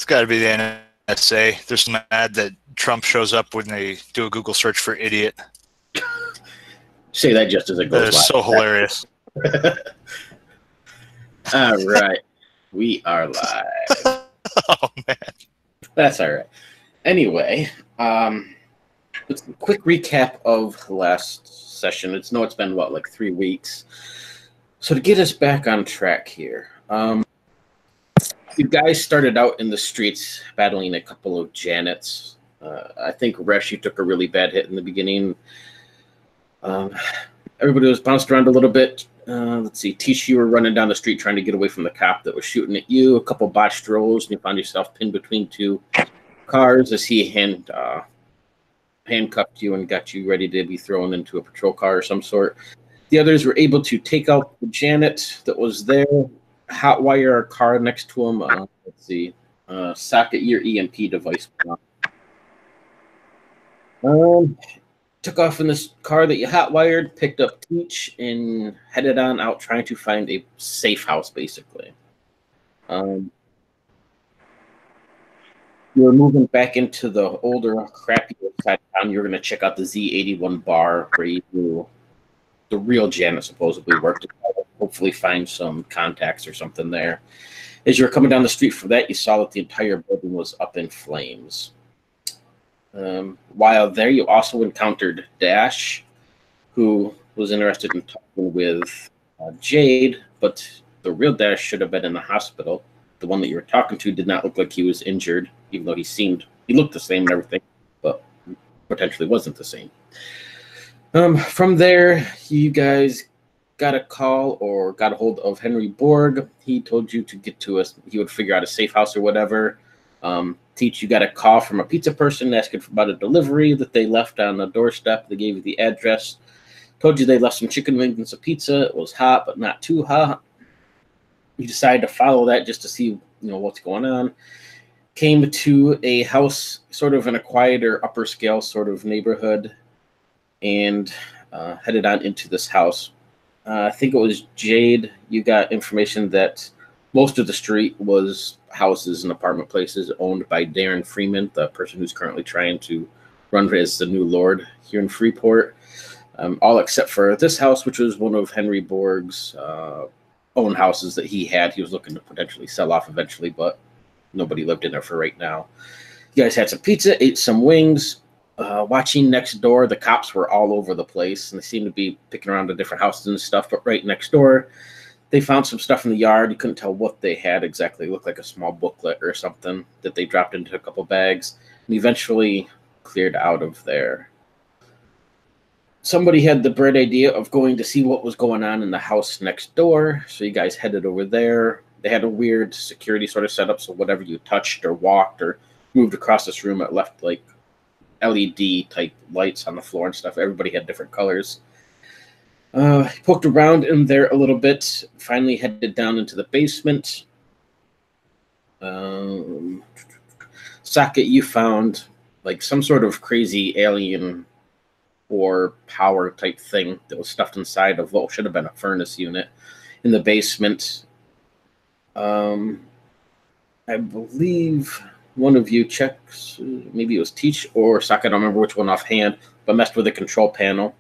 It's got to be the NSA. They're so mad that Trump shows up when they do a Google search for idiot. Say that just as it goes That is so hilarious. All right. We are live. Oh, man. That's all right. Anyway, let's quick recap of last session. It's been, like 3 weeks. So to get us back on track here, you guys started out in the streets battling a couple of Janets. I think, Resh, you took a really bad hit in the beginning. Everybody was bounced around a little bit. Let's see. Tish, you were running down the street trying to get away from the cop that was shooting at you. A couple botched rolls, and you found yourself pinned between two cars as he handcuffed you and got you ready to be thrown into a patrol car or some sort. The others were able to take out the Janet that was there, hotwire a car next to him. Let's see. Socket your EMP device. Took off in this car that you hotwired, picked up Teach, and headed on out trying to find a safe house, basically. You were moving back into the older, crappier side of town. You were going to check out the Z81 bar where you knew the real Janet supposedly worked. Hopefully find some contacts or something there. As you were coming down the street for that, you saw that the entire building was up in flames. While there, you also encountered Dash, who was interested in talking with Jade, but the real Dash should have been in the hospital. The one that you were talking to did not look like he was injured, even though he looked the same and everything, but potentially wasn't the same. From there, you guys got a call or got a hold of Henry Borg. He told you to get to us. He would figure out a safe house or whatever. Teach, you got a call from a pizza person asking about a delivery that they left on the doorstep. They gave you the address. Told you they left some chicken wings and some pizza. It was hot, but not too hot. You decided to follow that just to see, what's going on. Came to a house sort of in a quieter, upper scale sort of neighborhood and headed on into this house. I think it was Jade. You got information that most of the street was houses and apartment places owned by Darren Freeman, the person who's currently trying to run as the new lord here in Freeport. All except for this house, which was one of Henry Borg's own houses that he had. He was looking to potentially sell off eventually, but nobody lived in there for right now. You guys had some pizza, ate some wings. Watching next door, the cops were all over the place, and they seemed to be picking around the different houses and stuff, but right next door, they found some stuff in the yard. You couldn't tell what they had exactly. It looked like a small booklet or something that they dropped into a couple bags and eventually cleared out of there. Somebody had the bright idea of going to see what was going on in the house next door, so you guys headed over there. They had a weird security sort of setup, so whatever you touched or walked or moved across this room, it left like LED-type lights on the floor and stuff. Everybody had different colors. Poked around in there a little bit, finally headed down into the basement. Socket, you found like some sort of crazy alien or power type thing that was stuffed inside of what should have been a furnace unit in the basement. I believe one of you checks, maybe it was Teach or Socket, I don't remember which one offhand, but messed with the control panel.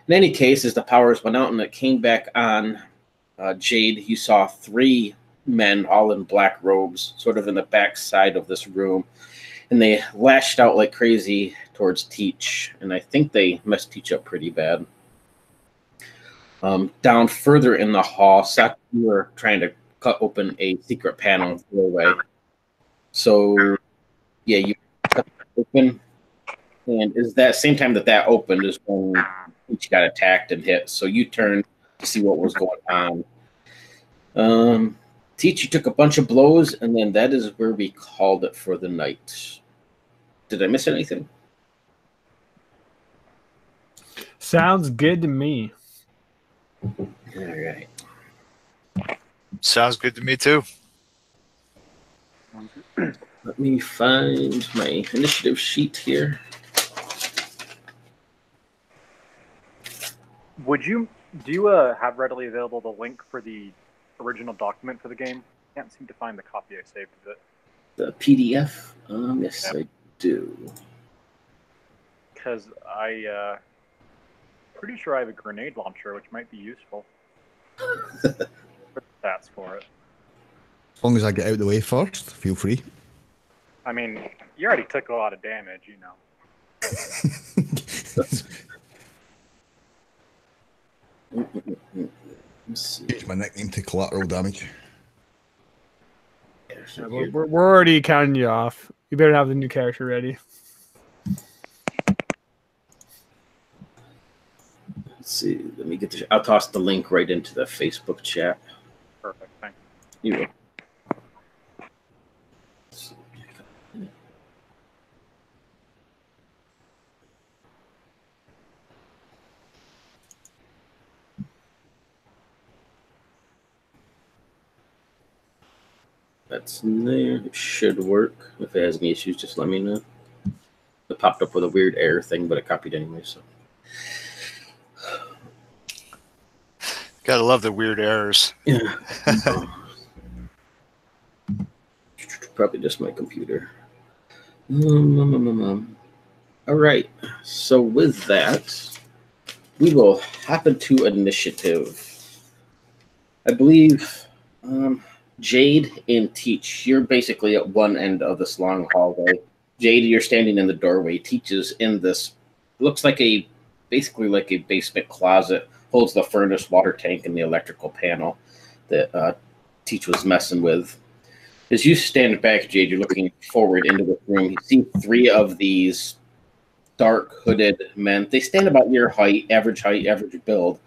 In any case, as the powers went out and it came back on, Jade, you saw 3 men all in black robes sort of in the back side of this room, and they lashed out like crazy towards Teach, and I think they messed Teach up pretty bad. Down further in the hall, Socket, you were trying to cut open a secret panel doorway. So, yeah, you cut it open, and is that same time that opened is when Teach got attacked and hit. So you turned to see what was going on. Teach, you took a bunch of blows, and then that is where we called it for the night. Did I miss anything? Sounds good to me. All right. Sounds good to me, too. Let me find my initiative sheet here. Do you have readily available the link for the original document for the game? I can't seem to find the copy I saved of it. The PDF? Yes, Yep. I do. Because pretty sure I have a grenade launcher, which might be useful. That's for it. As long as I get out of the way first, feel free. I mean, you already took a lot of damage, you know. Let's see. Change my nickname to collateral damage. So We're, here- we're already counting you off. You better have the new character ready. Let's see. Let me get this. I'll toss the link right into the Facebook chat. Perfect, thanks. You will. That's there. It should work. If it has any issues, just let me know. It popped up with a weird error thing, but it copied anyway. So Gotta love the weird errors. yeah. Probably just my computer. All right. So with that, we will hop into initiative. I believe Jade and Teach, you're basically at one end of this long hallway. Jade, you're standing in the doorway. Teach is in this, looks like basically like a basement closet, holds the furnace, water tank, and the electrical panel that Teach was messing with. As you stand back, Jade, you're looking forward into the room. You see three of these dark hooded men. They stand about your height, average build.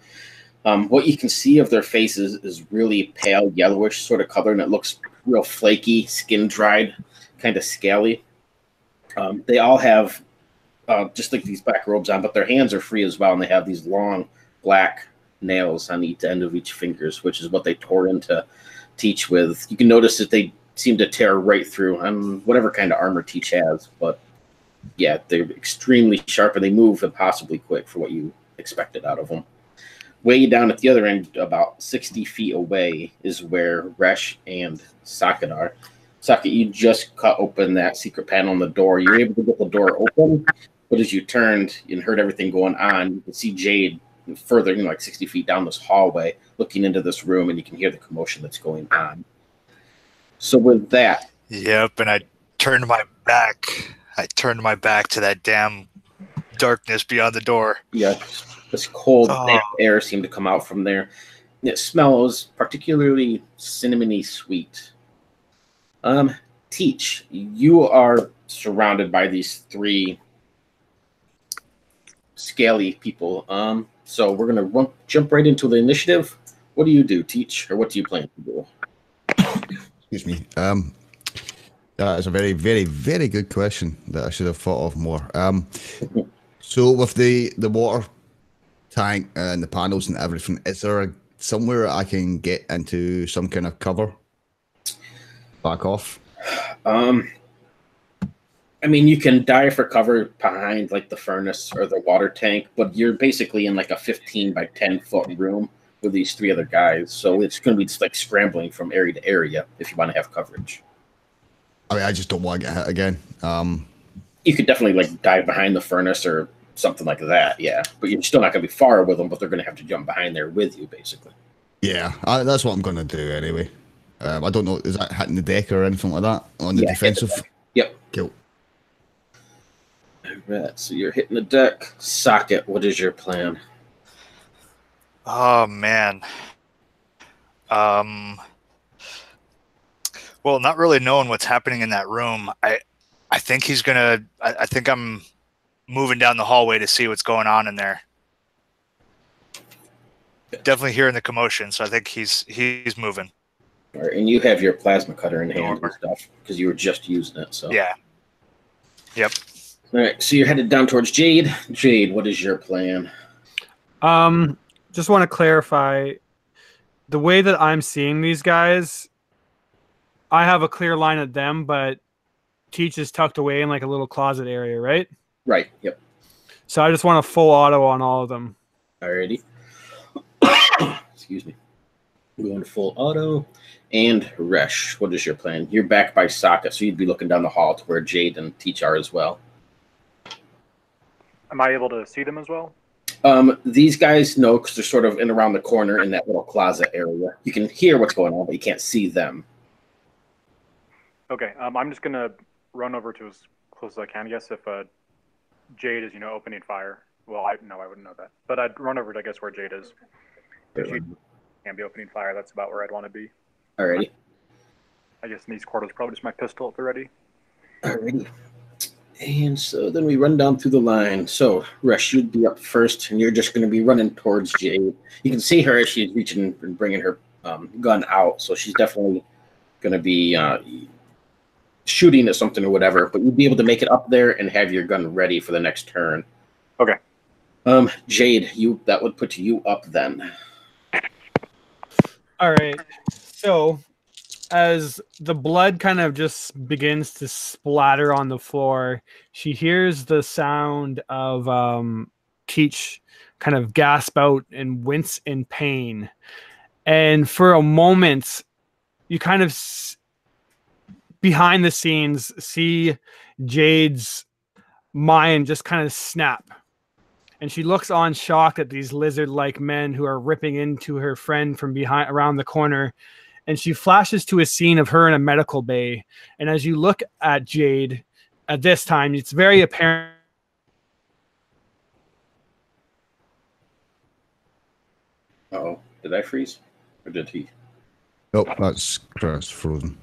What you can see of their faces is really pale yellowish sort of color, and it looks real flaky, skin dried, kind of scaly. They all have just like these black robes on, but their hands are free as well, and they have these long black nails on each end of each fingers, which is what they tore into Teach with. You can notice that they seem to tear right through whatever kind of armor Teach has, but yeah, they're extremely sharp, and they move impossibly quick for what you expected out of them. Way down at the other end, about 60 feet away, is where Resh and Socket are. Socket, you just cut open that secret panel on the door. You're able to get the door open, but as you turned and heard everything going on, you can see Jade further, like 60 feet down this hallway, looking into this room, and you can hear the commotion that's going on. So with that... Yep, and I turned my back to that damn darkness beyond the door. Yeah, this cold, damp air seemed to come out from there. It smells particularly cinnamony sweet. Teach, you are surrounded by these three scaly people. So we're gonna jump right into the initiative. What do you do, Teach, or what do you plan to do? Excuse me. That is a very, very, very good question that I should have thought of more. So with the water tank and the panels and everything, is there somewhere I can get into some kind of cover? Back off. I mean, you can dive for cover behind like the furnace or the water tank, but you're basically in like a 15 by 10 foot room with these three other guys. So it's going to be just like scrambling from area to area if you want to have coverage. I mean, I just don't want to get hit again. You could definitely like dive behind the furnace or something like that, yeah. But you're still not going to be far with them, but they're going to have to jump behind there with you, basically. Yeah, that's what I'm going to do anyway. I don't know, is that hitting the deck or anything like that on the defensive? Yep. Cool. All right, so you're hitting the deck. Socket, what is your plan? Oh man. Well, not really knowing what's happening in that room, I think he's gonna. I think I'm moving down the hallway to see what's going on in there. Definitely hearing the commotion, so I think he's moving. All right, and you have your plasma cutter in hand and stuff because you were just using it. So yeah. Yep. All right, so you're headed down towards Jade. Jade, what is your plan? Just want to clarify the way that I'm seeing these guys. I have a clear line at them, but Teach is tucked away in like a little closet area, right? Right. Yep. So I just want a full auto on all of them. Alrighty. Excuse me. Going full auto. And Resh, what is your plan? You're back by socket, so you'd be looking down the hall to where Jade and Teach are as well. Am I able to see them as well? These guys know because they're sort of in around the corner in that little closet area. You can hear what's going on, but you can't see them. Okay, I'm just gonna run over to as close as I can. I guess if Jade is, opening fire. Well, I wouldn't know that, but I'd run over to, I guess, where Jade is. If she can't be opening fire, that's about where I'd want to be. Alrighty. I guess in these quarters, probably just my pistol if they're ready. Alrighty. And so then we run down through the line. So, Rush, you'd be up first, and you're just going to be running towards Jade. You can see her as she's reaching and bringing her gun out, so she's definitely going to be shooting at something or whatever, but you'd be able to make it up there and have your gun ready for the next turn. Okay. Jade, that would put you up then. All right. So as the blood kind of just begins to splatter on the floor, she hears the sound of Teach kind of gasp out and wince in pain. And for a moment, you kind of behind the scenes see Jade's mind just kind of snap. And she looks on shocked at these lizard-like men who are ripping into her friend from behind around the corner. And she flashes to a scene of her in a medical bay. And as you look at Jade at this time, it's very apparent. Uh-oh. Did I freeze? Or did he? Nope, that's Chris frozen.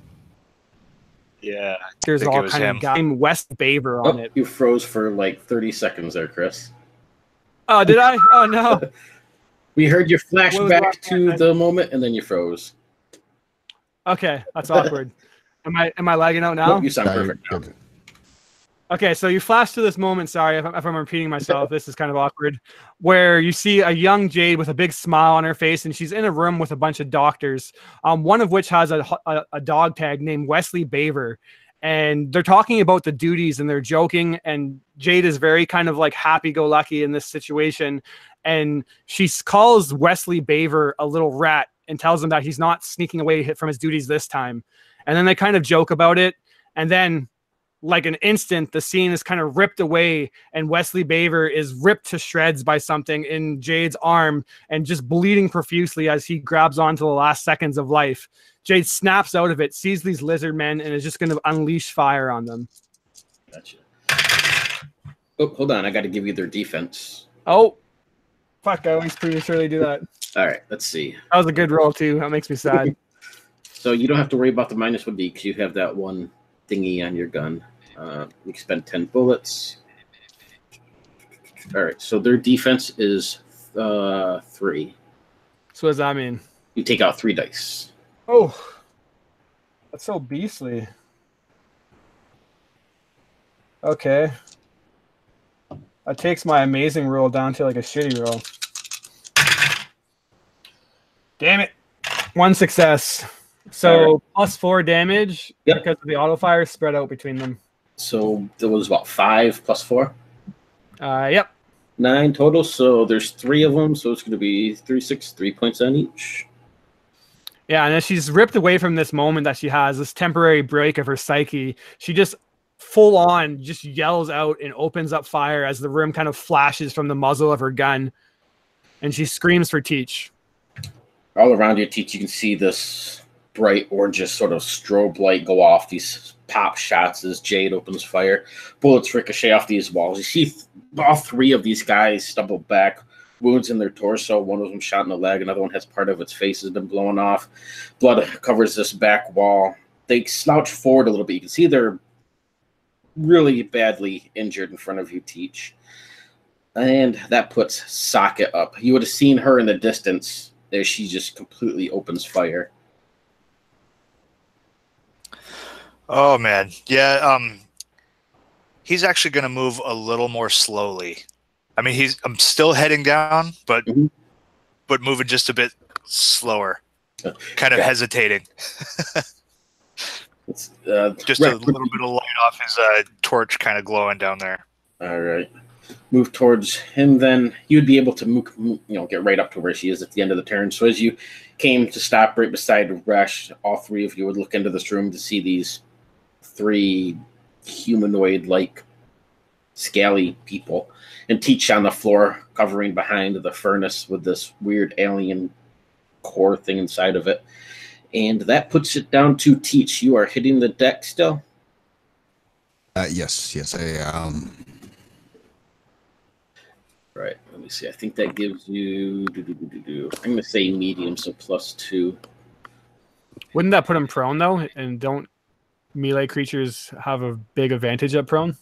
Yeah. There's all kind of guy named West Baver on it. You froze for like 30 seconds there, Chris. Oh, did I? Oh, no. We heard you flash back to the moment, and then you froze. Okay, that's awkward. Am I lagging out now? Nope, you sound perfect now. Okay, so you flash to this moment, sorry if I'm repeating myself, this is kind of awkward, where you see a young Jade with a big smile on her face, and she's in a room with a bunch of doctors, one of which has a dog tag named Wesley Baver, and they're talking about the duties, and they're joking, and Jade is very kind of like happy-go-lucky in this situation, and she calls Wesley Baver a little rat and tells him that he's not sneaking away from his duties this time. And then they kind of joke about it, and then like an instant, the scene is kind of ripped away, and Wesley Baver is ripped to shreds by something in Jade's arm and just bleeding profusely as he grabs onto the last seconds of life. Jade snaps out of it, sees these lizard men, and is just going to unleash fire on them. Gotcha. Oh, hold on. I got to give you their defense. Oh, fuck. I always pretty sure they do that. All right. Let's see. That was a good roll, too. That makes me sad. So you don't have to worry about the -1D because you have that one thingy on your gun. You can spend 10 bullets. All right, so their defense is 3. So what does that mean? You take out 3 dice. Oh, that's so beastly. Okay. That takes my amazing roll down to like a shitty roll. Damn it. 1 success. So right. +4 damage because of the auto fire spread out between them. So there was what, 5 + 4? Yep. 9 total. So there's 3 of them. So it's going to be 3 points on each. Yeah, and as she's ripped away from this moment that she has, this temporary break of her psyche, she just full on just yells out and opens up fire as the room kind of flashes from the muzzle of her gun, and she screams for Teach. All around you, Teach, you can see this bright orange sort of strobe light go off, these pop shots as Jade opens fire. Bullets ricochet off these walls. You see all 3 of these guys stumble back, wounds in their torso. One of them shot in the leg. Another one has part of its face has been blown off. Blood covers this back wall. They slouch forward a little bit. You can see they're really badly injured in front of you, Teach. And that puts Socket up. You would have seen her in the distance as she just completely opens fire. Oh, man. Yeah, he's actually going to move a little more slowly. I mean, I'm still heading down, but moving just a bit slower, kind of hesitating. Just a little bit of light off his torch kind of glowing down there. All right. move towards him, then you'd be able to get right up to where she is at the end of the turn. So as you came to stop right beside Resh, all three of you would look into this room to see these three humanoid-like scaly people, and Teach on the floor, covering behind the furnace with this weird alien core thing inside of it. And that puts it down to Teach. You are hitting the deck still? Yes, I am. Right, let me see. I think that gives you... I'm going to say medium, so +2. Wouldn't that put him prone, though? And don't melee creatures have a big advantage at prone?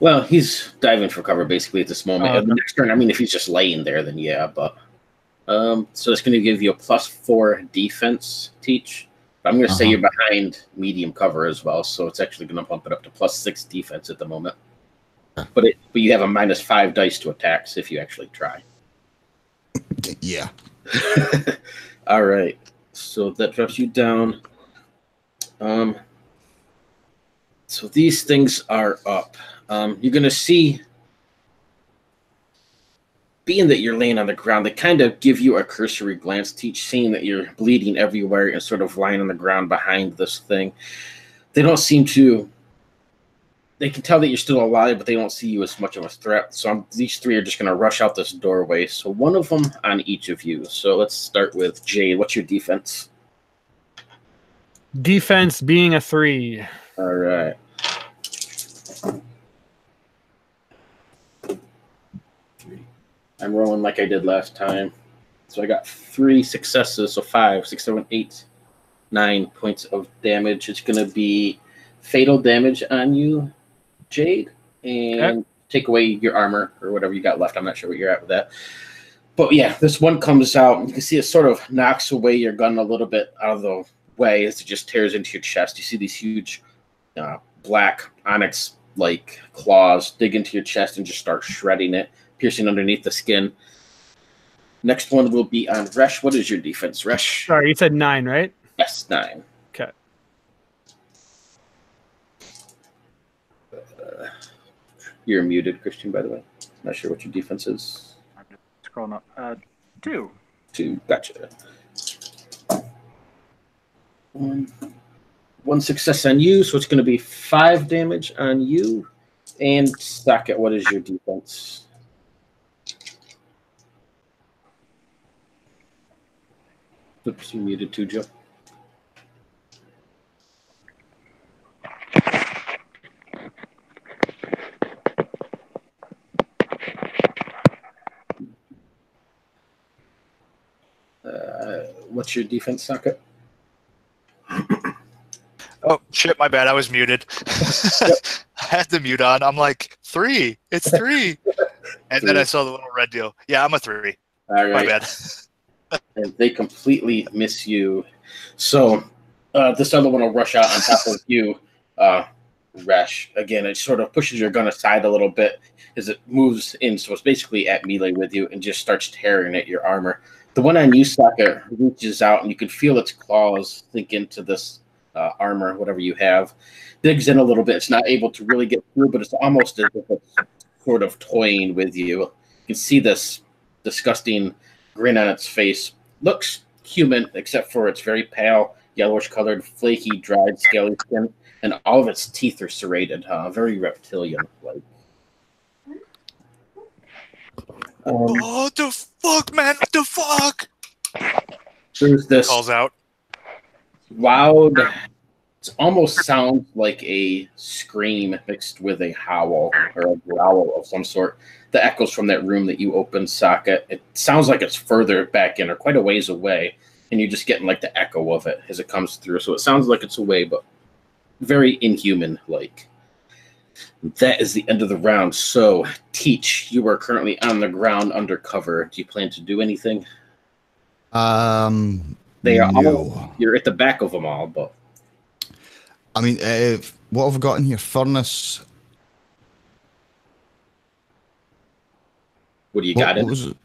Well, he's diving for cover, basically, at this moment. Okay. The next turn, I mean, if he's just laying there, then yeah, but... so it's going to give you a +4 defense, Teach. But I'm going to say you're behind medium cover as well, so it's actually going to bump it up to +6 defense at the moment. But you have a -5 dice to attacks if you actually try. Yeah. All right. So that drops you down. So these things are up. You're going to see, being that you're laying on the ground, they kind of give you a cursory glance, Teach, seeing that you're bleeding everywhere and sort of lying on the ground behind this thing. They don't seem to... They can tell that you're still alive, but they don't see you as much of a threat. So these three are just going to rush out this doorway. So one of them on each of you. So let's start with Jade. What's your defense? Defense being a 3. All right. I'm rolling like I did last time. So I got 3 successes. So 5, 6, 7, 8, 9 points of damage. It's going to be fatal damage on you, Jade, and take away your armor or whatever you got left. I'm not sure what you're at with that. But yeah, this one comes out. You can see it sort of knocks away your gun a little bit out of the way as it just tears into your chest. You see these huge black onyx-like claws dig into your chest and just start shredding it, piercing underneath the skin. Next one will be on Resh. What is your defense, Resh? Sorry, you said 9, right? Yes, 9. Okay. You're muted, Christian, by the way. Not sure what your defense is. I'm just scrolling up. 2. 2. Gotcha. One success on you, so it's going to be 5 damage on you. And Socket, what is your defense? Oops, you muted too, Joe. What's your defense, Socket? Oh, shit, my bad. I was muted. I had the mute on. I'm like, 3. It's 3. And then I saw the little red deal. Yeah, I'm a 3. All right. My bad. And they completely miss you. So this other one will rush out on top of you, Resh. Again, it sort of pushes your gun aside a little bit as it moves in. So it's basically at melee with you and just starts tearing at your armor. The one on you, Socket, reaches out and you can feel its claws sink into this armor, whatever you have. Digs in a little bit. It's not able to really get through, but it's almost as if it's sort of toying with you. You can see this disgusting grin on its face. Looks human, except for its very pale, yellowish-colored, flaky, dried, scaly skin, and all of its teeth are serrated, very reptilian-like. What the fuck, man? What the fuck? There's this Calls out. loud, it almost sounds like a scream mixed with a howl or a growl of some sort that echoes from that room that you opened, Socket. It sounds like it's further back in or quite a ways away, and you're just getting like the echo of it as it comes through. So it sounds like it's away, but very inhuman-like. That is the end of the round. So, Teach, you are currently on the ground under cover. Do you plan to do anything? They are no. all, you're at the back of them all, but I mean, what have we got in here? Furnace. what do you got? What was it?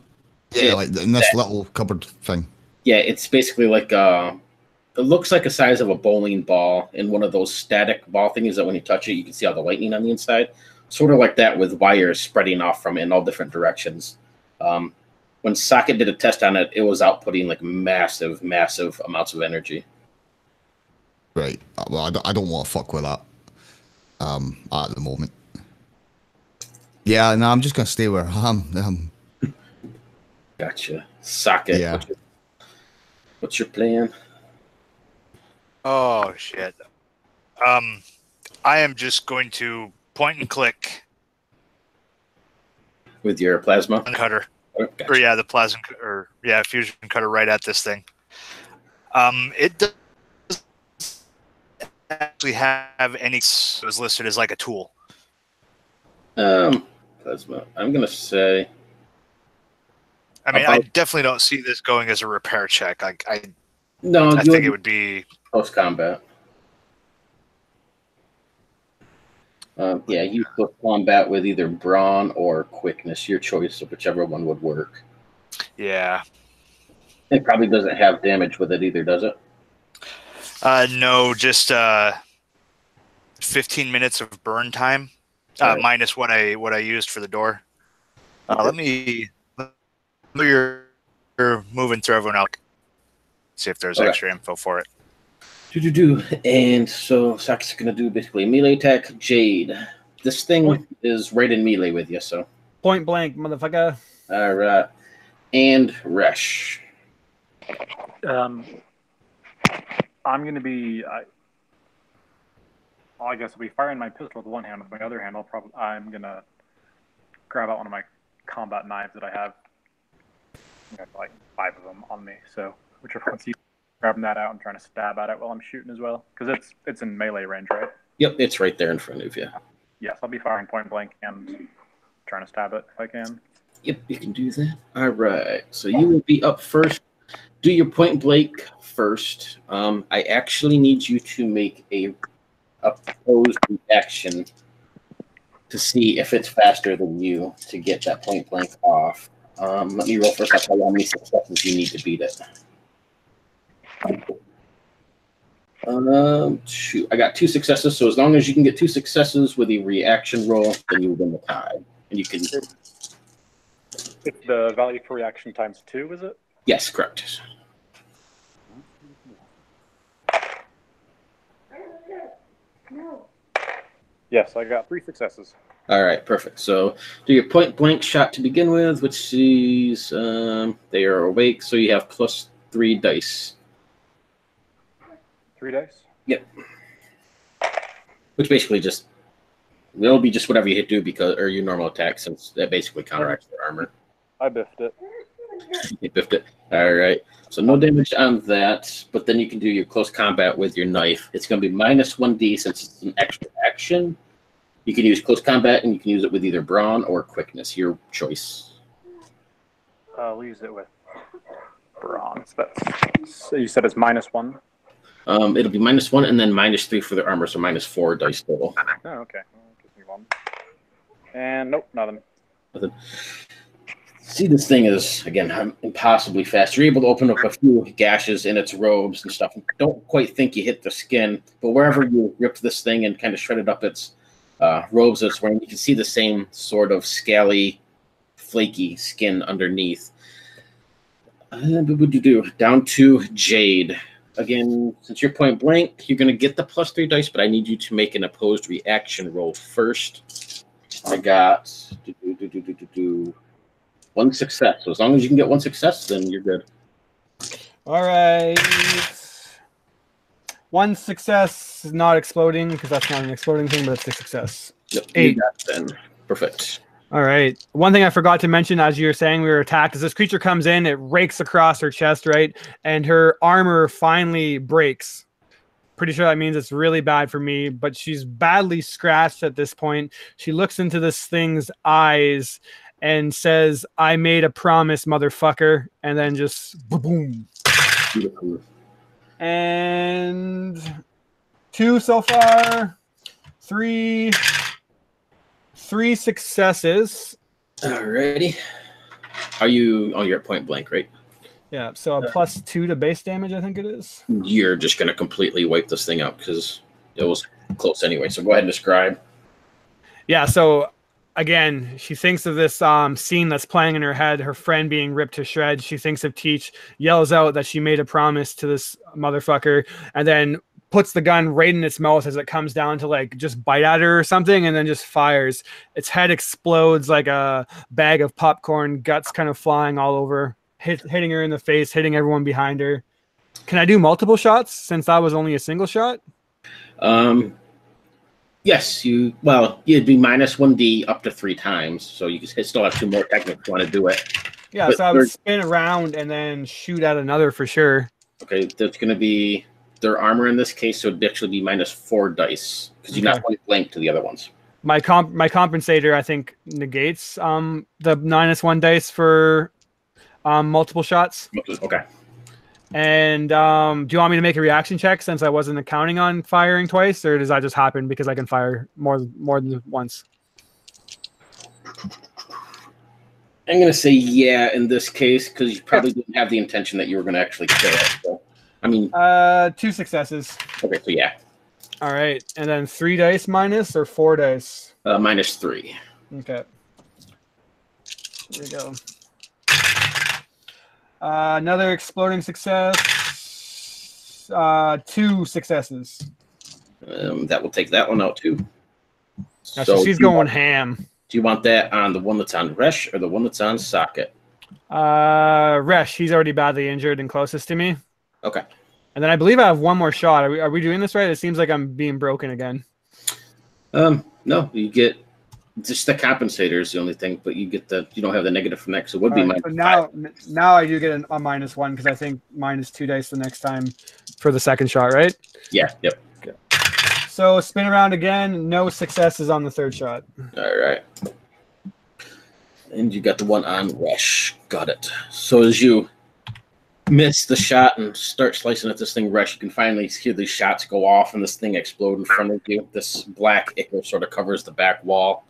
Yeah, like in this little cupboard thing. Yeah, it's basically like it looks like the size of a bowling ball in one of those static ball things that when you touch it, you can see all the lightning on the inside. sort of like that with wires spreading off from it in all different directions. When Socket did a test on it, it was outputting like massive amounts of energy. Right. Well, I don't want to fuck with that at the moment. Yeah, no, I'm just going to stay where I am. Gotcha. Socket. Yeah. What's your plan? Oh, shit. I am just going to point and click. With your plasma? Cutter. Oh, gotcha. Or, yeah, the plasma, or, yeah, fusion cutter right at this thing. It does actually have any, it was listed as like a tool. Plasma. I'm going to say... I mean, I definitely don't see this going as a repair check. I think it would be post combat. Yeah, you put combat with either brawn or quickness, your choice of whichever one would work. Yeah. It probably doesn't have damage with it either, does it? No, just 15 minutes of burn time, right. Minus what I used for the door. Let me. You're moving through everyone else. See if there's extra info for it. And so Socket's gonna do basically melee attack. Jade, this thing is right in melee with you, so point blank, motherfucker. All right, and Resh. I'm gonna be. I guess I'll be firing my pistol with one hand. With my other hand, I'm gonna grab out one of my combat knives that I have. I got like 5 of them on me, so whichever one's easier, grabbing that out and trying to stab at it while I'm shooting as well, because it's in melee range, right? Yep, it's right there in front of you. Yes, I'll be firing point blank and trying to stab it if I can. Yep, you can do that. All right, so you will be up first. Do your point blank first. I actually need you to make a opposed reaction to see if it's faster than you to get that point blank off. Let me roll first. I'll tell you how many successes you need to beat it. Shoot, I got 2 successes. So as long as you can get 2 successes with a reaction roll, then you win the tie. And you can. It's the value for reaction times 2, is it? Yes, correct. Yes, I got 3 successes. All right, perfect. So do your point blank shot to begin with, which sees they are awake, so you have +3 dice. 3 dice? Yep. Which basically it'll be just whatever you hit do or your normal attack, since that basically counteracts their armor. I biffed it. You biffed it. All right. So no damage on that, but then you can do your close combat with your knife. It's going to be -1d since it's an extra action. You can use close combat, and you can use it with either brawn or quickness, your choice. I'll use it with brawn. So you said it's -1? It'll be -1 and then -3 for the armor, so -4 dice total. Oh, okay. Give me 1. And nope, nothing. See, this thing is, again, impossibly fast. You're able to open up a few gashes in its robes and stuff. Don't quite think you hit the skin, but wherever you ripped this thing and kind of shredded up its robes it's wearing, you can see the same sort of scaly, flaky skin underneath. Down to Jade. Again, since you're point blank, you're going to get the +3 dice, but I need you to make an opposed reaction roll first. I got 1 success. So as long as you can get 1 success, then you're good. All right. 1 success, not exploding, because that's not an exploding thing, but it's a success. Yep, 8. Then. Perfect. All right. One thing I forgot to mention as you were saying we were attacked is this creature comes in, it rakes across her chest, right? And her armor finally breaks. Pretty sure that means it's really bad for me, but she's badly scratched at this point. She looks into this thing's eyes and says, "I made a promise, motherfucker," and then just boom. Beautiful. And 2 so far. 3 successes. Alrighty. You're at point blank, right? Yeah, so a +2 to base damage, I think it is. You're just going to completely wipe this thing out because it was close anyway. So go ahead and describe. Yeah, so again, she thinks of this scene that's playing in her head, her friend being ripped to shreds. She thinks of Teach, yells out that she made a promise to this motherfucker, and then puts the gun right in its mouth as it comes down to like just bite at her or something, and then just fires. Its head explodes like a bag of popcorn, guts kind of flying all over, hitting her in the face, hitting everyone behind her. Can I do multiple shots since that was only a single shot? Yes, you'd be -1d up to 3 times, so you can still have 2 more techniques if you want to do it. Yeah, so I would spin around and then shoot at another for sure. Okay, that's going to be their armor in this case, so it'd actually be -4 dice because you're not point blank to the other ones. My compensator, I think, negates the -1 dice for multiple shots. Okay. And do you want me to make a reaction check since I wasn't counting on firing twice, or does that just happen because I can fire more than once? I'm going to say yeah in this case because you probably didn't have the intention that you were going to actually kill it. So, I mean, 2 successes. Okay, so yeah. All right, and then 3 dice minus or 4 dice? -3. Okay. Here we go. Another exploding success. 2 successes. That will take that one out too. So she's going ham. Do you want that on the one that's on Resh or the one that's on Socket? Resh, he's already badly injured and closest to me. Okay. And then I believe I have 1 more shot. Are we doing this right? It seems like I'm being broken again. No, you get just the compensator is the only thing, but you don't have the negative from that, so it would be -5. Now I do get a -1 because I think -2 dice the next time for the second shot, right? Yeah. Yep. Okay. So spin around again. No successes on the 3rd shot. All right. And you got the one on Rush. Got it. So as you miss the shot and start slicing at this thing, Rush, you can finally hear these shots go off and this thing explode in front of you. This black ichor sort of covers the back wall.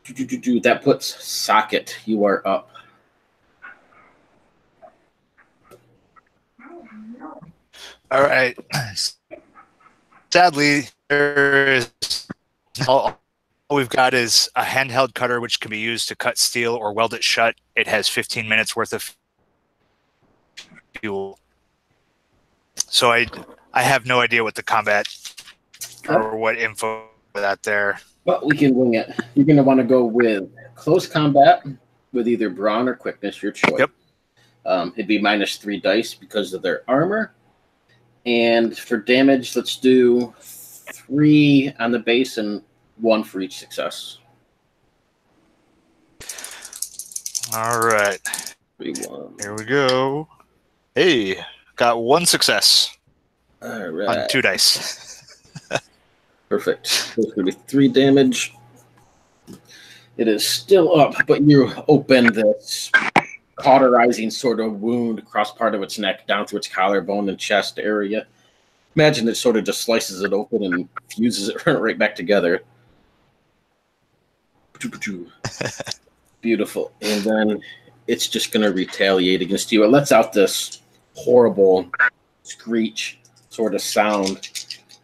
That puts Socket. You are up. All right. Sadly, all we've got is a handheld cutter, which can be used to cut steel or weld it shut. It has 15 minutes worth of fuel. So I have no idea what the combat or what info for that there. Well, we can wing it. You're going to want to go with close combat with either brawn or quickness, your choice. Yep. It'd be -3 dice because of their armor. And for damage, let's do 3 on the base and 1 for each success. All right. 3, 1. Here we go. Hey, got 1 success. All right. On 2 dice. Perfect. So it's going to be 3 damage. It is still up, but you open this cauterizing sort of wound across part of its neck down through its collarbone and chest area. Imagine it sort of just slices it open and fuses it right back together. Beautiful. And then it's just going to retaliate against you. It lets out this horrible screech sort of sound.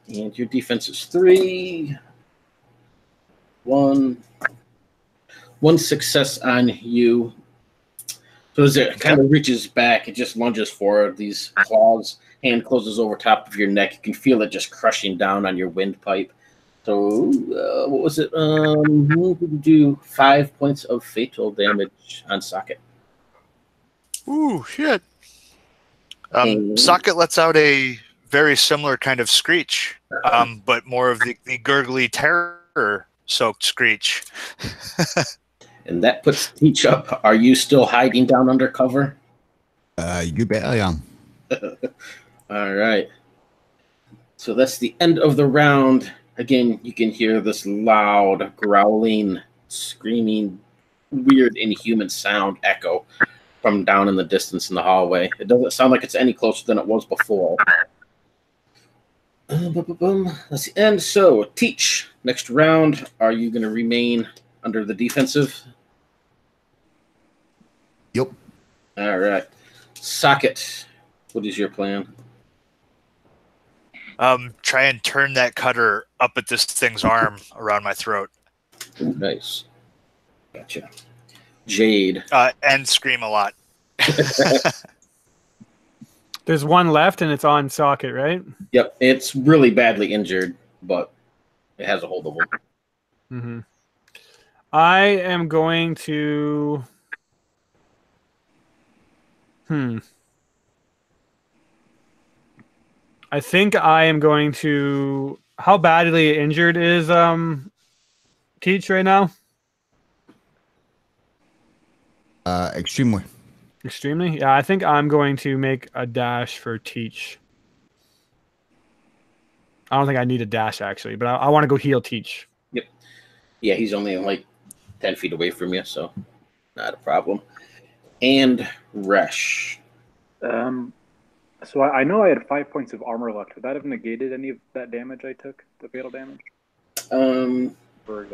And your defense is 3. 1 success on you. So as it kind of reaches back, it just lunges forward. These claws, hand closes over top of your neck. You can feel it just crushing down on your windpipe. So what was it? Do 5 points of fatal damage on Socket. Ooh, shit. Socket lets out a very similar kind of screech, but more of the gurgly terror-soaked screech. And that puts Teach up. Are you still hiding down under cover? You bet I am. All right. So that's the end of the round. Again, you can hear this loud, growling, screaming, weird, inhuman sound echo from down in the distance in the hallway. It doesn't sound like it's any closer than it was before. That's the end. So, Teach, next round, are you going to remain under the defensive? Yep. All right. Socket, what is your plan? Try and turn that cutter up at this thing's arm around my throat. Ooh, nice. Gotcha. Jade. And scream a lot. There's one left, and it's on socket, right? Yep, it's really badly injured, but it has a holdable. Mm-hmm. I am going to. I think I am going to. How badly injured is Teach right now? Extremely. Extremely? Yeah, I think I'm going to make a dash for Teach. I don't think I need a dash, actually, but I want to go heal Teach. Yep. Yeah, he's only like 10 feet away from you, so not a problem. And Resh. So I know I had 5 points of armor left. Would that have negated any of that damage I took? The fatal damage? Or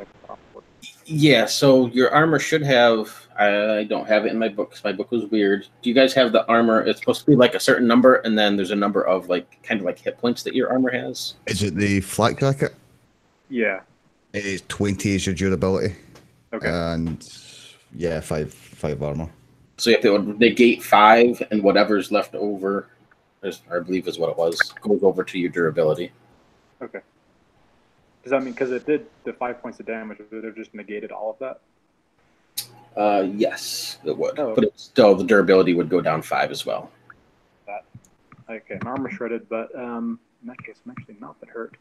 Yeah, so your armor should have. I don't have it in my book because my book was weird. Do you guys have the armor? It's supposed to be like a certain number, and then there's a number of like kind of like hit points that your armor has. Is it the flak jacket? Yeah. It is 20 is your durability. Okay. And yeah, five armor. So if it would negate 5, and whatever's left over, I believe is what it was, goes over to your durability. Okay. Does that mean because it did the 5 points of damage, would it have just negated all of that? Yes, it would. Oh. But it's still the durability would go down 5 as well. That. Okay, my armor shredded, but in that case, I'm actually not that hurt.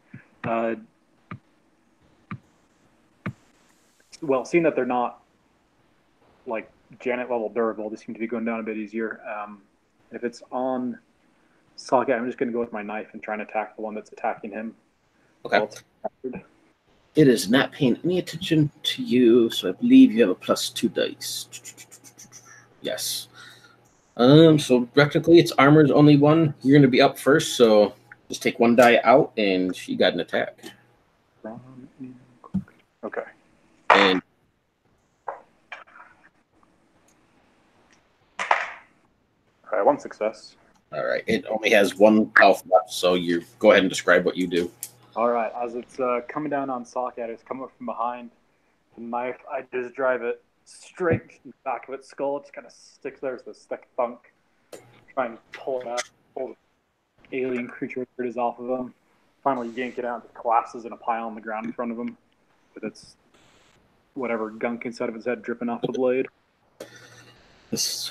Well, seeing that they're not like Janet level durable, they seem to be going down a bit easier. If it's on socket, I'm just going to go with my knife and try and attack the one that's attacking him. Okay. It is not paying any attention to you, so I believe you have a +2 dice. Yes. So technically, its armor is only 1. You're going to be up first, so just take 1 die out, and she got an attack. Okay. And All right, 1 success. all right, it only has 1 health left, so you go ahead and describe what you do. All right, as it's coming down on socket, it's coming up from behind. The knife, I just drive it straight in the back of its skull. It just kind of sticks there with a thick thunk. Try and pull it out, pull the alien creature that is off of him. Finally yank it out, it collapses in a pile on the ground in front of him. With its whatever gunk inside of its head dripping off the blade. This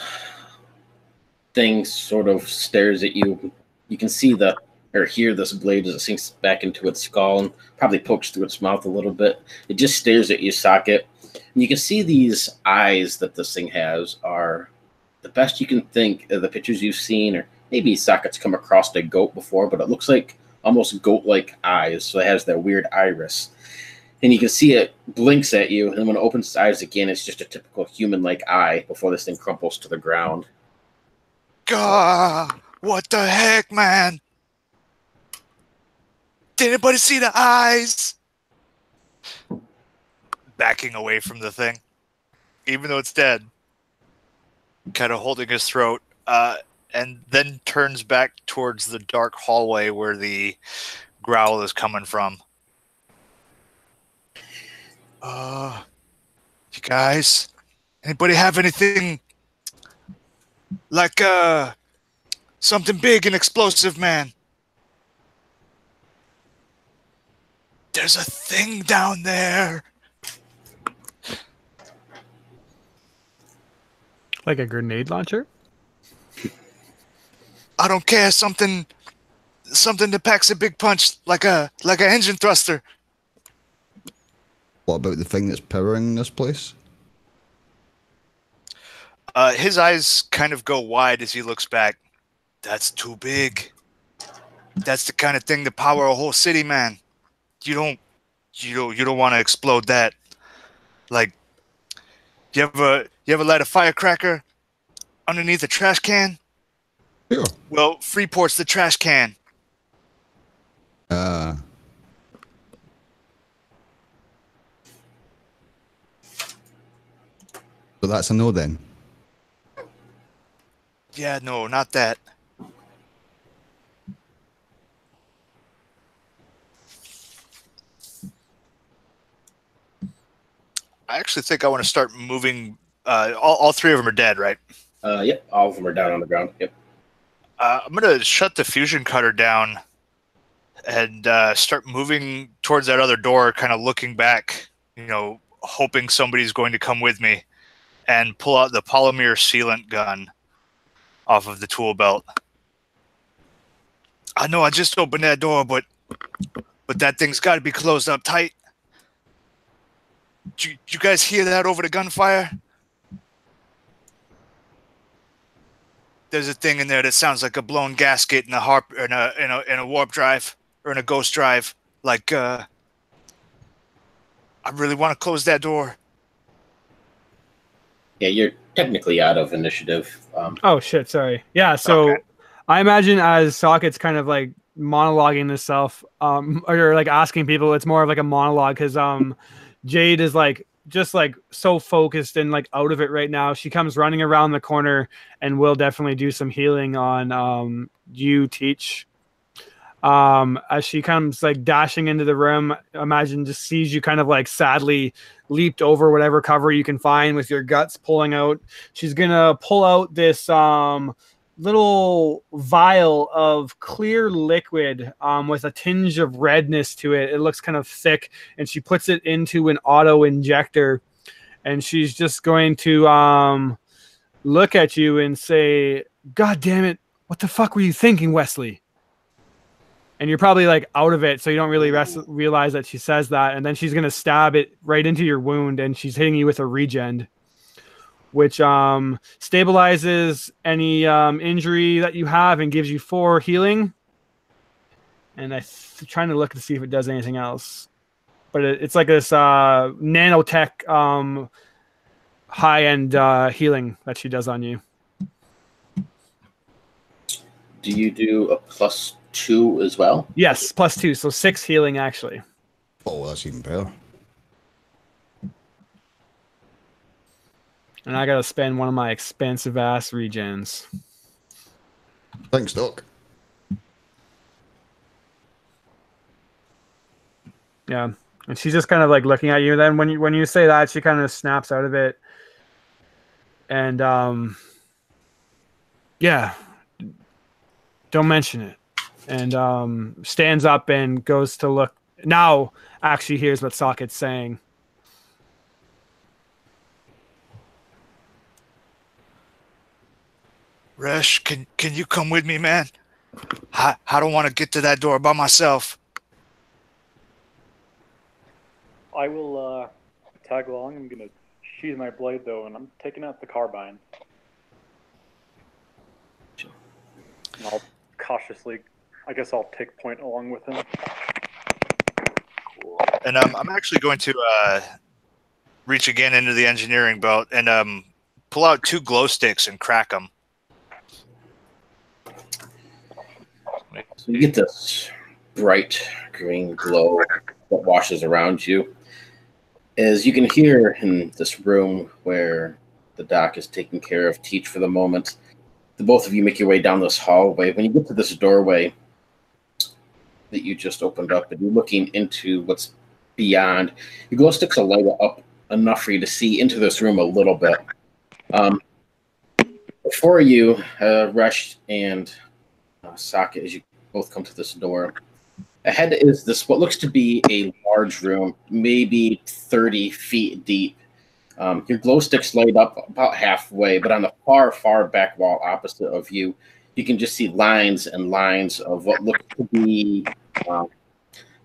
thing sort of stares at you. You can see or hear this blade as it sinks back into its skull and probably pokes through its mouth a little bit. It just stares at you, socket. And you can see these eyes that this thing has are the best you can think of the pictures you've seen, or maybe socket's come across a goat before, but it looks like almost goat-like eyes. So it has that weird iris. And you can see it blinks at you, and when it opens its eyes again, it's just a typical human-like eye before this thing crumples to the ground. God, what the heck, man? Did anybody see the eyes? Backing away from the thing, even though it's dead. Kind of holding his throat, and then turns back towards the dark hallway where the growl is coming from. You guys, anybody have anything like something big and explosive, man? There's a thing down there. Like a grenade launcher? I don't care. Something that packs a big punch, like a engine thruster. What about the thing that's powering this place? His eyes kind of go wide as he looks back. That's too big. That's the kind of thing to power a whole city, man. You don't want to explode that. Like, you ever light a firecracker underneath a trash can? Sure. Well, Freeport's the trash can. So that's a no then. Yeah, no, not that. I actually think I want to start moving. All three of them are dead, right? Yep, all of them are down on the ground. Yep. I'm gonna shut the fusion cutter down and start moving towards that other door, kind of looking back, hoping somebody's going to come with me, and pull out the polymer sealant gun off of the tool belt. I know I just opened that door, but that thing's got to be closed up tight. Did you guys hear that over the gunfire? There's a thing in there that sounds like a blown gasket in a warp drive or in a ghost drive. Like, I really want to close that door. Yeah, you're technically out of initiative. Oh shit! Sorry. Yeah. So Okay. I imagine as Socket's kind of like monologuing himself, or like asking people, it's more of like a monologue because Jade is like just like so focused and like out of it right now. She comes running around the corner and will definitely do some healing on you, Teach. As she comes like dashing into the room, imagine just sees you kind of like sadly leaped over whatever cover you can find with your guts pulling out. She's gonna pull out this little vial of clear liquid with a tinge of redness to it. It looks kind of thick, and she puts it into an auto injector, and she's just going to look at you and say, "God damn it, what the fuck were you thinking, Wesley?" And you're probably like out of it, so you don't really realize that she says that. And then she's gonna stab it right into your wound, and she's hitting you with a regen, which stabilizes any injury that you have and gives you 4 healing. And I'm trying to look to see if it does anything else, but it's like this nanotech high-end healing that she does on you. Do you do a +2 as well? Yes, +2, so 6 healing actually. Oh, that's even better. And I gotta spend one of my expensive ass regens. Thanks, Doc. Yeah, and she's just kind of like looking at you. Then when you say that, she kind of snaps out of it, and yeah, don't mention it. And stands up and goes to look. Now, actually, here's what Socket's saying. Resh, can you come with me, man? I don't want to get to that door by myself. I will tag along. I'm gonna sheathe my blade though, and I'm taking out the carbine. And I'll cautiously, I guess I'll take point along with him. Cool. And I'm actually going to reach again into the engineering belt and pull out 2 glow sticks and crack them. So you get this bright green glow that washes around you. As you can hear in this room where the doc is taking care of Teach for the moment, the both of you make your way down this hallway. When you get to this doorway that you just opened up and you're looking into what's beyond, your glow sticks will light up enough for you to see into this room a little bit. Before you, Rush and Socket, as you both come to this door, ahead is this what looks to be a large room, maybe 30 feet deep. Your glow sticks light up about halfway, but on the far, far back wall opposite of you, you can just see lines and lines of what look to be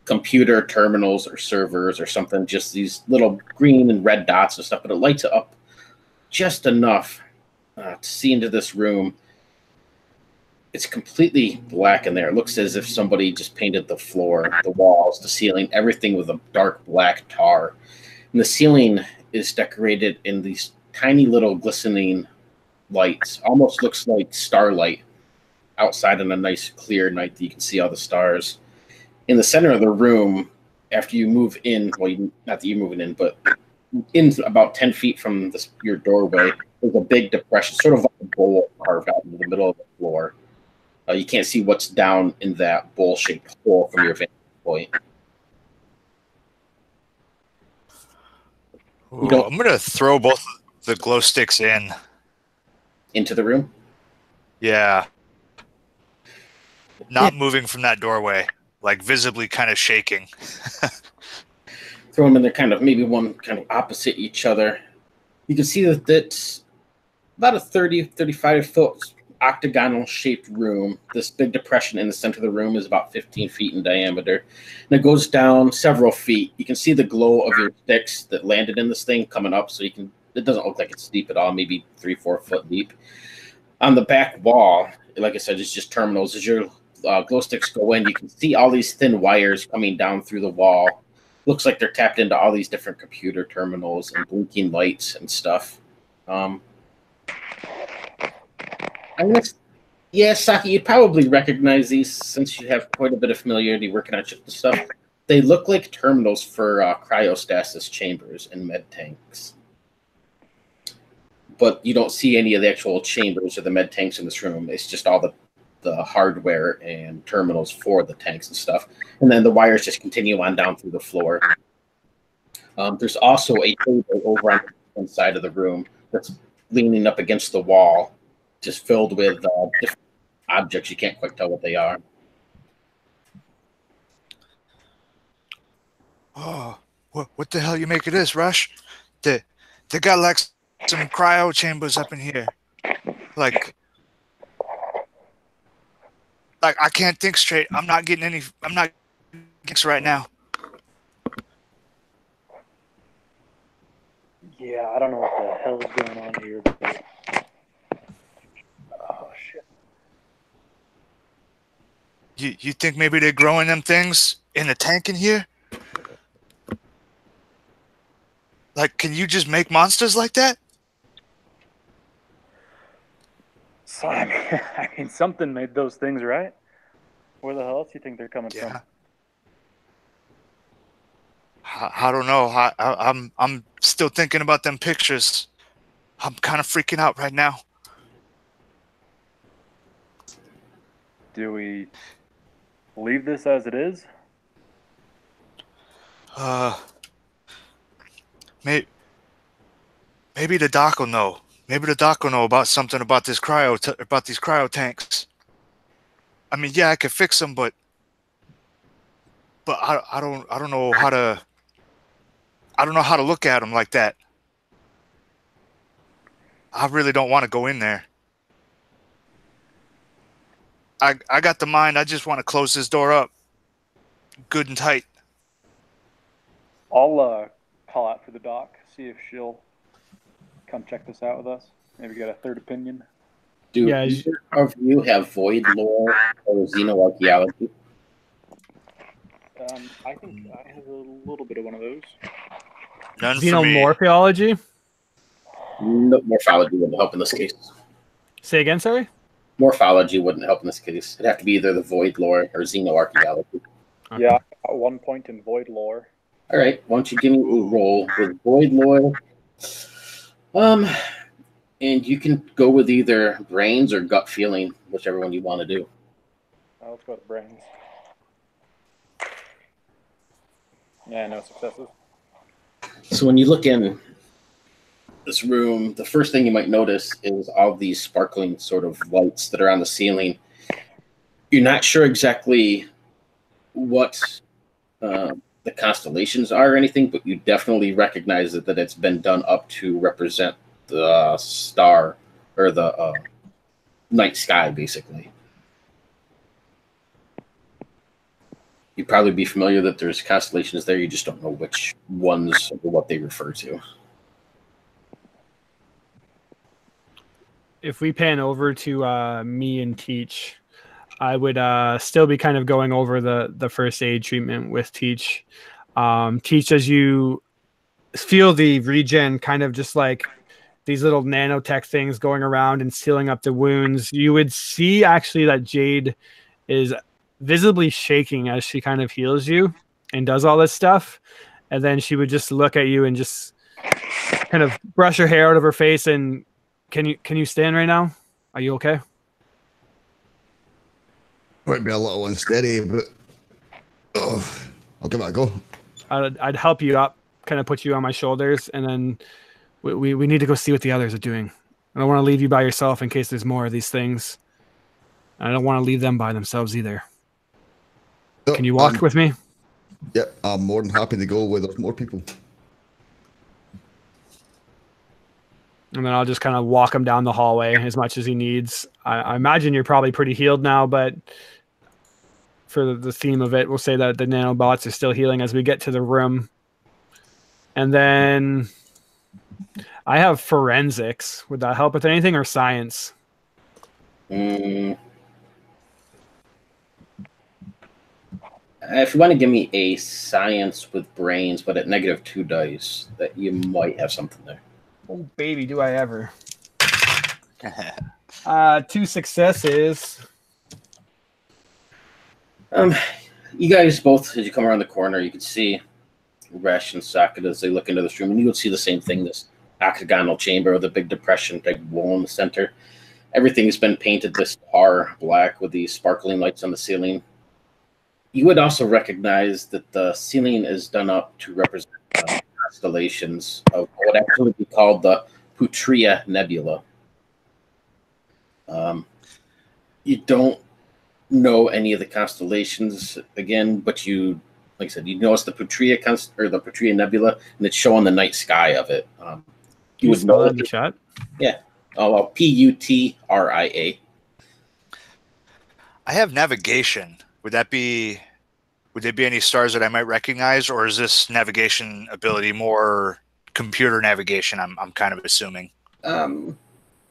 computer terminals or servers or something, just these little green and red dots and stuff, but it lights it up just enough to see into this room. It's completely black in there. It looks as if somebody just painted the floor, the walls, the ceiling, everything with a dark black tar. And the ceiling is decorated in these tiny little glistening lights. Almost looks like starlight outside on a nice clear night that you can see all the stars. In the center of the room, after you move in, well, not that you're moving in, but in about 10 feet from your doorway, there's a big depression, sort of like a bowl carved out in the middle of the floor. You can't see what's down in that bowl-shaped hole from your vantage point. You don't I'm gonna throw both the glow sticks into the room. Yeah. Not moving from that doorway, like visibly kind of shaking. Throw them in there, kind of maybe one kind of opposite each other. You can see that it's about a 30, 35 foot octagonal shaped room. This big depression in the center of the room is about 15 feet in diameter. And it goes down several feet. You can see the glow of your sticks that landed in this thing coming up. So it doesn't look like it's deep at all, maybe 3-4 foot deep. On the back wall, like I said, it's just terminals. As your glow sticks go in, you can see all these thin wires coming down through the wall. Looks like they're tapped into all these different computer terminals and blinking lights and stuff. Yeah, Saki, you'd probably recognize these since you have quite a bit of familiarity working on ship stuff. They look like terminals for cryostasis chambers and med tanks. But you don't see any of the actual chambers or the med tanks in this room. It's just all the hardware and terminals for the tanks and stuff. And then the wires just continue on down through the floor. There's also a table over on one side of the room that's leaning up against the wall, just filled with different objects. You can't quite tell what they are. Oh, what the hell you make of this, Rush? They got like some cryo chambers up in here. Like I can't think straight. I'm not getting right now. Yeah, I don't know what the hell is going on here, but oh shit. You think maybe they're growing them things in the tank in here? Like, can you just make monsters like that? So, I mean, something made those things, right? Where the hell else do you think they're coming from? I don't know. I'm still thinking about them pictures. I'm kind of freaking out right now. Do we leave this as it is? Maybe the doc will know. Maybe the doc will know about something about this about these cryo tanks. I mean, yeah, I could fix them, but I don't know how to. I don't know how to look at them like that. I really don't want to go in there. I got the mind. I just want to close this door up, good and tight. I'll call out for the doc, see if she'll come check this out with us. Maybe get a third opinion. Do either of you have void lore or xenoarchaeology? I think I have a little bit of one of those. None for me. Xenomorphology? No, morphology wouldn't help in this case. Say again, sorry? Morphology wouldn't help in this case. It'd have to be either the void lore or xenoarchaeology. Okay. Yeah, at 1 point in void lore. All right, why don't you give me a roll with void lore? And you can go with either brains or gut feeling, whichever one you want to do. Let's go to brains. Yeah, no successes. So when you look in this room, the first thing you might notice is all these sparkling sort of lights that are on the ceiling. You're not sure exactly what the constellations are or anything, but you definitely recognize that it's been done up to represent the star or the night sky, basically. You'd probably be familiar that there's constellations there. You just don't know which ones or what they refer to. If we pan over to me and Teach, I would still be kind of going over the first aid treatment with Teach. Teach, as you feel the regen kind of just like these little nanotech things going around and sealing up the wounds, you would see actually that Jade is visibly shaking as she kind of heals you and does all this stuff. And then she would just look at you and just kind of brush her hair out of her face. And can you stand right now? Are you okay? Might be a little unsteady, but I'll give it a go. I'd help you up kind of put you on my shoulders, and then we need to go see what the others are doing. I don't want to leave you by yourself in case there's more of these things. I don't want to leave them by themselves either. Can you walk with me? Yeah, I'm more than happy to go where there's more people. And then I'll just kind of walk him down the hallway as much as he needs. I imagine you're probably pretty healed now, but for the theme of it, we'll say that the nanobots are still healing as we get to the room. And then I have forensics. Would that help with anything, or science? If you want to give me a science with brains, but at -2 dice, that you might have something there. Oh, baby, do I ever. 2 successes. You guys both, as you come around the corner, you can see Resh and Saket as they look into this room, and you would see the same thing, this octagonal chamber with a big depression, big wall in the center. Everything has been painted this tar black with these sparkling lights on the ceiling. You would also recognize that the ceiling is done up to represent constellations of what would actually be called the Putria Nebula. You don't know any of the constellations again, but you, like I said, you notice the Putria the Putria Nebula, and it's showing the night sky of it. You would know in the chat. Yeah. Oh, well, Putria. I have navigation. Would there be any stars that I might recognize, or is this navigation ability more computer navigation? I'm kind of assuming.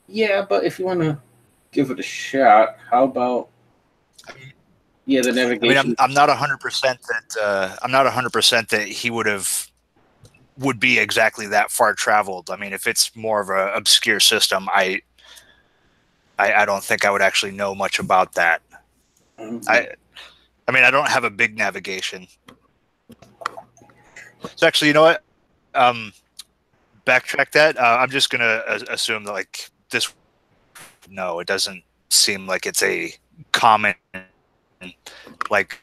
Yeah, but if you want to give it a shot, how about the navigation? I mean, I'm not 100% that I'm not 100% that he would be exactly that far traveled. I mean, if it's more of an obscure system, I don't think I would actually know much about that. I mean, I don't have a big navigation. So actually, you know what? Backtrack that. I'm just going to assume that, like, this... No, it doesn't seem like it's a common, like,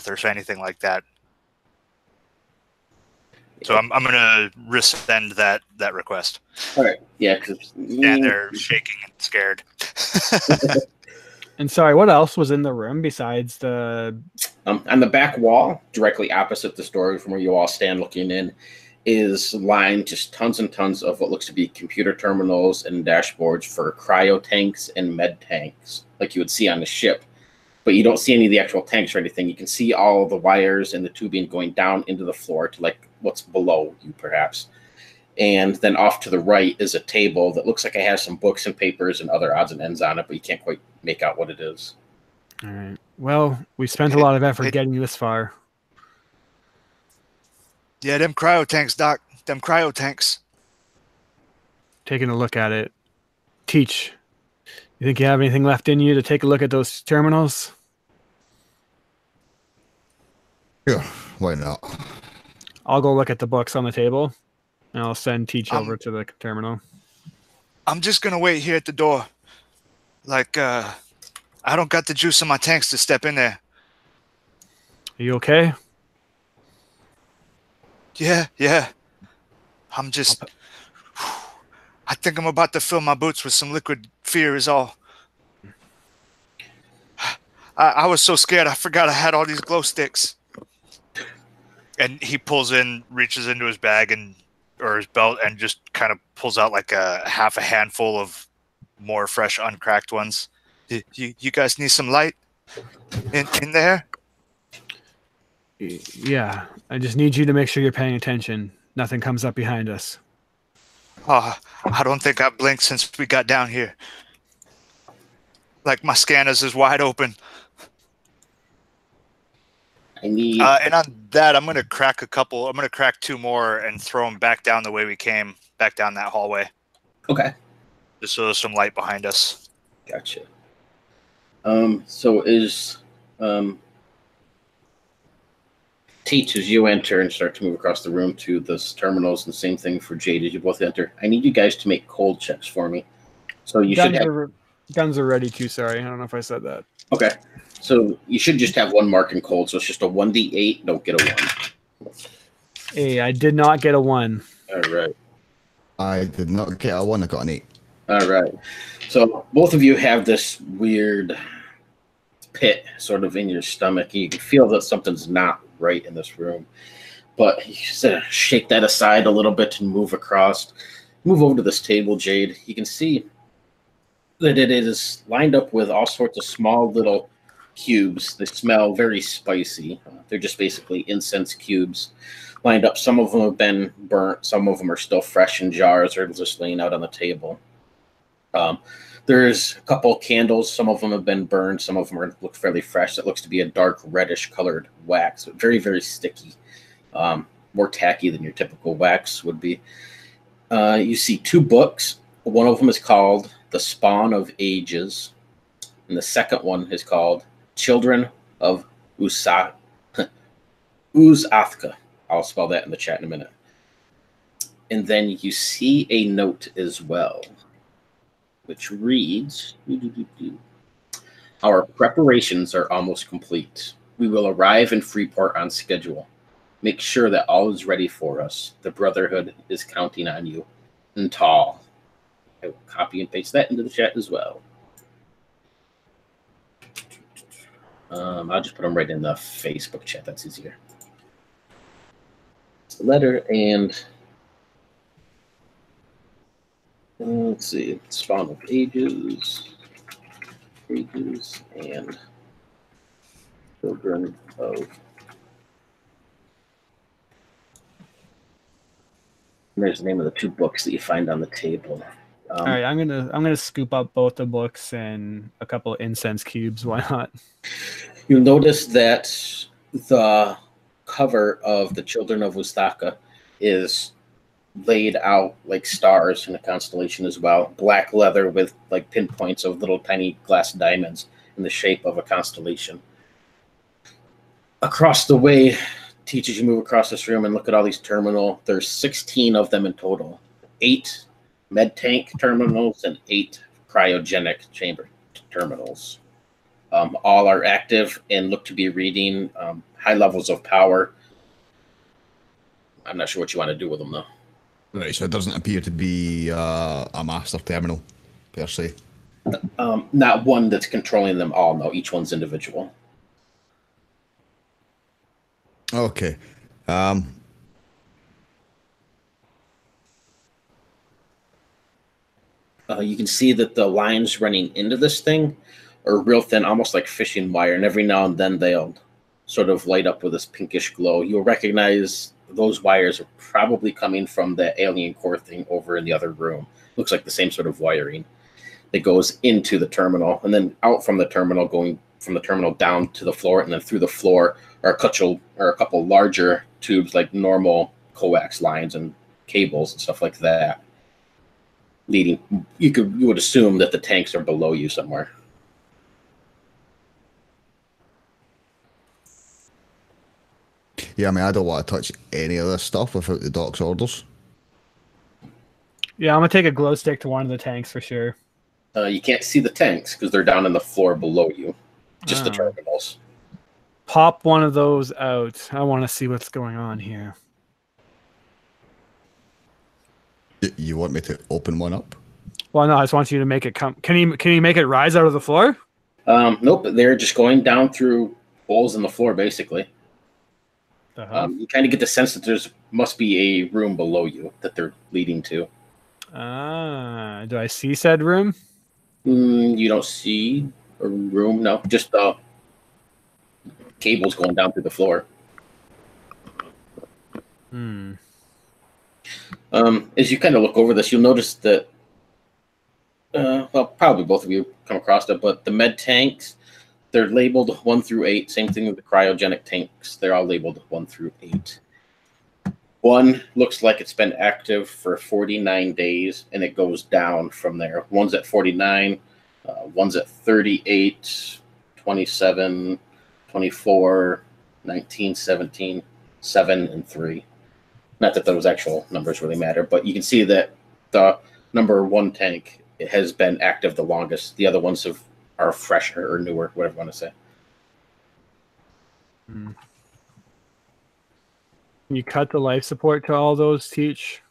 or anything like that. So I'm going to rescind that request. All right. Yeah. And they're shaking and scared. And sorry, what else was in the room besides the... on the back wall, directly opposite the story from where you all stand looking in, is lined just tons and tons of what looks to be computer terminals and dashboards for cryo tanks and med tanks, like you would see on the ship. But you don't see any of the actual tanks or anything. You can see all the wires and the tubing going down into the floor to, like, what's below you, perhaps. And then off to the right is a table that looks like it has some books and papers and other odds and ends on it, but you can't quite make out what it is. All right. Well, we spent a lot of effort getting you this far. Yeah, them cryo tanks, Doc. Them cryo tanks. Taking a look at it. Teach. You think you have anything left in you to take a look at those terminals? Yeah, why not? I'll go look at the books on the table, and I'll send Teach over to the terminal. I'm just going to wait here at the door. Like, I don't got the juice in my tanks to step in there. Are you okay? Yeah. I'm just... I think I'm about to fill my boots with some liquid fear is all. I was so scared I forgot I had all these glow sticks. And he reaches into his bag or his belt and just kind of pulls out like half a handful of more fresh, uncracked ones. You guys need some light in there? Yeah, I just need you to make sure you're paying attention. Nothing comes up behind us. I don't think I blinked since we got down here. Like, my scanners is wide open. I need... and on that, I'm going to crack a couple. I'm going to crack 2 more and throw them back down the way we came, back down that hallway. Okay. Just so there's some light behind us. Gotcha. So is... Teach, as you enter and start to move across the room to this terminals, and same thing for Jade as you both enter. I need you guys to make cold checks for me. So you should have... Guns are ready too, sorry. I don't know if I said that. Okay. So you should just have 1 mark in cold, so it's just a 1d8. Don't get a 1. Hey, I did not get a 1. All right. I did not get a 1. I got an 8. All right. So both of you have this weird pit sort of in your stomach. You can feel that something's not right in this room. But you just shake that aside a little bit and move across. Move over to this table, Jade. You can see that it is lined up with all sorts of small little cubes. They smell very spicy. They're just basically incense cubes lined up. Some of them have been burnt. Some of them are still fresh in jars or just laying out on the table. There's a couple candles. Some of them have been burned. Some of them look fairly fresh. That looks to be a dark reddish colored wax. Very, very sticky. More tacky than your typical wax would be. You see 2 books. One of them is called The Spawn of Ages, and the second one is called Children of Uzathka. I'll spell that in the chat in a minute. And then you see a note as well, which reads, "Our preparations are almost complete. We will arrive in Freeport on schedule. Make sure that all is ready for us. The Brotherhood is counting on you. And tall." I will copy and paste that into the chat as well. I'll just put them right in the Facebook chat. That's easier. It's the letter and let's see, Spawn of Ages, and Children of. And there's the name of the 2 books that you find on the table. All right, I'm gonna scoop up both the books and a couple of incense cubes. Why not? You'll notice that the cover of the Children of Uzathka is laid out like stars in a constellation as well. Black leather with like pinpoints of little tiny glass diamonds in the shape of a constellation. Across the way, teaches you move across this room and look at all these terminals. There's 16 of them in total. 8 med tank terminals and 8 cryogenic chamber terminals. All are active and look to be reading high levels of power. I'm not sure what you want to do with them, though. Right, so it doesn't appear to be a master terminal, per se. Not one that's controlling them all, no. Each one's individual. Okay. You can see that the lines running into this thing are real thin, almost like fishing wire, and every now and then they'll sort of light up with this pinkish glow. You'll recognize those wires are probably coming from the alien core thing over in the other room. Looks like the same sort of wiring that goes into the terminal, and then out from the terminal, going from the terminal down to the floor, and then through the floor are a couple larger tubes like normal coax lines and cables and stuff like that. Leading, you would assume that the tanks are below you somewhere. Yeah, I mean, I don't want to touch any of this stuff without the doc's orders. Yeah, I'm gonna take a glow stick to one of the tanks for sure. You can't see the tanks because they're down on the floor below you. Just the terminals. Pop one of those out. I want to see what's going on here. You want me to open one up? Well, no, I just want you to make it come. Can he make it rise out of the floor? Nope, they're just going down through holes in the floor, basically. You kind of get the sense that there's must be a room below you that they're leading to. Do I see said room? You don't see a room, no. Just cables going down through the floor. As you kind of look over this, you'll notice that, well, probably both of you come across it, but the med tanks, they're labeled 1 through 8. Same thing with the cryogenic tanks. They're all labeled 1 through 8. One looks like it's been active for 49 days, and it goes down from there. One's at 49, one's at 38, 27, 24, 19, 17, 7, and 3. Not that those actual numbers really matter, but you can see that the number 1 tank has been active the longest. The other ones are fresher or newer, whatever you want to say. Can you cut the life support to all those, Teach?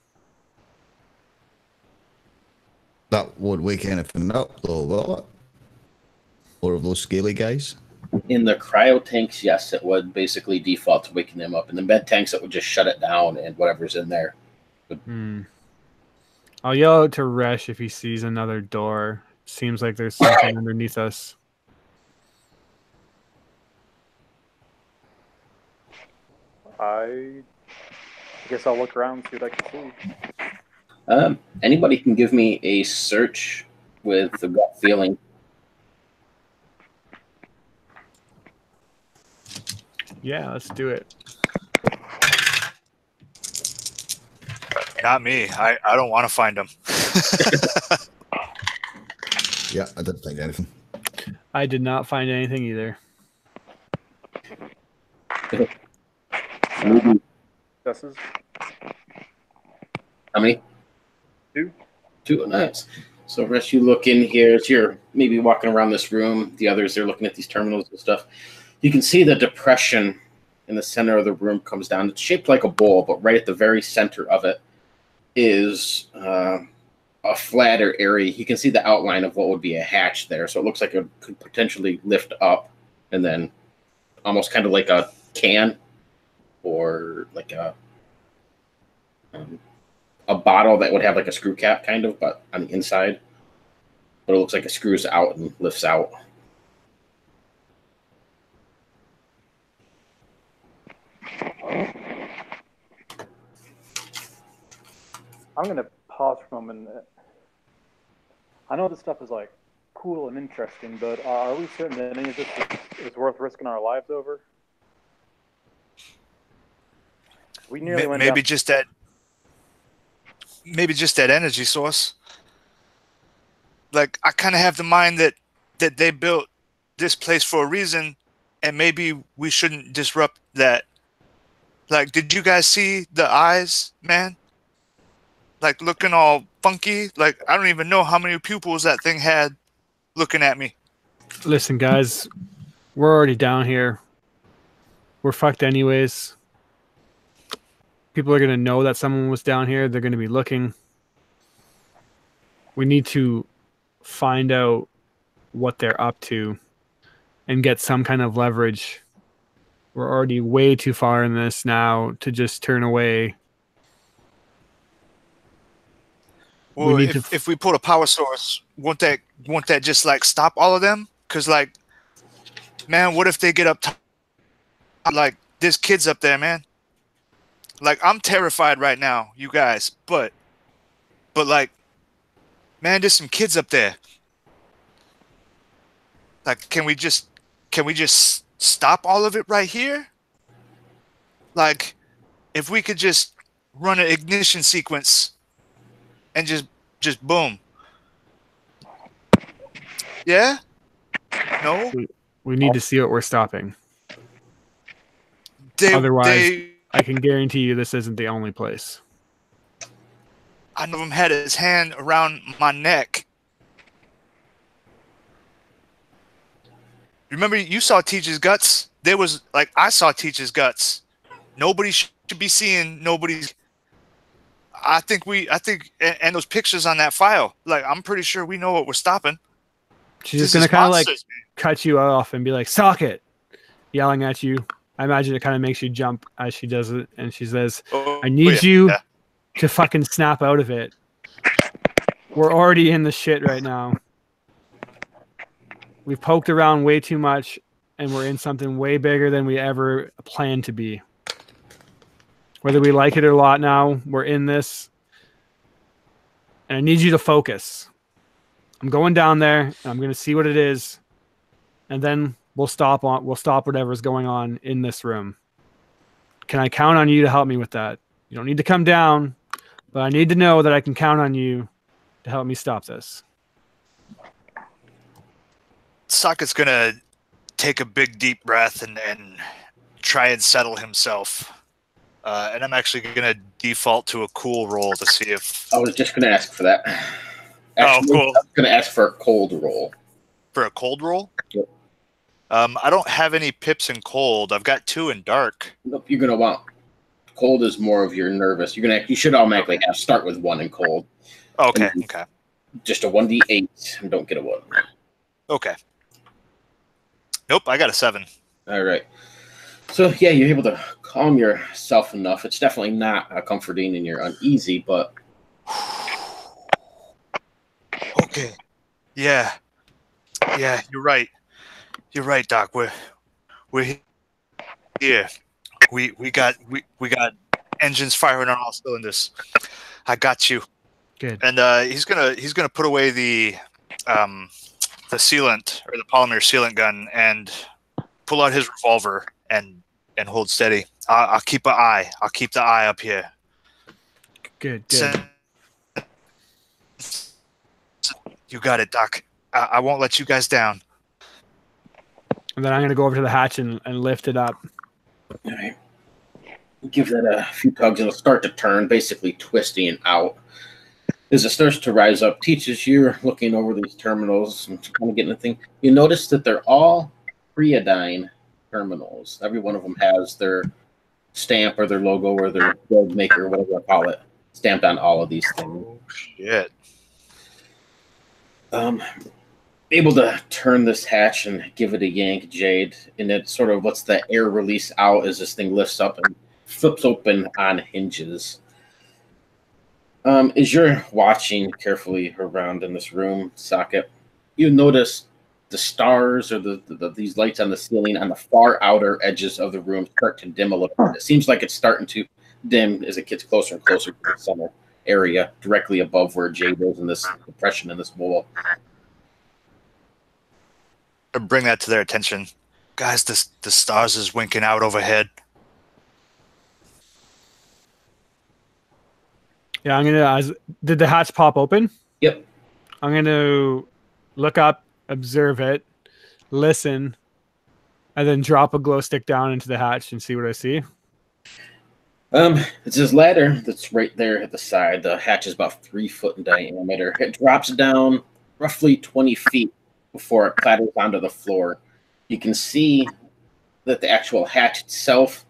That won't wake anything up, though, will it? Or of those scaly guys? In the cryo tanks, yes, it would basically default to waking them up. In the med tanks, it would just shut it down and whatever's in there. I'll yell out to Resh if he sees another door. Seems like there's something underneath us. I guess I'll look around and see what I can see. Anybody can give me a search with the gut feeling. Yeah, let's do it. Not me. I don't want to find him. Yeah, I didn't find anything. I did not find anything either. Guesses? How many? 2. 2, nice. So, Resh, you look in here as you're maybe walking around this room. The others, they're looking at these terminals and stuff. You can see the depression in the center of the room comes down. It's shaped like a bowl, but right at the very center of it is a flatter area. You can see the outline of what would be a hatch there. So it looks like it could potentially lift up and then almost kind of like a can or like a bottle that would have like a screw cap kind of, but on the inside. But it looks like it screws out and lifts out. I'm going to pause for a moment. I know this stuff is like cool and interesting, but are we certain that any of this is worth risking our lives over? We nearly went maybe down. just that energy source. Like, I kind of have the mind that they built this place for a reason, and maybe we shouldn't disrupt that. Like, did you guys see the eyes, man? Like, looking all funky. Like, I don't even know how many pupils that thing had looking at me. Listen, guys, we're already down here. We're fucked anyways. People are going to know that someone was down here. They're going to be looking. We need to find out what they're up to and get some kind of leverage. We're already way too far in this now to just turn away. Well, if we put a power source, won't that just like stop all of them? Because, like, man, what if they get up top? Like, there's kids up there, man. Like, I'm terrified right now, you guys. But like, man, there's some kids up there. Like, can we just stop all of it right here? Like, if we could just run an ignition sequence and just boom. Yeah? No? We need to see what we're stopping. Otherwise, I can guarantee you this isn't the only place. I know him had his hand around my neck. Remember, you saw Teach's guts? There was, like, I saw Teach's guts. Nobody should be seeing nobody's. I think, and those pictures on that file, like, I'm pretty sure we know what we're stopping. She's just going to kind of, like, cut you off and be like, "Sock it!" Yelling at you. I imagine it kind of makes you jump as she does it. And she says, "I need you to fucking snap out of it. We're already in the shit right now. We've poked around way too much, and we're in something way bigger than we ever planned to be. Whether we like it or not now, we're in this. And I need you to focus. I'm going down there, and I'm going to see what it is, and then we'll stop whatever's going on in this room. Can I count on you to help me with that? You don't need to come down, but I need to know that I can count on you to help me stop this." Socket's gonna take a big deep breath and try and settle himself. And I'm actually gonna default to a cool roll to see if I was just gonna ask for that. Actually, cool. I was gonna ask for a cold roll. For a cold roll? Yep. I don't have any pips in cold. I've got 2 in dark. Nope, you're gonna want Cold is more of your nervous. You should automatically have start with 1 in cold. Okay. Okay. Just a 1d8 and don't get a 1. Okay. Nope, I got a 7. All right. So yeah, you're able to calm yourself enough. It's definitely not comforting and you're uneasy, but okay. Yeah. Yeah, you're right. You're right, Doc. We're here. We got engines firing on all cylinders. I got you. Good. And he's gonna put away the sealant or the polymer sealant gun and pull out his revolver and hold steady. I'll keep the eye up here. Good. You got it, Doc. I won't let you guys down. And then I'm going to go over to the hatch and lift it up. all right. Give that a few tugs and it'll start to turn, basically twisting out. As it starts to rise up, Teaches, you're looking over these terminals and kind of getting a thing. You notice that they're all Creodyne terminals. Every one of them has their stamp or their logo or their build maker, whatever I call it, stamped on all of these things. Oh, shit. Able to turn this hatch and give it a yank, Jade, and it sort of lets the air release out as this thing lifts up and flips open on hinges. As you're watching carefully around in this room socket, you notice the stars or these lights on the ceiling on the far outer edges of the room start to dim a little bit. It seems like it's starting to dim as it gets closer and closer to the center area, directly above where Jade is in this depression in this wall. Bring that to their attention. Guys, the stars is winking out overhead. Yeah, did the hatch pop open? Yep. I'm going to look up, observe it, listen, and then drop a glow stick down into the hatch and see what I see. It's this ladder that's right there at the side. The hatch is about 3 foot in diameter. It drops down roughly 20 feet before it clatters onto the floor. You can see that the actual hatch itself,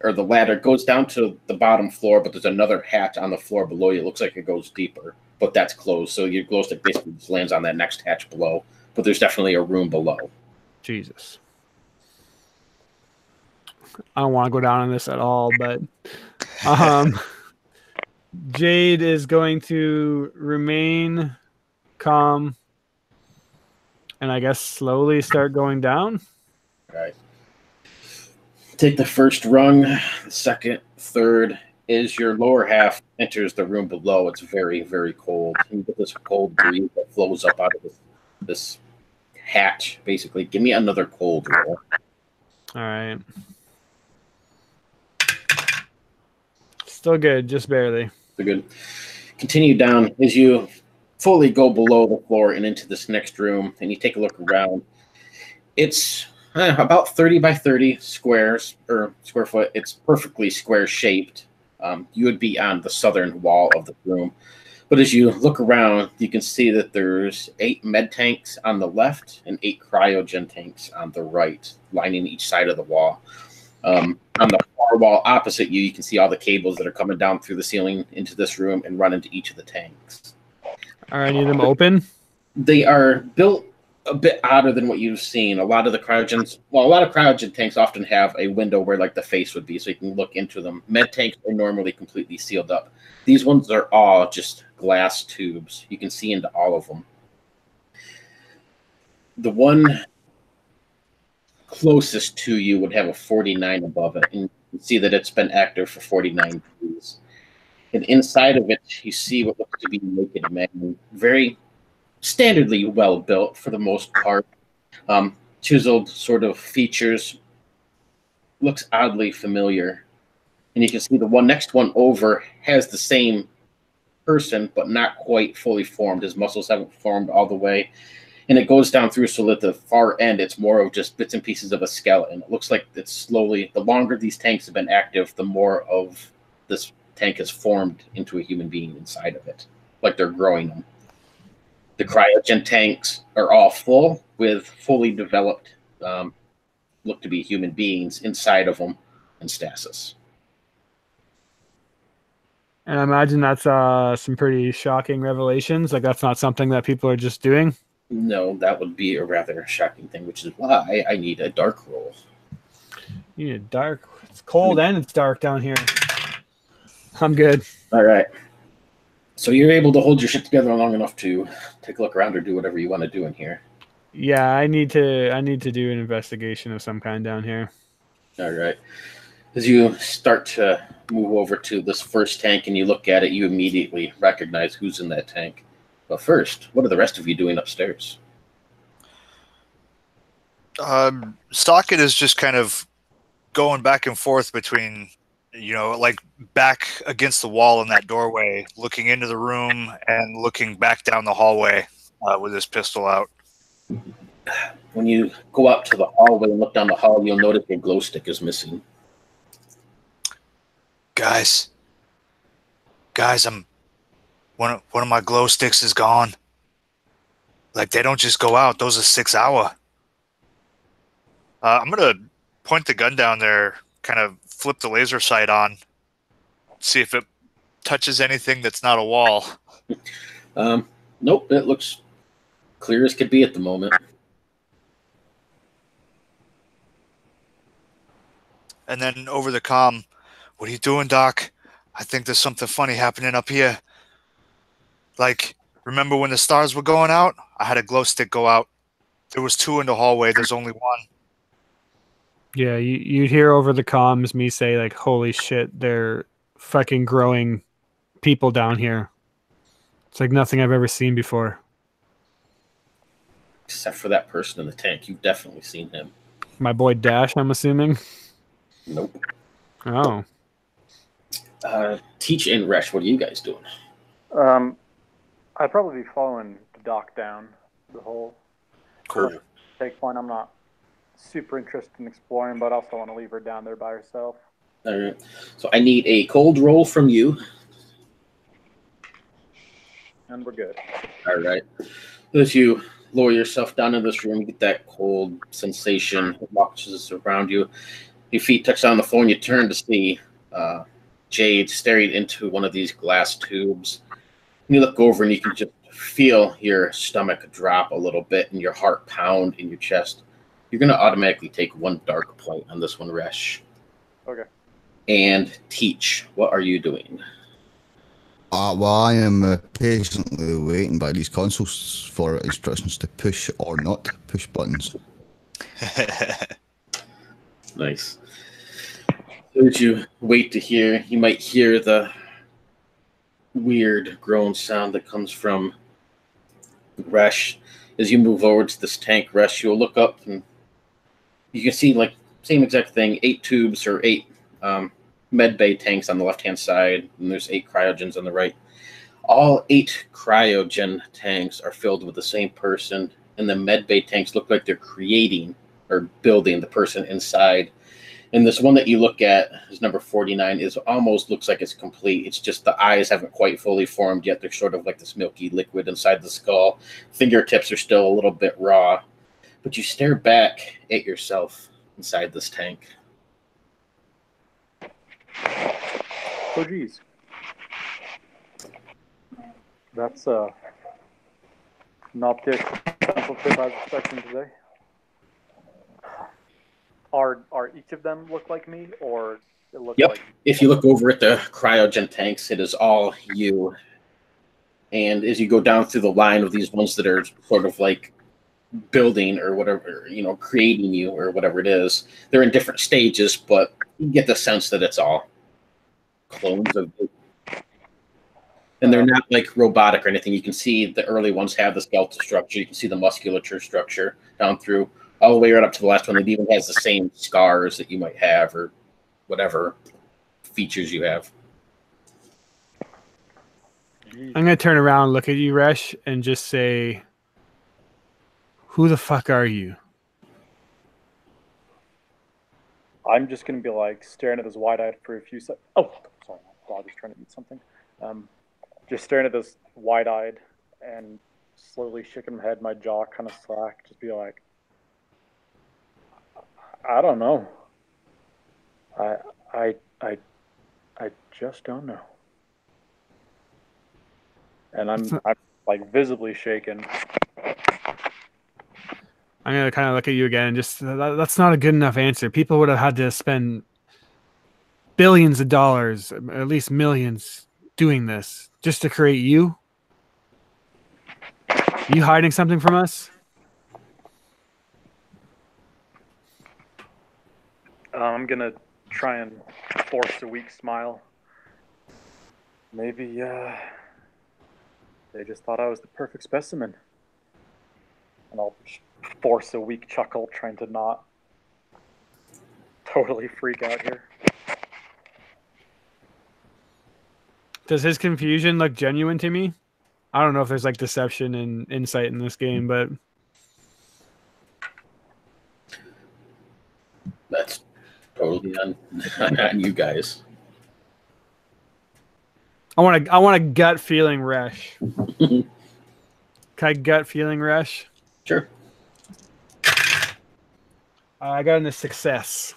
or the ladder, goes down to the bottom floor, but there's another hatch on the floor below you. It looks like it goes deeper, but that's closed. So your glow stick basically just lands on that next hatch below, but there's definitely a room below. Jesus. I don't want to go down on this at all, but Jade is going to remain calm and I guess slowly start going down. All right. Take the first rung, the second, third. As your lower half enters the room below, it's very, very cold. You get this cold breeze that flows up out of this hatch, basically. Give me another cold roll. All right. Still good, just barely. So good. Continue down as you fully go below the floor and into this next room, and you take a look around. It's about 30 by 30 squares or square foot. It's perfectly square shaped. You would be on the southern wall of the room. But as you look around, you can see that there's 8 med tanks on the left and 8 cryogen tanks on the right, lining each side of the wall. On the far wall opposite you, you can see all the cables that are coming down through the ceiling into this room and run into each of the tanks. Are any of them open? They are built a bit odder than what you've seen. A lot of cryogen tanks often have a window where like the face would be, so you can look into them. Med tanks are normally completely sealed up. These ones are all just glass tubes. You can see into all of them. The one closest to you would have a 49 above it, and you can see that it's been active for 49 days. And inside of it, you see what looks to be naked men, very standardly well built for the most part. Chiseled sort of features, looks oddly familiar. And you can see the next one over has the same person, but not quite fully formed. His muscles haven't formed all the way. And it goes down through so that the far end, it's more of just bits and pieces of a skeleton. It looks like it's slowly, the longer these tanks have been active, the more of this tank has formed into a human being inside of it, like they're growing them. The cryogen tanks are all full with fully developed, look to be human beings inside of them in stasis. And I imagine that's some pretty shocking revelations. Like that's not something that people are just doing. No, that would be a rather shocking thing, which is why I need a dark roll. You need a dark. It's cold and it's dark down here. I'm good. All right. So you're able to hold your shit together long enough to take a look around or do whatever you want to do in here. Yeah, I need to do an investigation of some kind down here. All right. As you start to move over to this first tank and you look at it, you immediately recognize who's in that tank. But first, what are the rest of you doing upstairs? Socket is just kind of going back and forth between, like back against the wall in that doorway, looking into the room and looking back down the hallway with his pistol out. When you go out to the hallway and look down the hall, you'll notice your glow stick is missing. Guys, one of my glow sticks is gone. Like, they don't just go out. Those are 6 hour. I'm gonna point the gun down there, kind of flip the laser sight on, see if it touches anything that's not a wall. Nope, it looks clear as could be at the moment. And then over the comm, what are you doing, Doc? I think there's something funny happening up here. Like, remember when the stars were going out? I had a glow stick go out. There was 2 in the hallway. There's only 1. Yeah, you'd hear over the comms me say like, "Holy shit, they're fucking growing people down here." It's like nothing I've ever seen before. Except for that person in the tank. You've definitely seen him. My boy Dash, I'm assuming. Nope. Oh. Teach and Resh, what are you guys doing? I'd probably be following the dock down the whole take point. I'm not super interested in exploring, but I also want to leave her down there by herself. All right. So I need a cold roll from you. And we're good. All right. As you lower yourself down in this room, you get that cold sensation that watches around you. Your feet touch down the floor, and you turn to see Jade staring into one of these glass tubes. And you look over, and you can just feel your stomach drop a little bit and your heart pound in your chest. You're going to automatically take 1 dark point on this one, Resh. Okay. And Teach, what are you doing? Well, I am patiently waiting by these consoles for instructions to push or not push buttons. Nice. As you wait to hear, you might hear the weird groan sound that comes from Resh. As you move over to this tank, Resh, you'll look up and you can see, like, same exact thing, 8 tubes or 8 med bay tanks on the left-hand side, and there's 8 cryogens on the right. All 8 cryogen tanks are filled with the same person, and the med bay tanks look like they're creating or building the person inside. And this one that you look at is number 49, is almost looks like it's complete. It's just the eyes haven't quite fully formed yet. They're sort of like this milky liquid inside the skull. Fingertips are still a little bit raw. But you stare back at yourself inside this tank. Oh, geez. That's not the potential trip I was expecting today. Are each of them look like me, or it looks like? If you look over at the cryogen tanks, it is all you. And as you go down through the line of these ones that are sort of like building or whatever, creating you or whatever it is, they're in different stages, but you get the sense that it's all clones of you. And they're not like robotic or anything. You can see the early ones have the skeletal structure. You can see the musculature structure down through all the way right up to the last one. It even has the same scars that you might have or whatever features you have. I'm going to turn around and look at you, Resh, and just say, who the fuck are you? I'm just going to be like staring at this wide-eyed for a few seconds. Oh, sorry, my dog is trying to eat something. Just staring at this wide-eyed and slowly shaking my head, my jaw kind of slack. Just be like, I don't know. I just don't know. and I'm like visibly shaken. I'm gonna kind of look at you again and just that's not a good enough answer. People would have had to spend billions of dollars, at least millions, doing this just to create you. You hiding something from us? I'm gonna try and force a weak smile. Maybe they just thought I was the perfect specimen, and I'll force a weak chuckle, trying to not totally freak out here. Does his confusion look genuine to me? I don't know if there's like deception and insight in this game, but That's totally on you guys. I want a gut feeling, Resh. Can I gut feeling, Resh? Sure. I got a success.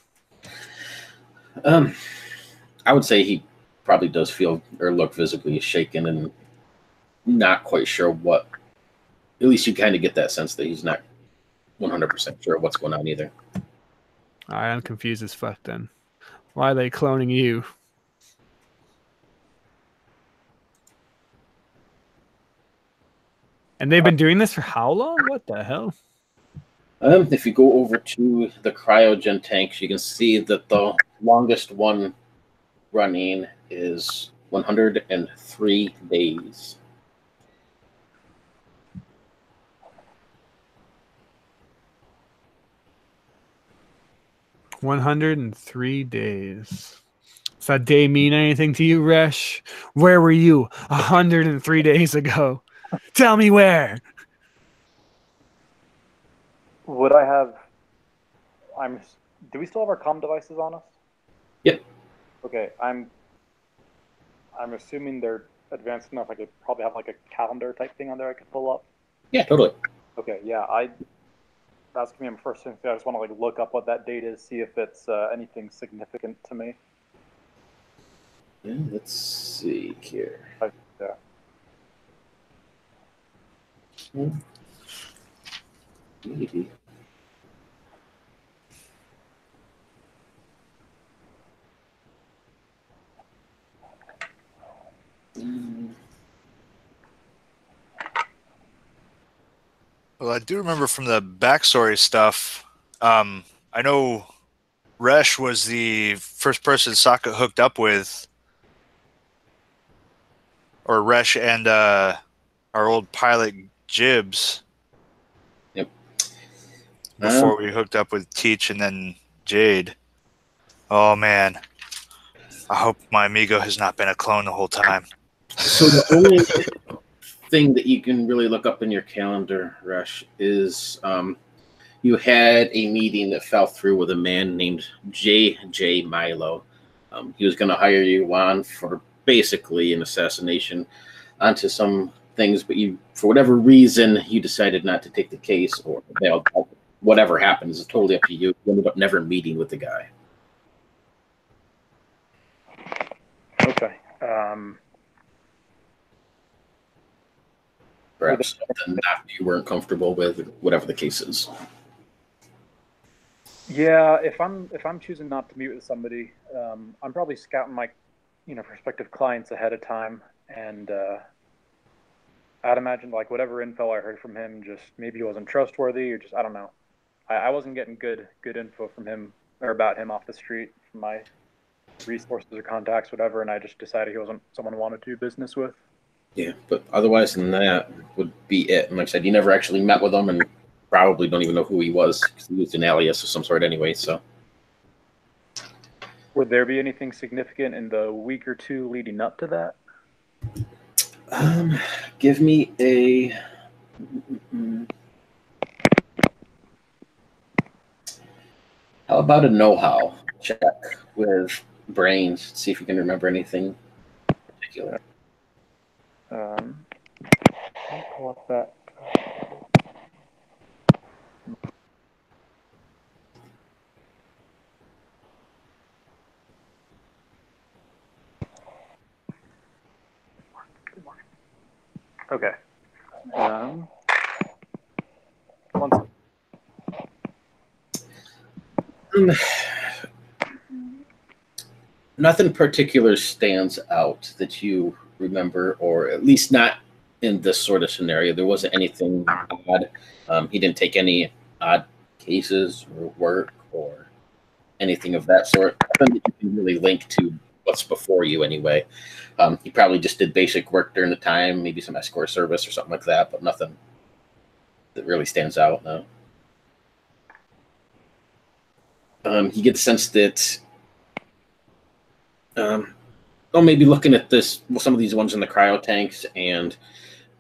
I would say he probably does feel or look visibly shaken and not quite sure what. At least you kind of get that sense that he's not 100% sure what's going on either. All right, I'm confused as fuck then. Why are they cloning you? And they've been doing this for how long? What the hell? If you go over to the cryogen tanks, you can see that the longest one running is 103 days. 103 days. Does that day mean anything to you, Resh? Where were you 103 days ago? Tell me where. Would I have? Do we still have our comm devices on us? Yep. Okay, I'm assuming they're advanced enough. I could probably have like a calendar type thing on there I could pull up. Yeah, totally. Okay, yeah, that's gonna be my first thing. I just want to like look up what that date is, see if it's anything significant to me. Yeah, let's see here. Yeah. Maybe. Well, I do remember from the backstory stuff. I know Resh was the first person Socket hooked up with, or Resh and our old pilot Jibs. Yep. Before we hooked up with Teach and then Jade. Oh man, I hope my amigo has not been a clone the whole time. So the only thing that you can really look up in your calendar, Rush, is you had a meeting that fell through with a man named J.J. Milo. He was going to hire you on for basically an assassination onto some things, but you, for whatever reason, you decided not to take the case or bailed out. Whatever happens is totally up to you. You ended up never meeting with the guy. Okay. Perhaps something that you weren't comfortable with, whatever the case is. Yeah, if I'm choosing not to meet with somebody, I'm probably scouting my, prospective clients ahead of time, and I'd imagine like whatever info I heard from him, just maybe he wasn't trustworthy, or just I don't know. I wasn't getting good info from him or about him off the street from my resources or contacts, whatever, and I just decided he wasn't someone I wanted to do business with. Yeah, but otherwise than that would be it. And like I said, you never actually met with him and probably don't even know who he was because he used an alias of some sort anyway. So, would there be anything significant in the week or two leading up to that? Give me a. How about a know-how check with brains? See if you can remember anything particular. I'll pull up that. Okay. One second. Nothing particular stands out that you remember, or at least not in this sort of scenario. There wasn't anything odd. He didn't take any odd cases or work or anything of that sort. Nothing that you can really link to what's before you anyway. He probably just did basic work during the time, maybe some escort service or something like that, but nothing that really stands out, no. You get the sense that maybe looking at this, some of these ones in the cryo tanks and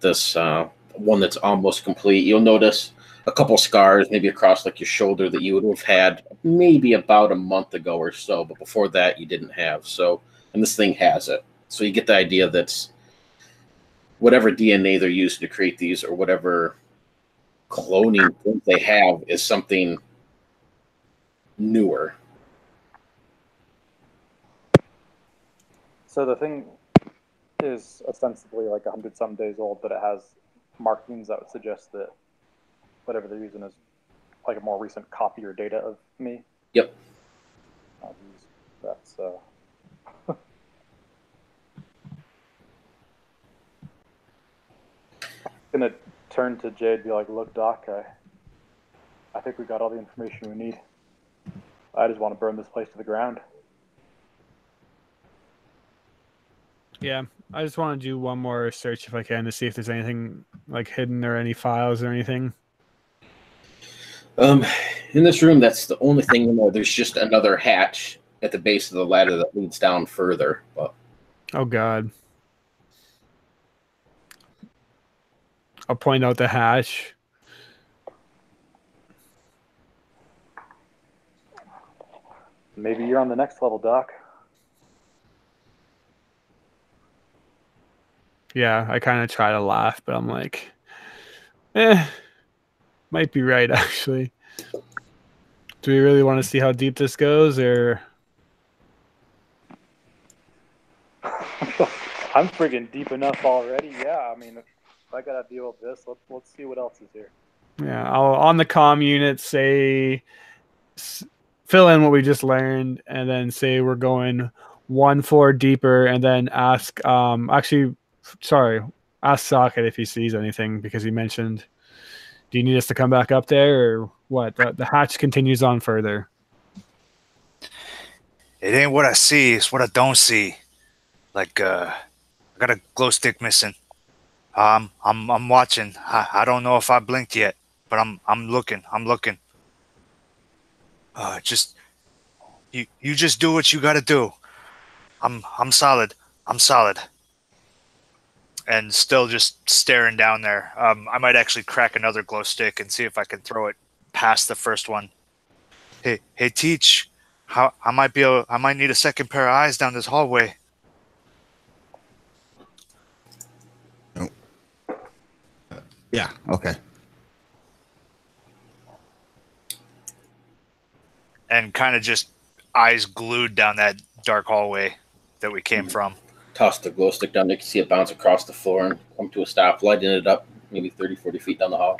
this one that's almost complete, you'll notice a couple scars maybe across like your shoulder that you would have had maybe about a month ago or so, but before that you didn't have. So, and this thing has it. So you get the idea that whatever DNA they're using to create these, or whatever cloning thing they have, is something newer. So the thing is ostensibly like 100-some days old, but it has markings that would suggest that whatever they're using is like a more recent copy or data of me. Yep. That's gonna turn to Jade and be like, "Look, Doc, I think we got all the information we need. I just want to burn this place to the ground." Yeah, I just want to do one more search if I can to see if there's anything like hidden or any files or anything. In this room, that's the only thing you know. There's just another hatch at the base of the ladder that leads down further. But oh God. I'll point out the hatch. Maybe you're on the next level, Doc. Yeah, I kind of try to laugh, but I'm like, might be right, actually. Do we really want to see how deep this goes, or? I'm friggin' deep enough already. Yeah, I mean, if I gotta deal with this, let's see what else is here. Yeah, I'll on the comm unit say, fill in what we just learned, and then say we're going one floor deeper, and then ask. Ask Socket if he sees anything, because he mentioned. Do you need us to come back up there, or what? The hatch continues on further. It ain't what I see; it's what I don't see. Like, I got a glow stick missing. I'm watching. I don't know if I blinked yet, but I'm looking. I'm looking. Just you just do what you got to do. I'm solid. I'm solid. And still just staring down there. I might actually crack another glow stick and see if I can throw it past the first one. Hey, Teach. I might need a second pair of eyes down this hallway. Oh. Yeah. Okay. And kind of just eyes glued down that dark hallway that we came from. Toss the glow stick down. You can see it bounce across the floor and come to a stop, lighting it up maybe 30, 40 feet down the hall.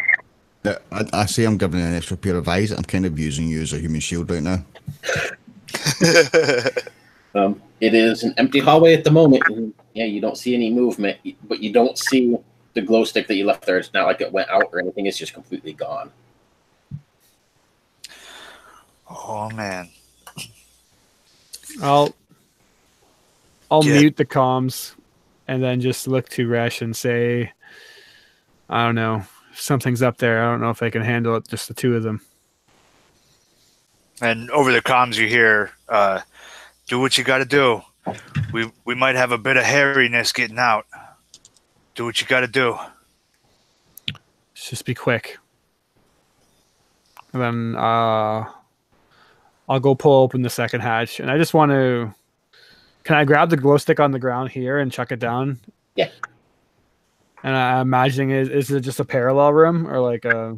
Yeah, I say I'm giving you an extra pair of eyes. I'm kind of using you as a human shield right now. It is an empty hallway at the moment. And, yeah, you don't see any movement, but you don't see the glow stick that you left there. It's not like it went out or anything. It's just completely gone. Oh, man. I'll mute the comms and then just look to Resh and say, I don't know, something's up there. I don't know if they can handle it, just the two of them. And over the comms you hear, do what you got to do. We might have a bit of hairiness getting out. Do what you got to do. Just be quick. And then I'll go pull open the second hatch. And I just want to... Can I grab the glow stick on the ground here and chuck it down? Yeah. And I'm imagining, is it just a parallel room or like a...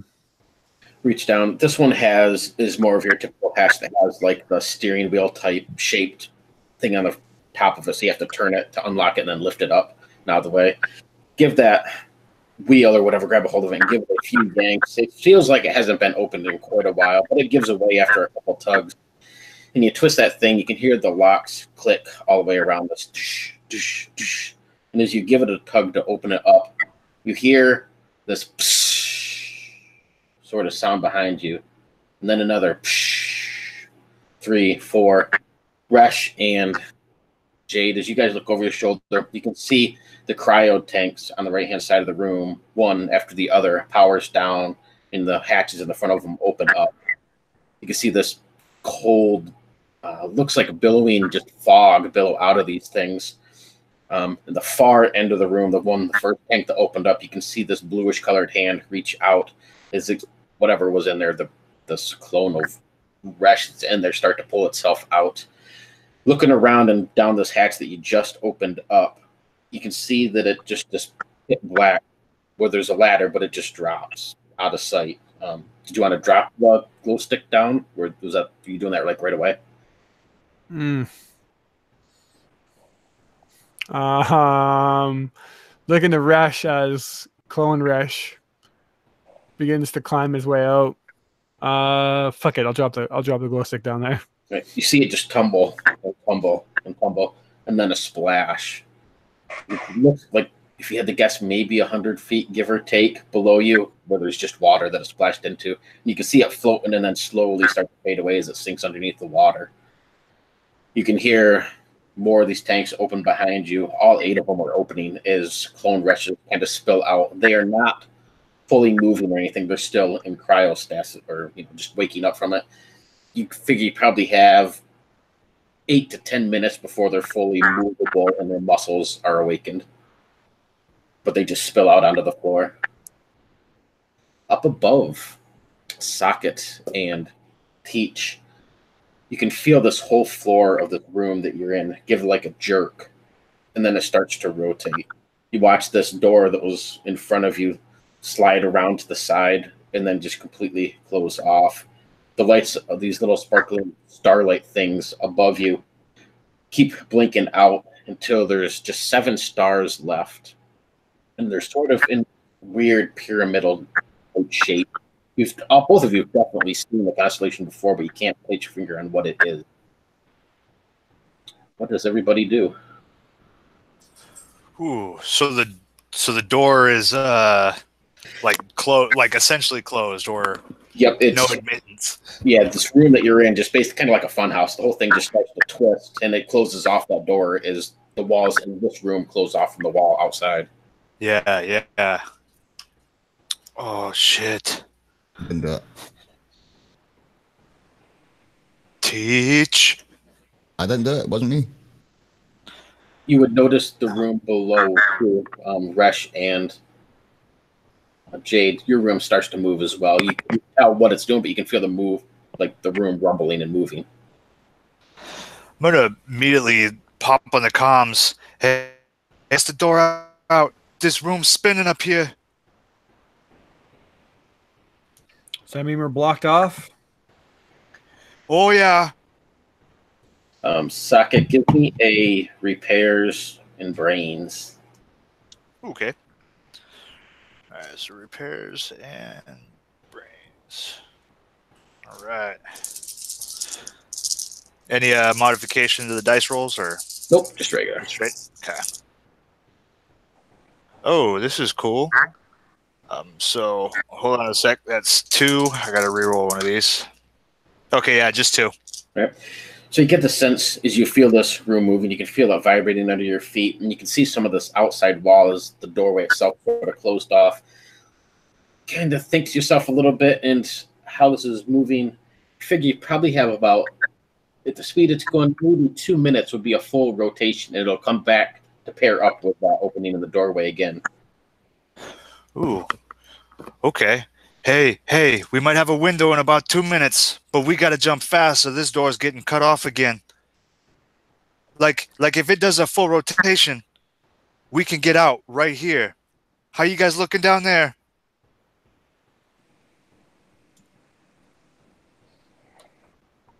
Reach down. This one is more of your typical hatch that has like the steering wheel type shaped thing on the top of it. So you have to turn it to unlock it and then lift it up and out of the way. Give that wheel or whatever, grab a hold of it and give it a few yanks. It feels like it hasn't been opened in quite a while, but it gives away after a couple tugs. And you twist that thing, you can hear the locks click all the way around this. And as you give it a tug to open it up, you hear this sort of sound behind you. And then another 3, 4. Resh and Jade, as you guys look over your shoulder, you can see the cryo tanks on the right-hand side of the room, one after the other, powers down, and the hatches in the front of them open up. You can see this cold, looks like a billowing just fog billow out of these things. In the far end of the room, the first tank that opened up, you can see this bluish-colored hand reach out as whatever was in there, this clone of Resh that's in there, start to pull itself out. Looking around and down this hatch that you just opened up, you can see that it just hit black where there's a ladder, but it just drops out of sight. Did you want to drop the glow stick down? Or are you doing that like right away? Looking to Resh as Clone Resh begins to climb his way out. Fuck it, I'll drop the glow stick down there. Right. You see it just tumble and tumble and tumble, and then a splash. It looks like, if you had to guess, maybe 100 feet, give or take, below you, where there's just water that it splashed into. And you can see it floating and then slowly start to fade away as it sinks underneath the water. You can hear more of these tanks open behind you. All 8 of them are opening as clone wretches kind of spill out. They are not fully moving or anything. They're still in cryostasis, or just waking up from it. You figure you probably have 8 to 10 minutes before they're fully movable and their muscles are awakened. But they just spill out onto the floor. Up above, Socket and Teach, you can feel this whole floor of the room that you're in give like a jerk, and then it starts to rotate. You watch this door that was in front of you slide around to the side and then just completely close off. The lights of these little sparkling starlight things above you keep blinking out until there's just 7 stars left. And they're sort of in weird pyramidal shape. Both of you have definitely seen the constellation before, but you can't place your finger on what it is. What does everybody do? Ooh, so the door is like essentially closed, or yep, it's no admittance. Yeah, this room that you're in, just basically kind of like a fun house. The whole thing just starts to twist, and it closes off. That door is the walls in this room close off from the wall outside. Yeah. Oh shit. Didn't do it. Teach. I didn't do it. It wasn't me. You would notice the room below too, Resh and Jade. Your room starts to move as well. You can tell what it's doing, but you can feel the move, like the room rumbling and moving. I'm gonna immediately pop on the comms. Hey, it's the door out. This room's spinning up here. Does that mean we're blocked off? Oh yeah. Socket, give me a repairs and brains. Okay. All right, so repairs and brains. All right. Any modification to the dice rolls, or? Nope, just regular. Straight. Okay. Oh, this is cool. So hold on a sec. That's 2. I gotta reroll one of these. Okay, yeah, just 2. All right. So you get the sense as you feel this room moving, you can feel it vibrating under your feet, and you can see some of this outside wall as the doorway itself sort of closed off. Kind of think to yourself a little bit and how this is moving. Figure you probably have about, at the speed it's going, maybe 2 minutes would be a full rotation, and it'll come back to pair up with that opening in the doorway again. Ooh. Okay. Hey, we might have a window in about 2 minutes, but we gotta jump fast so this door's getting cut off again. Like if it does a full rotation, we can get out right here. How you guys looking down there?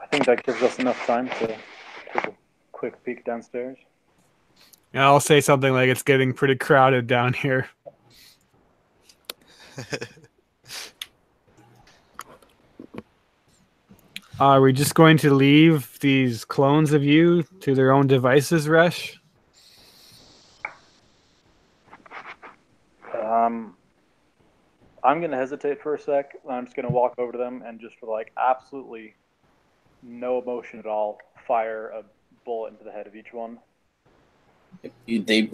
I think that gives us enough time to take a quick peek downstairs. Yeah, I'll say something like it's getting pretty crowded down here. Are we just going to leave these clones of you to their own devices, Resh? I'm going to hesitate for a sec. I'm just going to walk over to them and just for like absolutely no emotion at all, fire a bullet into the head of each one. They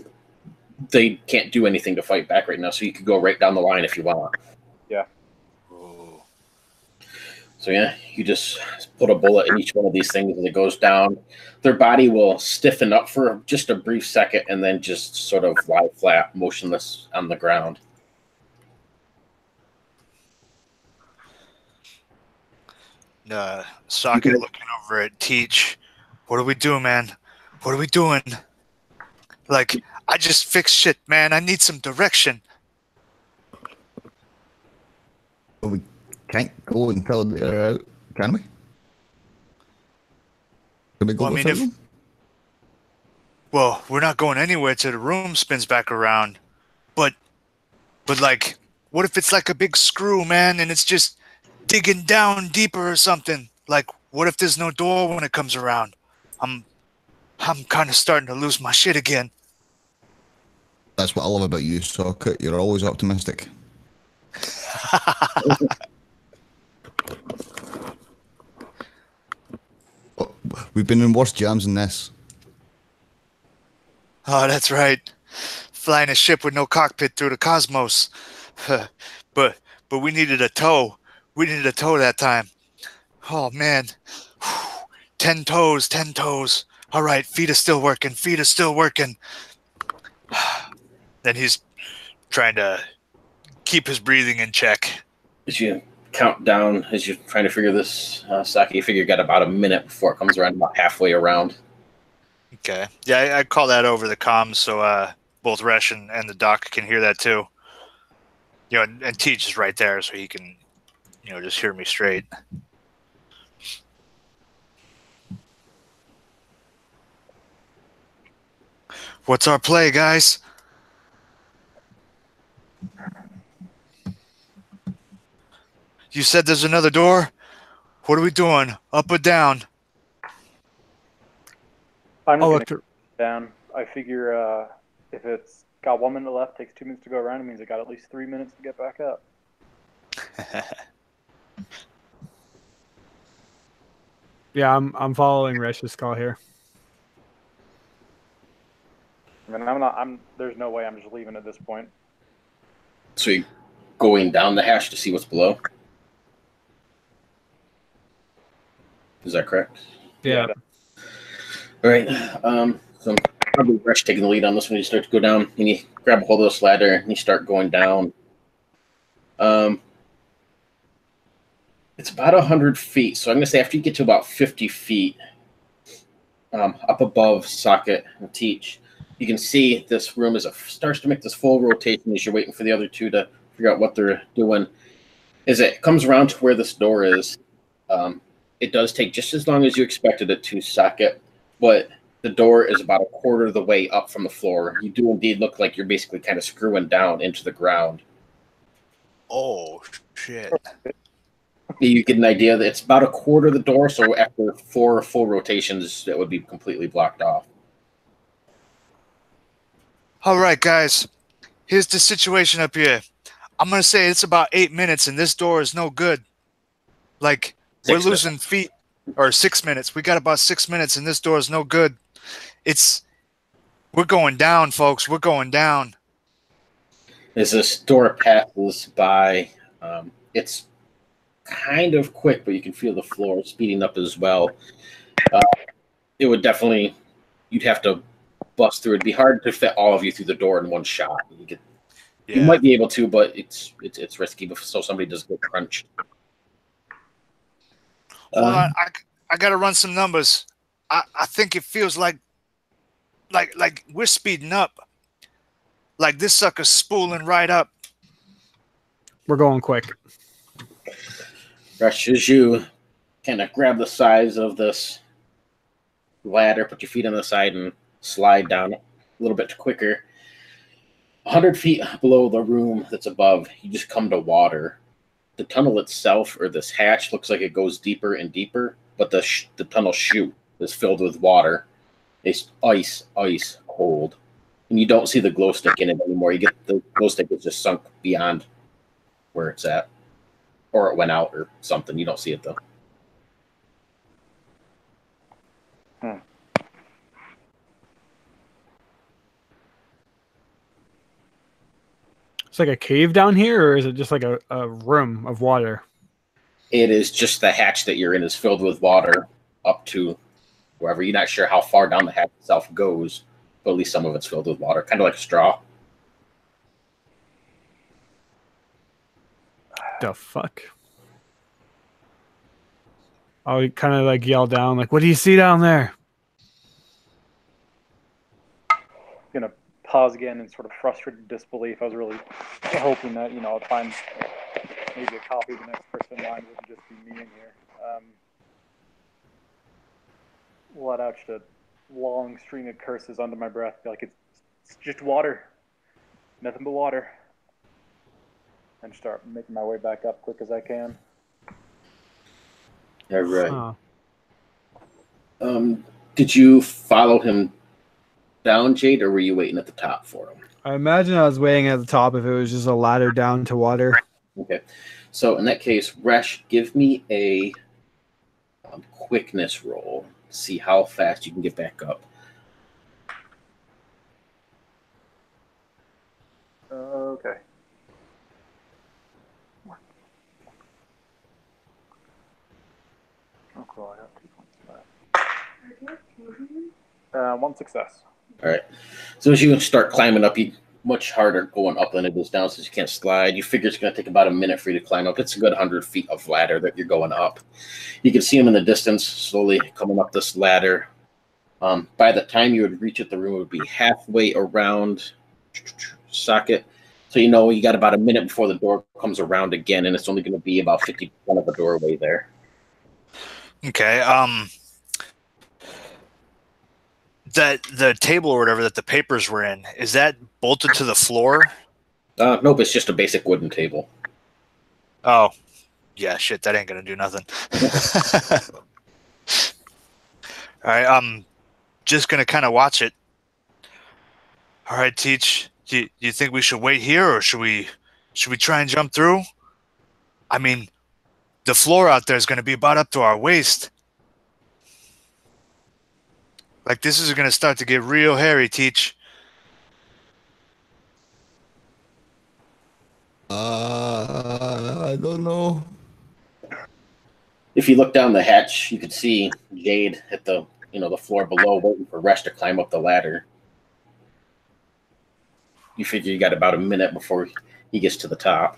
can't do anything to fight back right now, so you could go right down the line if you want. Yeah. Ooh. So yeah, you just put a bullet in each one of these things and it goes down. Their body will stiffen up for just a brief second and then just sort of lie flat, motionless on the ground. Socket looking over at Teach. What do we do, man? What are we doing? Like, I just fixed shit, man. I need some direction. Well, we can't go until they're out, can we? Can we go Well, I mean, without them? Well, we're not going anywhere till the room spins back around. But like, what if it's like a big screw, man, and it's just digging down deeper or something? Like, what if there's no door when it comes around? I'm kind of starting to lose my shit again. That's what I love about you, Socket. You're always optimistic. Oh, we've been in worse jams than this. Oh, that's right. Flying a ship with no cockpit through the cosmos. but we needed a tow. We needed a tow that time. Oh, man. 10 toes, 10 toes. All right, feet are still working. Feet are still working. Then he's trying to keep his breathing in check. As you count down, as you're trying to figure this, Saki, you figure you got about a minute before it comes around, about halfway around. Okay. Yeah, I call that over the comms so both Resh and the doc can hear that too. You know, and Teach is right there so he can, you know, just hear me straight. What's our play, guys? You said there's another door? What are we doing? Up or down? I'm just I'll going look to down. I figure if it's got 1 minute left, takes 2 minutes to go around, it means I got at least 3 minutes to get back up. Yeah, I'm following Resh's call here. I mean, there's no way I'm just leaving at this point. So you're going down the hatch to see what's below? Is that correct? Yeah. All right. So probably Resh taking the lead on this when you start to go down, and you grab a hold of this ladder and you start going down. It's about 100 feet, so I'm going to say after you get to about 50 feet up above Socket and Teach, you can see this room starts to make this full rotation as you're waiting for the other two to figure out what they're doing. As it comes around to where this door is, it does take just as long as you expected it to, Socket, but the door is about a quarter of the way up from the floor. You do indeed look like you're basically kind of screwing down into the ground. Oh, shit. You get an idea that it's about a quarter of the door, so after 4 full rotations, it would be completely blocked off. All right, guys. Here's the situation up here. I'm going to say it's about 8 minutes, and this door is no good. Like, we're losing feet. Or 6 minutes. We got about 6 minutes, and this door is no good. We're going down, folks. We're going down. As this door passes by, it's kind of quick, but you can feel the floor speeding up as well. It would definitely, you'd have to bust through. It'd be hard to fit all of you through the door in one shot. You might be able to, but it's risky, so somebody does get crunched. Hold on, I got to run some numbers. I think it feels like we're speeding up. Like this sucker's spooling right up. We're going quick. Rush, as you kind of grab the sides of this ladder, put your feet on the side, and slide down a little bit quicker, 100 feet below the room that's above, you just come to water. The tunnel itself, or this hatch, looks like it goes deeper and deeper, but the tunnel chute is filled with water. It's ice cold. And you don't see the glow stick in it anymore. You get the glow stick is just sunk beyond where it's at. Or it went out or something. You don't see it though. It's like a cave down here, or is it just like a room of water? It is just the hatch that you're in is filled with water up to wherever. You're not sure how far down the hatch itself goes, but at least some of it's filled with water, kind of like a straw. The fuck? I'll kind of like yell down, like, "What do you see down there?" Gonna pause again in sort of frustrated disbelief. I was really hoping that I'd find maybe a copy of the next person in line wouldn't just be me in here. Let out just a long string of curses under my breath. Be like, it's just water, nothing but water, and start making my way back up quick as I can. Yeah, right. Did you follow him down, Jade, or were you waiting at the top for him? I imagine I was waiting at the top if it was just a ladder down to water. Okay. So in that case, Resh, give me a quickness roll. See how fast you can get back up. Okay. Oh, cool. I got 2 points for that. 1 success. All right. So as you start climbing up, you much harder going up than it is down since you can't slide. You figure it's going to take about a minute for you to climb up. It's a good 100 feet of ladder that you're going up. You can see him in the distance slowly coming up this ladder. By the time you would reach it, the room would be halfway around socket. So you got about a minute before the door comes around again, and it's only going to be about 50% of the doorway there. Okay. That the table or whatever that the papers were in, is that bolted to the floor? Nope, it's just a basic wooden table. Oh, yeah, shit, that ain't gonna do nothing. All right, I'm just gonna kind of watch it. All right, Teach, do you think we should wait here, or should we try and jump through? I mean, the floor out there is gonna be about up to our waist. Like, this is going to start to get real hairy, Teach. I don't know. If you look down the hatch, you can see Jade at the floor below, waiting for Resh to climb up the ladder. You figure you got about a minute before he gets to the top.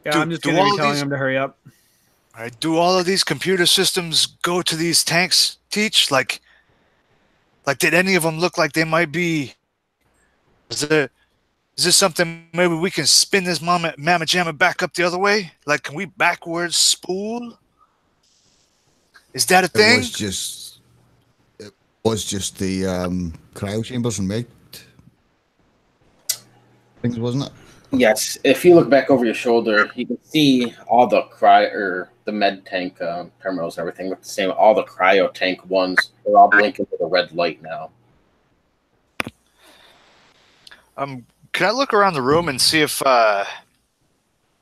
Yeah, I'm just going to be telling him to hurry up. All right, do all of these computer systems go to these tanks, Teach? Like did any of them look like they might be? Is this something maybe we can spin this mamma jamma back up the other way? Like, can we backwards spool? Is that a thing? It was just the cryo chambers and med things, wasn't it? Yes, if you look back over your shoulder, you can see all the med tank terminals and everything look the same. All the cryo tank ones, they're all blinking with a red light now. Can I look around the room and see if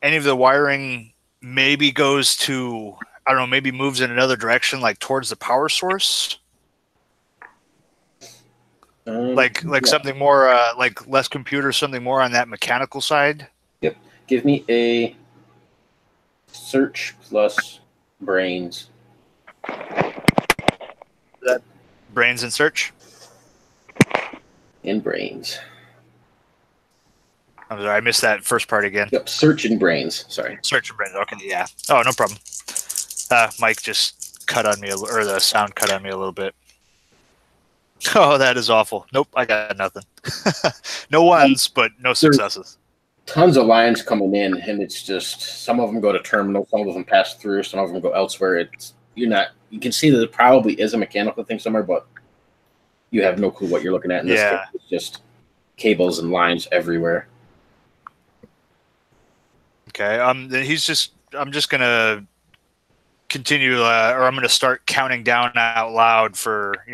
any of the wiring maybe goes to, I don't know, maybe moves in another direction, like towards the power source? Like Yeah. something more, like less computer, something more on that mechanical side? Yep. Give me a search plus brains. That brains and search? In brains. I'm sorry, I missed that first part again. Yep, search and brains. Sorry. Search and brains. Okay, yeah. Oh, no problem. Mike just cut on me, or the sound cut on me a little bit. Oh, that is awful. Nope, I got nothing. No ones, but no successes. Tons of lines coming in, and it's just some of them go to terminal, some of them pass through, some of them go elsewhere. You can see that it probably is a mechanical thing somewhere, but you have no clue what you're looking at in this case. It's just cables and lines everywhere. Okay. Then I'm just gonna continue, or I'm gonna start counting down out loud for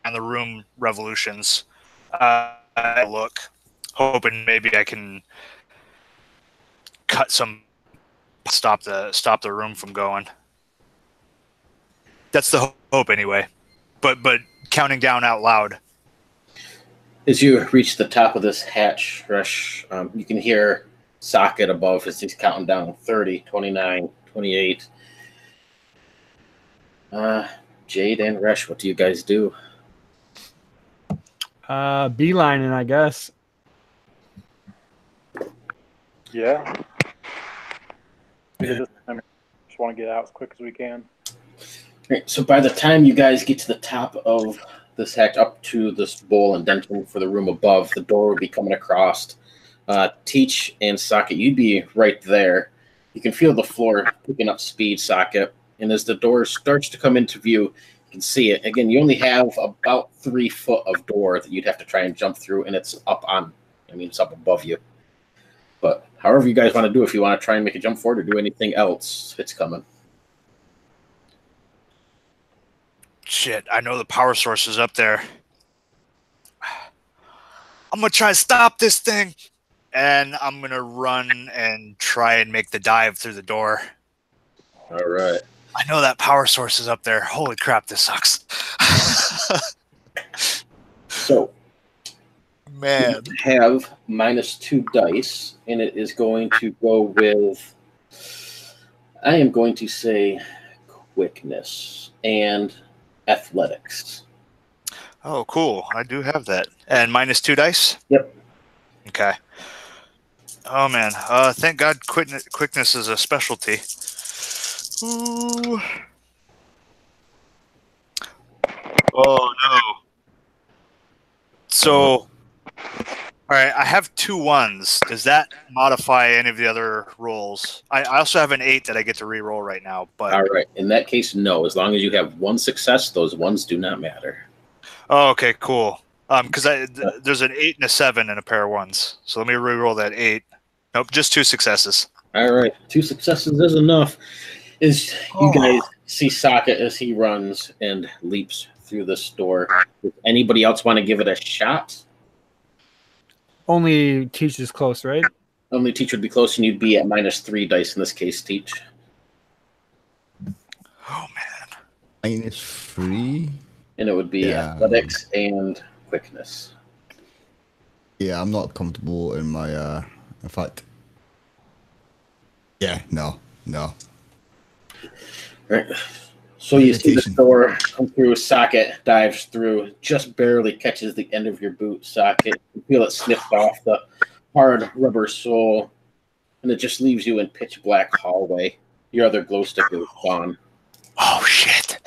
on the room revolutions. Look, hoping maybe I can cut some, stop the room from going. That's the hope anyway. But counting down out loud. As you reach the top of this hatch, Rush, you can hear Socket above as he's counting down 30, 29, 28. Jade and Rush, what do you guys do? Beelining, I guess. Yeah. Just want to get out as quick as we can. Right, so by the time you guys get to the top of this hatch, up to this bowl indentation for the room above, the door would be coming across. Teach and Socket, you'd be right there. You can feel the floor picking up speed, Socket. And as the door starts to come into view, you can see it. Again, you only have about 3 foot of door that you'd have to try and jump through, and it's up it's up above you. But however you guys want to do, if you want to try and make a jump forward or do anything else, it's coming. Shit, I know the power source is up there. I'm going to try and stop this thing. And I'm going to run and try and make the dive through the door. All right. I know that power source is up there. Holy crap, this sucks. So, man, you have -2 dice, and it is going to go with, I am going to say, quickness and athletics. Oh, cool. I do have that. And -2 dice? Yep. Okay. Oh, man. Thank God quickness is a specialty. Ooh. Oh, no. So, all right, I have 2 1s. Does that modify any of the other rolls? I also have an 8 that I get to re-roll right now. But all right. In that case, no. As long as you have 1 success, those 1s do not matter. Oh, okay, cool. Because there's an 8 and a 7 and a pair of 1s. So let me re-roll that 8. Nope, just 2 successes. All right, 2 successes is enough. You guys see Socket as he runs and leaps through this door. Does anybody else want to give it a shot? Only Teach is close, right? Only Teach would be close, and you'd be at -3 dice in this case, Teach. Oh, man. -3? And it would be athletics and quickness. Yeah, I'm not comfortable in my, in fact. Yeah, no. Right. So you see the door come through, Socket dives through, just barely catches the end of your boot, Socket. You feel it snipped off the hard rubber sole, and it just leaves you in pitch black hallway. Your other glow stick is gone. Oh, shit.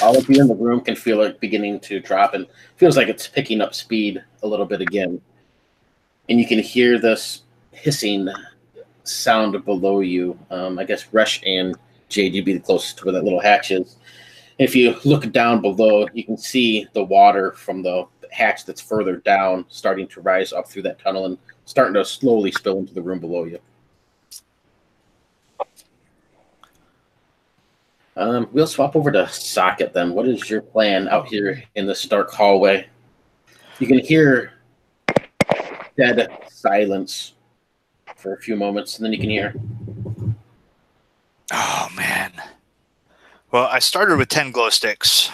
All of you in the room can feel it beginning to drop, and feels like it's picking up speed a little bit again. And you can hear this hissing sound below you. I guess Rush and Jade, you'd be the closest to where that little hatch is. If you look down below, you can see the water from the hatch that's further down starting to rise up through that tunnel and starting to slowly spill into the room below you. We'll swap over to Socket then. What is your plan out here in this dark hallway? You can hear dead silence for a few moments, and then you can hear. Oh, man. Well, I started with 10 glow sticks.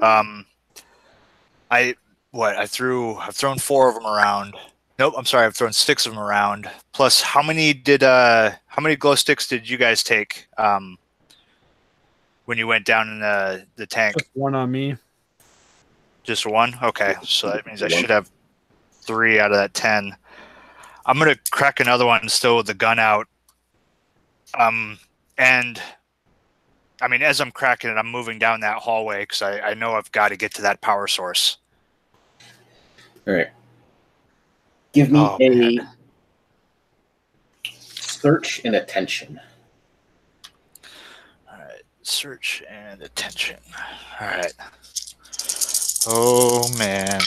I've thrown 4 of them around. Nope, I'm sorry, I've thrown 6 of them around. Plus, how many glow sticks did you guys take when you went down in the tank? Just 1 on me. Just 1? Okay, so that means I should have 3 out of that 10. I'm going to crack another one still with the gun out. And I mean, as I'm cracking it, I'm moving down that hallway because I know I've got to get to that power source. All right. Give me a search and attention. All right. search and attention. All right. Oh man.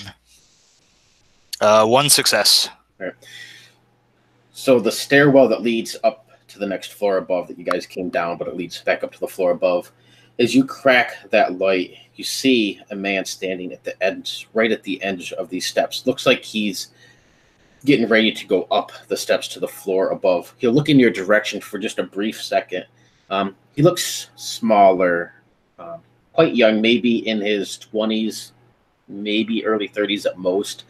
1 success. All right. So the stairwell that leads up to the next floor above that you guys came down, but it leads back up to the floor above. As you crack that light, you see a man standing at the edge, right at the edge of these steps. Looks like he's getting ready to go up the steps to the floor above. He'll look in your direction for just a brief second. He looks smaller, quite young, maybe in his 20s, maybe early 30s at most.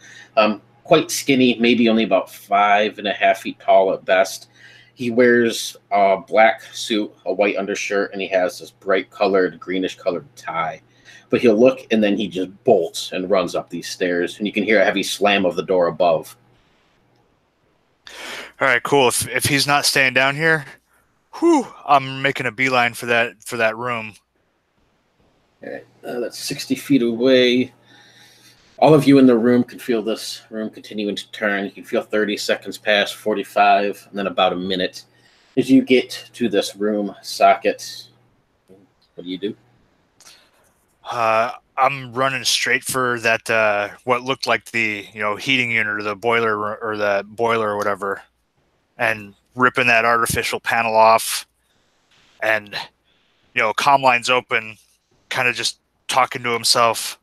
Quite skinny, maybe only about 5.5 feet tall at best. He wears a black suit, a white undershirt, and he has this bright colored, greenish colored tie. But he'll look and then he just bolts and runs up these stairs, and you can hear a heavy slam of the door above. All right, cool. If he's not staying down here, I'm making a beeline for that room. All right, that's 60 feet away. All of you in the room can feel this room continuing to turn. You can feel 30 seconds pass, 45, and then about a minute. As you get to this room socket, what do? I'm running straight for that what looked like the heating unit or the boiler or whatever, and ripping that artificial panel off, and comm line's open, kind of just talking to himself.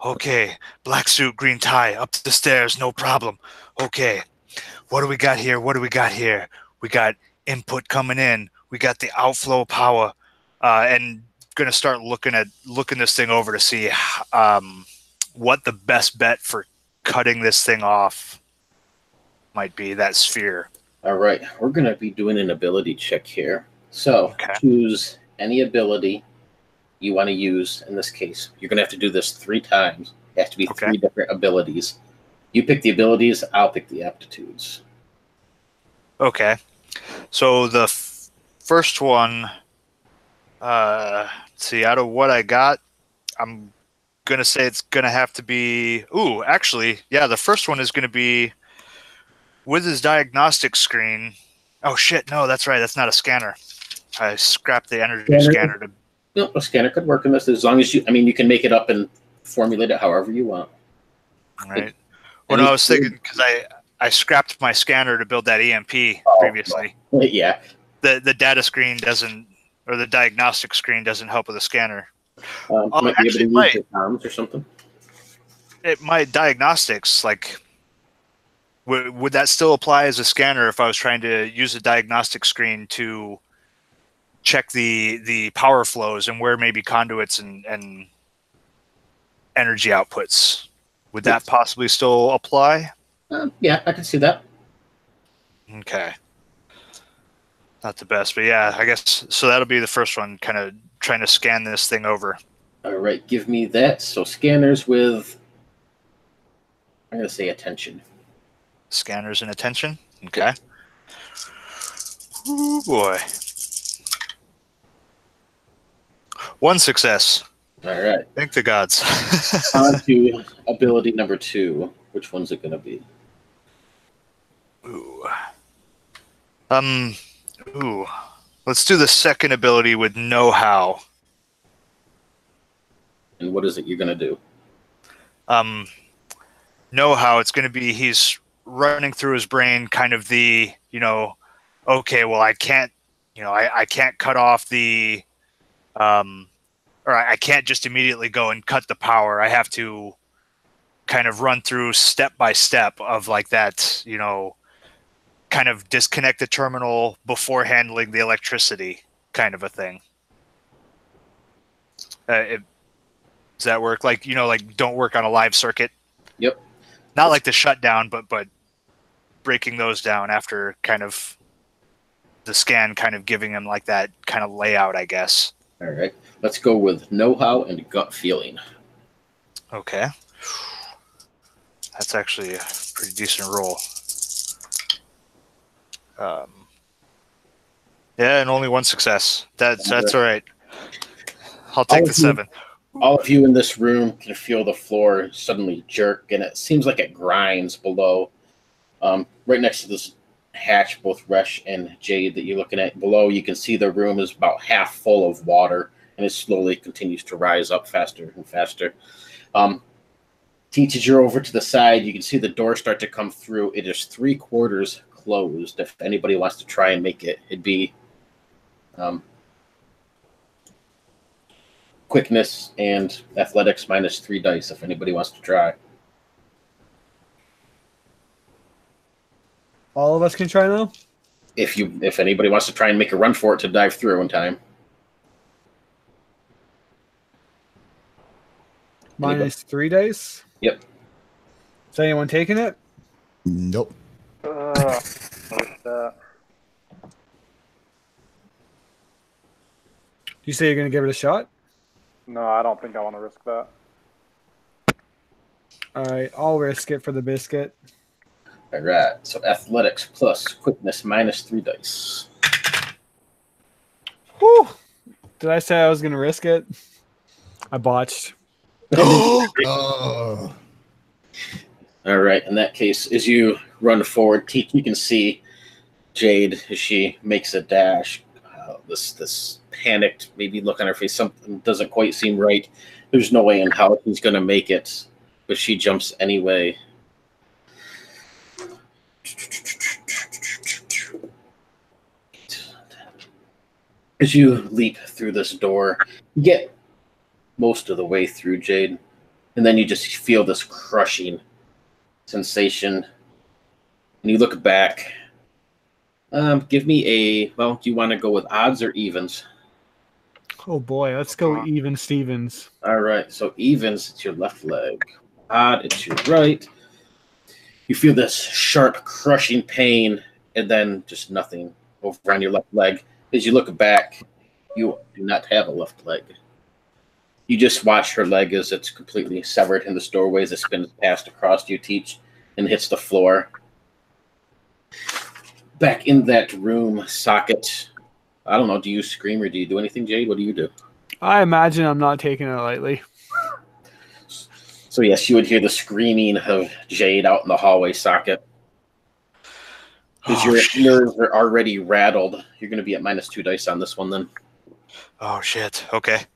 Okay, black suit, green tie, up the stairs, no problem. Okay, what do we got here? What do we got here? We got input coming in. We got the outflow power, and gonna start looking this thing over to see what the best bet for cutting this thing off might be. That sphere. All right, we're gonna be doing an ability check here. So choose any ability you want to use. In this case, you're gonna have to do this 3 times. It has to be 3 different abilities. You pick the abilities, I'll pick the aptitudes. Okay, so the first one, let's see, out of what I got, I'm gonna say it's gonna have to be, the first one is gonna be with his diagnostic screen. Oh shit, no, that's right, that's not a scanner. I scrapped the energy scanner to... No, a scanner could work in this as long as you can make it up and formulate it however you want. Right. Well, no, I was thinking, because I scrapped my scanner to build that EMP previously. Yeah. The data screen doesn't, or the diagnostic screen doesn't help with the scanner. Might be able to use your arms or something. My diagnostics, like, would that still apply as a scanner if I was trying to use a diagnostic screen to check the power flows and where maybe conduits and energy outputs? Would that possibly still apply? Yeah, I can see that. Okay. Not the best, but yeah, I guess, so that'll be the first one, kind of trying to scan this thing over. All right, give me that. So scanners with, I'm going to say attention. Scanners and attention? Okay. Ooh, boy. 1 success. All right. Thank the gods. On to ability number 2. Which one's it going to be? Ooh. Let's do the second ability with know-how. And what is it you're going to do? Know-how, it's going to be, he's running through his brain kind of the, okay, well, I can't, I can't cut off the, or I can't just immediately go and cut the power. I have to kind of run through step by step of like that, kind of disconnect the terminal before handling the electricity kind of a thing. Does that work? Like, like don't work on a live circuit. Yep. Not like the shutdown, but breaking those down after kind of the scan kind of giving him like that kind of layout, I guess. All right. Let's go with know-how and gut feeling. Okay. That's actually a pretty decent roll. Yeah, and only 1 success. That's all right. I'll take the 7. All of you in this room can feel the floor suddenly jerk, and it seems like it grinds below. Right next to this hatch, both Resh and Jade, that you're looking at below, you can see the room is about half full of water, and it slowly continues to rise up faster and faster. Teaches you over to the side. You can see the door start to come through. It is 3/4 closed. If anybody wants to try and make it, it'd be quickness and athletics -3 dice. If anybody wants to try, All of us can try now. if anybody wants to try and make a run for it to dive through in time. -3 dice. Yep. Is anyone taking it? Nope. You say you're going to give it a shot? No, I don't think I want to risk that. All right, I'll risk it for the biscuit. All right. So athletics plus quickness -3 dice. Whew. Did I say I was going to risk it? I botched. Oh. All right. In that case, as you run forward, you can see Jade as she makes a dash. This panicked, maybe look on her face. Something doesn't quite seem right. There's no way in how she's going to make it, but she jumps anyway. As you leap through this door, you get most of the way through, Jade, and then you just feel this crushing sensation. And you look back. Give me a, well, do you want to go with odds or evens? Oh boy, let's go even Stevens. All right, so evens, it's your left leg. Odd, it's your right. You feel this sharp, crushing pain, and then just nothing over on your left leg. As you look back, you do not have a left leg. You just watch her leg as it's completely severed in this doorway as it spins past across you, Teach, and hits the floor. Back in that room, Socket. I don't know, do you scream or do you do anything, Jade? What do you do? I imagine I'm not taking it lightly. So yes, you would hear the screaming of Jade out in the hallway, Socket. Because your nerves are already rattled. You're going to be at -2 dice on this one then. Oh shit. Okay.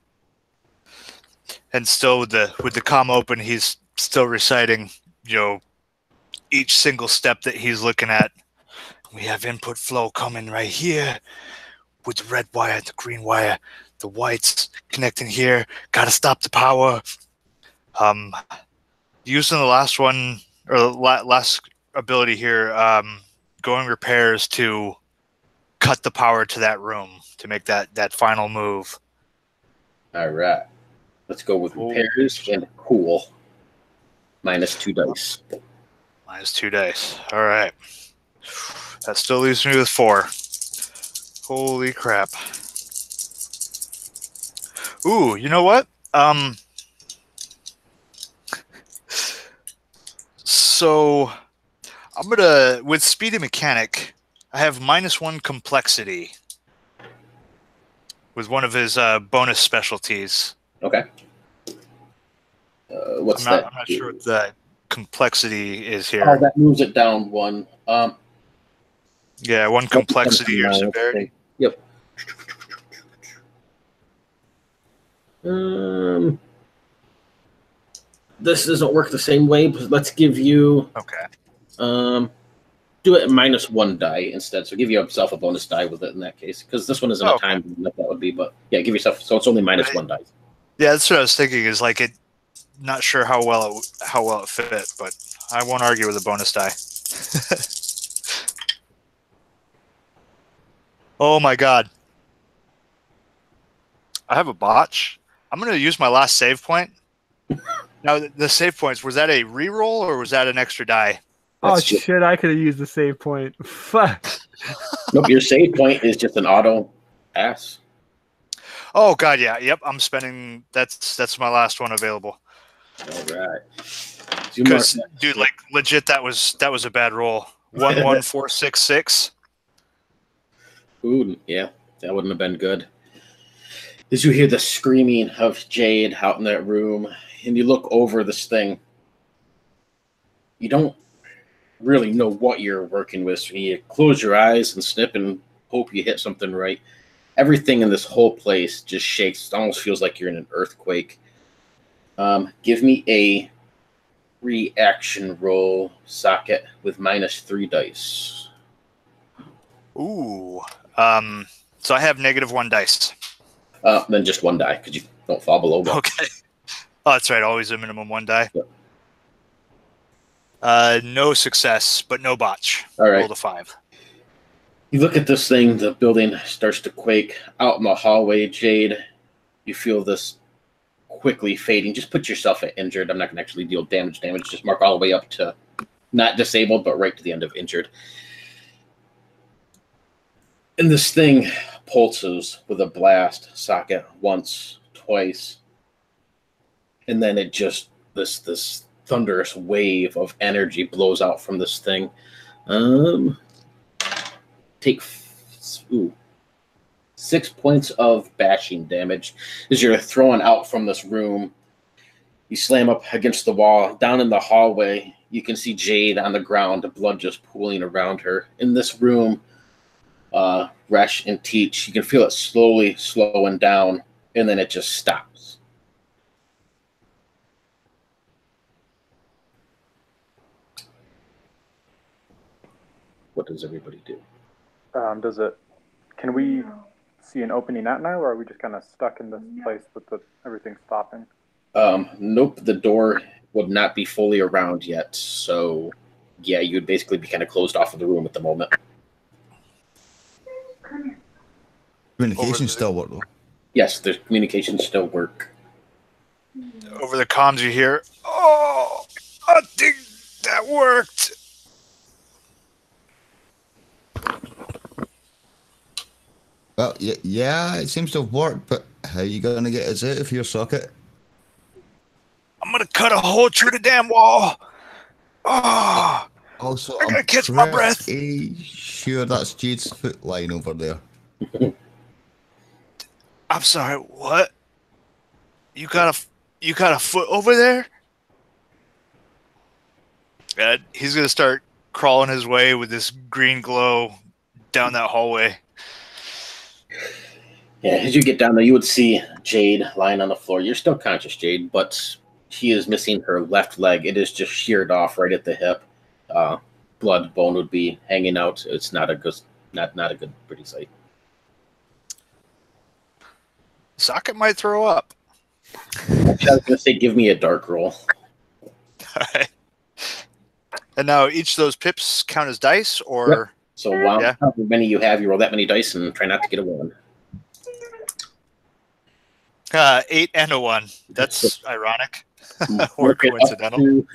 And still with the comm open, he's still reciting, each single step that he's looking at. We have input flow coming right here with the red wire, the green wire, the whites connecting here. Gotta stop the power. Using the last one or last ability here, going repairs to cut the power to that room to make that final move. All right. Let's go with repairs and cool. -2 dice. -2 dice. All right. That still leaves me with 4. Holy crap. Ooh, you know what? So I'm gonna, with Speedy Mechanic, I have -1 complexity with one of his bonus specialties. Okay. What's I'm that? not sure what the complexity is here. Oh, that moves it down 1. Yeah, 1 complexity or severity. Yep. This doesn't work the same way, but let's give you. Okay. Do it at -1 die instead. So give yourself a bonus die with it in that case, because this one isn't a time limit, that would be. But yeah, give yourself. So it's only -1 die. Yeah, that's what I was thinking. Is like it. Not sure how well it fit, but I won't argue with a bonus die. Oh my god! I have a botch. I'm going to use my last save point. Now, the save points, was that a reroll or was that an extra die? Oh shit! I could have used the save point. Fuck. Nope, your save point is just an auto pass. Oh god, yeah, yep. I'm spending. That's my last one available. All right. Because, dude, like legit, that was a bad roll. 11466. Ooh, yeah, that wouldn't have been good. As you hear the screaming of Jade out in that room, and you look over this thing, you don't really know what you're working with. So you close your eyes and snip and hope you hit something right. Everything in this whole place just shakes. It almost feels like you're in an earthquake. Give me a reaction roll, socket, with -3 dice. Ooh. So I have -1 dice. Then just 1 die, because you don't fall below 1. Okay. Oh, that's right. Always a minimum 1 die. Yep. No success, but no botch. All right. Roll to 5. You look at this thing, the building starts to quake. Out in the hallway, Jade, you feel this quickly fading. Just put yourself at injured. I'm not going to actually deal damage. Just mark all the way up to not disabled, but right to the end of injured. And this thing pulses with a blast socket once, twice, and then it just this thunderous wave of energy blows out from this thing. Take 6 points of bashing damage as you're thrown out from this room. You slam up against the wall. Down in the hallway, you can see Jade on the ground, the blood just pooling around her. In this room, Resh and Teach, you can feel it slowly slowing down, and then it just stops. What does everybody do? Can we see an opening out now, or are we just kind of stuck in this place with everything stopping? Nope, the door would not be fully around yet. So, yeah, you'd basically be kind of closed off of the room at the moment. Communications still work, though. Yes, the communications still work. Over the comms, you hear, "Oh, I think that worked." Well, yeah, it seems to have worked, but how are you going to get us out of your socket? I'm going to cut a hole through the damn wall. Oh, Also, I'm going to catch my breath. Sure, that's Jade's foot line over there. I'm sorry, what? You got a foot over there? He's going to start crawling his way with this green glow down that hallway. Yeah, as you get down there, you would see Jade lying on the floor. You're still conscious, Jade, but she is missing her left leg. It is just sheared off right at the hip. Blood, bone would be hanging out. It's not a good, not a good, pretty sight. Socket might throw up. I was going to say, give me a dark roll. All right. And now each of those pips count as dice, or? Yep. So however many you have, you roll that many dice and try not to get a 1. 8 and a 1. That's ironic. Or coincidental.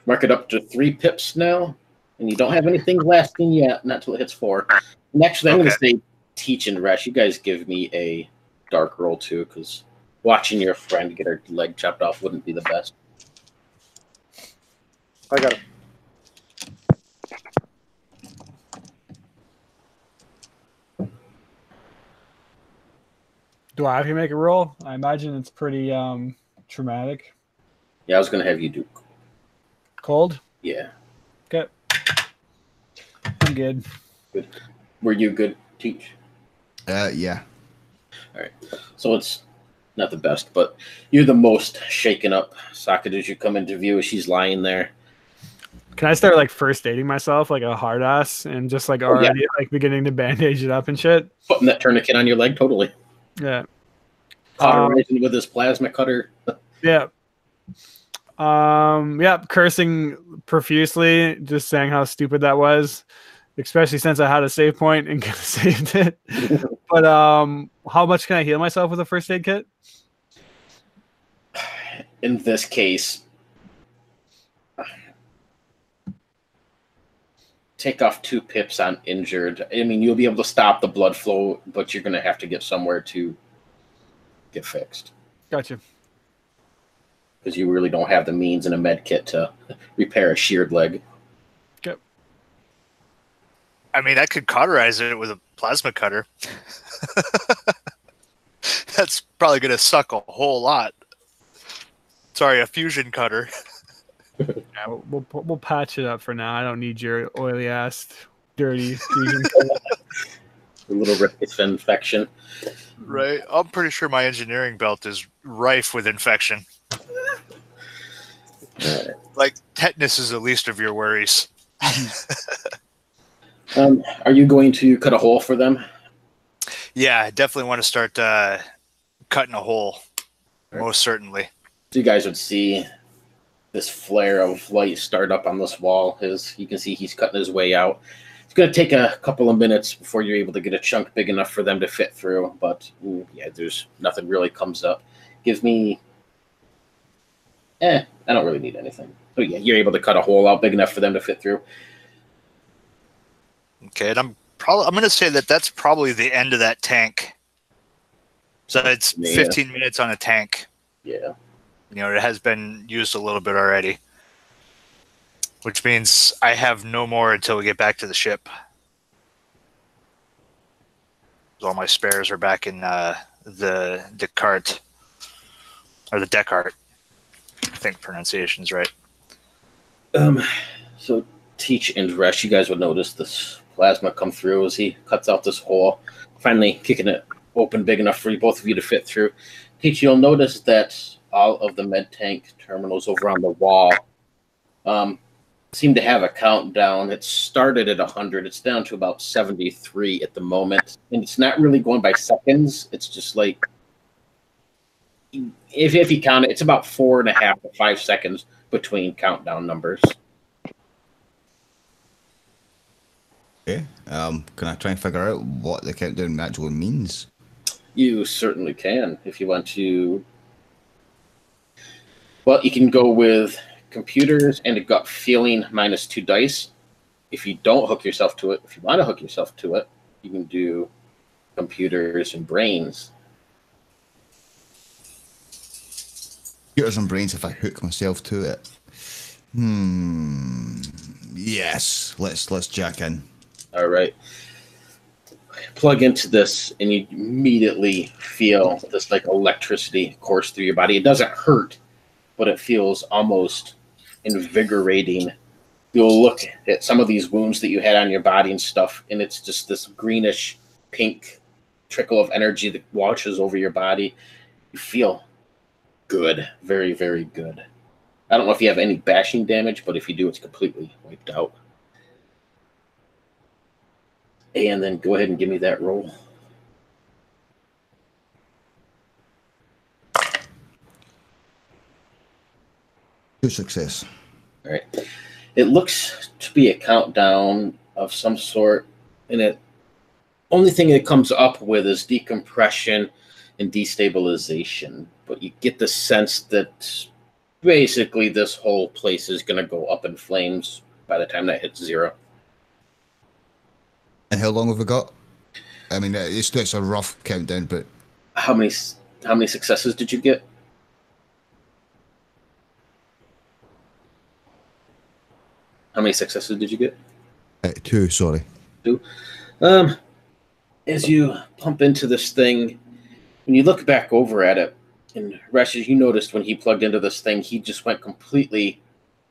Mark it up to 3 pips now, and you don't have anything lasting yet, not until it hits 4. And actually, I'm going to say Teach and Resh, you guys give me a dark roll too, because watching your friend get her leg chopped off wouldn't be the best. I got it. Do I have to make a roll? I imagine it's pretty traumatic. Yeah, I was going to have you do Cold? Yeah. Okay. I'm good. Good. Were you good, Teach? Yeah. All right. So it's not the best, but you're the most shaken up. Socket, as you come into view, she's lying there. Can I start like first aiding myself like a hard ass and just like already like beginning to bandage it up and shit? Putting that tourniquet on your leg, totally. Yeah. Cauterizing with his plasma cutter. Yeah. Cursing profusely, just saying how stupid that was, especially since I had a save point and could have saved it. But how much can I heal myself with a first aid kit? In this case, take off 2 pips on injured. I mean, you'll be able to stop the blood flow, but you're going to have to get somewhere to get fixed. Gotcha. Because you really don't have the means in a med kit to repair a sheared leg. Okay. I mean, I could cauterize it with a plasma cutter. That's probably going to suck a whole lot. Sorry, a fusion cutter. Yeah, we'll patch it up for now. I don't need your oily ass, dirty fusion. A little risk of infection. Right. I'm pretty sure my engineering belt is rife with infection. Like tetanus is the least of your worries. Are you going to cut a hole for them? Yeah, I definitely want to start cutting a hole. Most certainly. So you guys would see this flare of light start up on this wall. You can see he's cutting his way out. It's going to take a couple of minutes before you're able to get a chunk big enough for them to fit through. But yeah, there's nothing really comes up. Give me. I don't really need anything. Oh yeah, you're able to cut a hole out big enough for them to fit through. Okay, and I'm going to say that that's probably the end of that tank. So it's 15 minutes on a tank. Yeah. You know, it has been used a little bit already, which means I have no more until we get back to the ship. All my spares are back in the cart, or the deck cart. I think pronunciation's right. So Teach and Resh, you guys would notice this plasma come through as he cuts out this hole, finally kicking it open big enough for both of you to fit through. Teach, you'll notice that all of the med tank terminals over on the wall seem to have a countdown. It started at 100. It's down to about 73 at the moment. And it's not really going by seconds. It's just like, if you count it, it's about 4.5 to 5 seconds between countdown numbers. Okay. Can I try and figure out what the countdown actually means? You certainly can if you want to. Well, you can go with computers and a gut feeling -2 dice. If you don't hook yourself to it, if you want to hook yourself to it, you can do computers and brains. Computers and brains if I hook myself to it. Yes. Let's jack in. All right. Plug into this, and you immediately feel this like electricity course through your body. It doesn't hurt, but it feels almost invigorating. You'll look at some of these wounds that you had on your body and stuff, and it's just this greenish pink trickle of energy that washes over your body. You feel good. Very, very good. I don't know if you have any bashing damage, but if you do, it's completely wiped out. And then go ahead and give me that roll. Good success. All right. It looks to be a countdown of some sort, and it only thing it comes up with is decompression and destabilization. But you get the sense that basically this whole place is going to go up in flames by the time that hits 0. And how long have we got? I mean, it's a rough countdown, but how many successes did you get? How many successes did you get? 2, sorry. 2. As you pump into this thing, when you look back over at it, and Resh, as you noticed when he plugged into this thing, he just went completely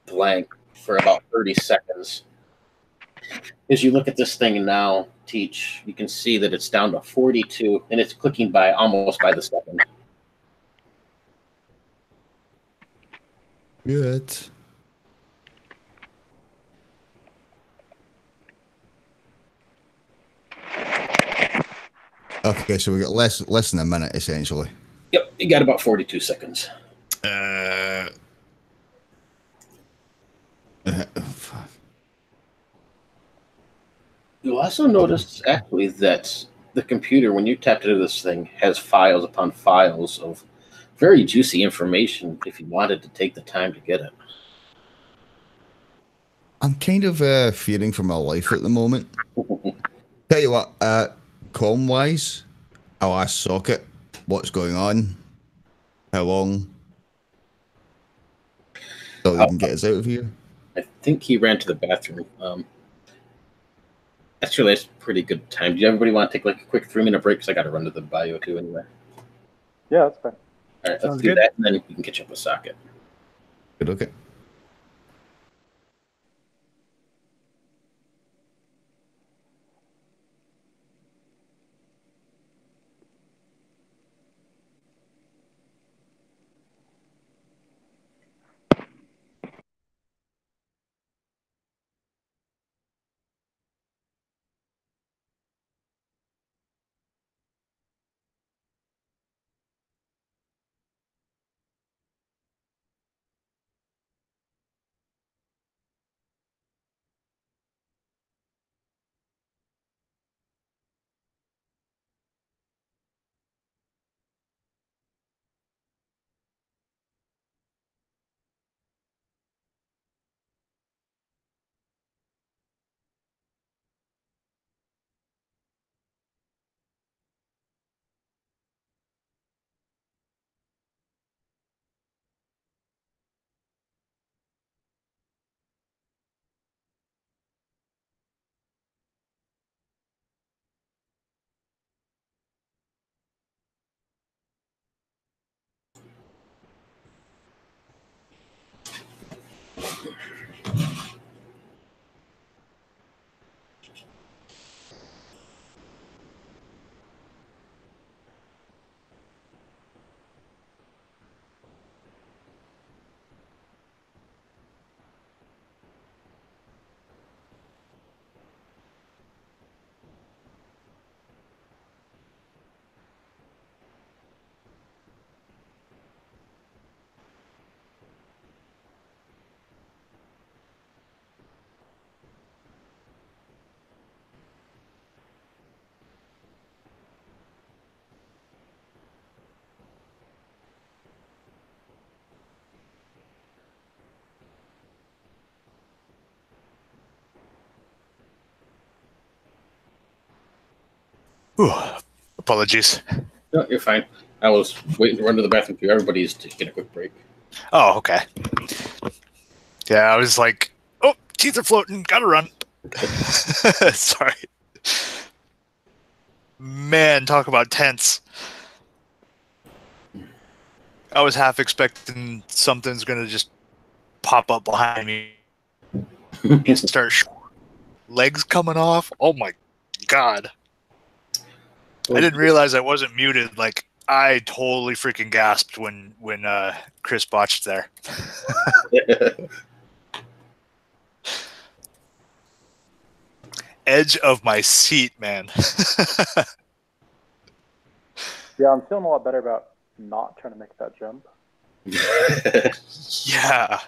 blank for about 30 seconds. As you look at this thing now, Teach, you can see that it's down to 42, and it's clicking by almost by the second. Good. Okay, so we got less than a minute, essentially. Yep, you got about 42 seconds. You'll also notice, actually, that the computer, when you tapped into this thing, has files upon files of very juicy information if you wanted to take the time to get it. I'm kind of fearing for my life at the moment. Tell you what, comm-wise, I'll ask Socket what's going on, how long, so they can get us out of here. I think he ran to the bathroom. Actually, that's a pretty good time. Do everybody want to take like a quick 3-minute break? Because I got to run to the bio too anyway. Yeah, that's fine. All right, Sounds let's do good. that, and then you can catch up with Socket. Good, okay. Whew. Apologies. No, you're fine. I was waiting to run to the bathroom too. Everybody's taking a quick break. Oh, okay. Yeah, I was like, oh, teeth are floating. Gotta run. Sorry. Man, talk about tense. I was half expecting something's going to just pop up behind me and start legs coming off. Oh, my God. I didn't realize I wasn't muted. Like, I totally freaking gasped when Chris botched there. Edge of my seat, man. Yeah, I'm feeling a lot better about not trying to make that jump. Yeah.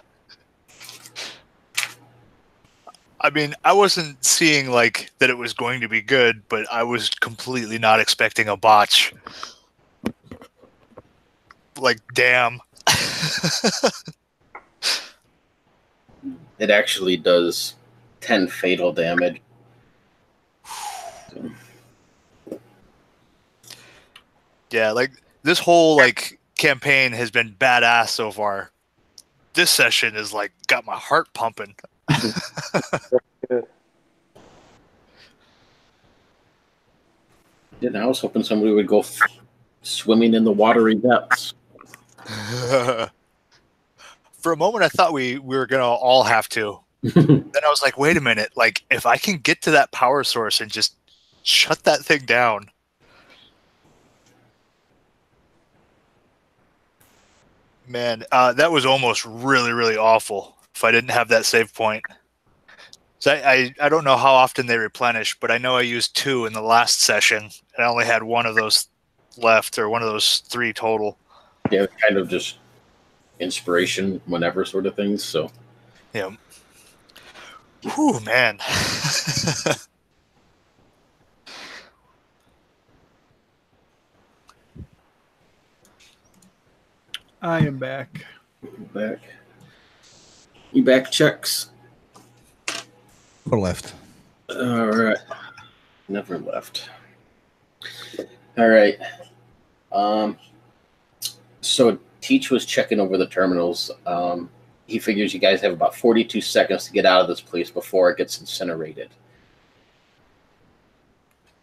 I mean, I wasn't seeing like that it was going to be good, but I was completely not expecting a botch. Like, damn. It actually does 10 fatal damage. Yeah, like this whole like campaign has been badass so far. This session is like got my heart pumping. Good. Yeah, I was hoping somebody would go swimming in the watery depths. For a moment, I thought we were gonna all have to. Then I was like, wait a minute. Like, if I can get to that power source and just shut that thing down. Man, that was almost really, really awful if I didn't have that save point. So I don't know how often they replenish, but I know I used 2 in the last session, and I only had 1 of those left, or 1 of those 3 total. Yeah, kind of just inspiration whenever sort of things. So, yeah. Whew, man. I am back. Back. You back, Chucks? Or left. All right. Never left. All right. So Teach was checking over the terminals. He figures you guys have about 42 seconds to get out of this place before it gets incinerated.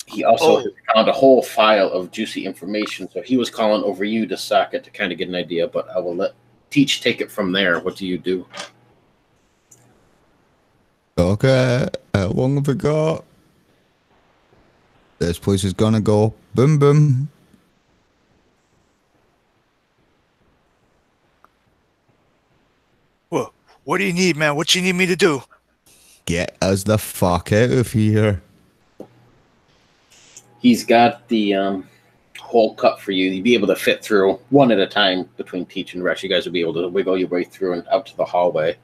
He also found a whole file of juicy information, so he was calling over you to Socket to kind of get an idea, but I will let Teach take it from there. What do you do? Okay, how long have we got? This place is gonna go boom boom. Whoa, what do you need, man? What you need me to do? Get us the fuck out of here. He's got the hole cut for you. You'd be able to fit through one at a time between Teach and Resh. You guys would be able to wiggle your way through and out to the hallway.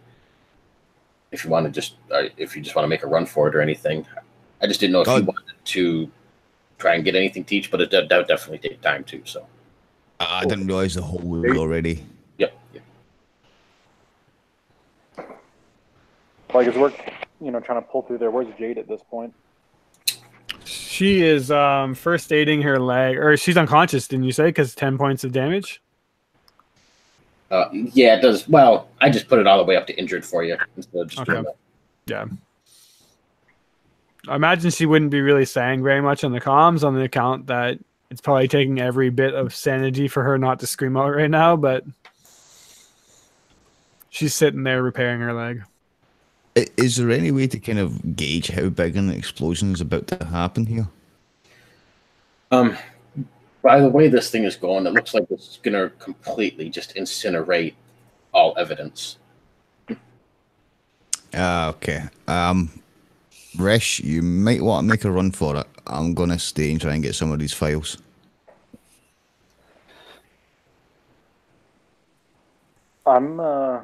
If you want to just want to make a run for it or anything. I just didn't know if you wanted to try and get anything Teach, but that would definitely take time too. So I didn't realize the hole was already. Yep. Like, as we're, trying to pull through there, where's Jade at this point? She is first aiding her leg, or she's unconscious, didn't you say? Because 10 points of damage? Yeah, it does. Well, I just put it all the way up to injured for you instead of just doing that. Yeah. I imagine she wouldn't be really saying very much on the comms on the account that it's probably taking every bit of sanity for her not to scream out right now, but She's sitting there repairing her leg. Is there any way to kind of gauge how big an explosion is about to happen here? By the way this thing is going, it looks like it's going to completely just incinerate all evidence. Okay. Resh, you might want to make a run for it. I'm gonna stay and try and get some of these files. Yeah,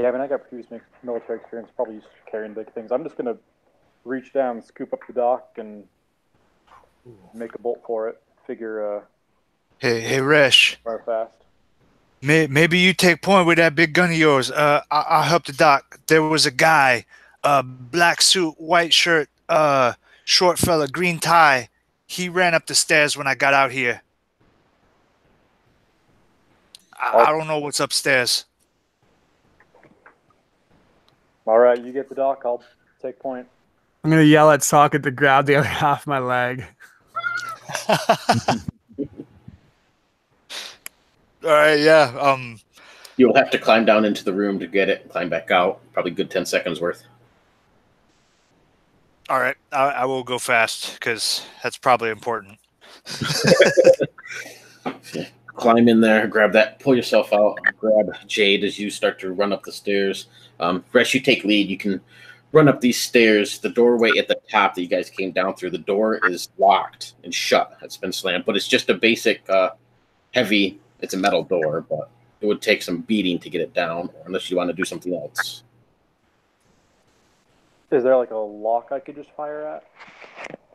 I mean, I got previous military experience, probably used to carrying big things. I'm just gonna reach down, scoop up the dock, and make a bolt for it. Figure, Hey, Resh. fire fast. Maybe you take point with that big gun of yours. I'll help the doc. There was a guy, black suit, white shirt, short fella, green tie. He ran up the stairs when I got out here. I don't know what's upstairs. All right, you get the dock. I'll take point. I'm gonna yell at Socket to grab the other half of my leg. All right, yeah. You'll have to climb down into the room to get it, climb back out. Probably good 10 seconds worth. All right, I will go fast because that's probably important. Climb in there, grab that, pull yourself out, grab Jade as you start to run up the stairs. Resh, you take lead. You can run up these stairs. The doorway at the top that you guys came down through, the door is locked and shut. It's been slammed, but it's just a basic heavy, it's a metal door, but it would take some beating to get it down, unless you want to do something else. Is there like a lock I could just fire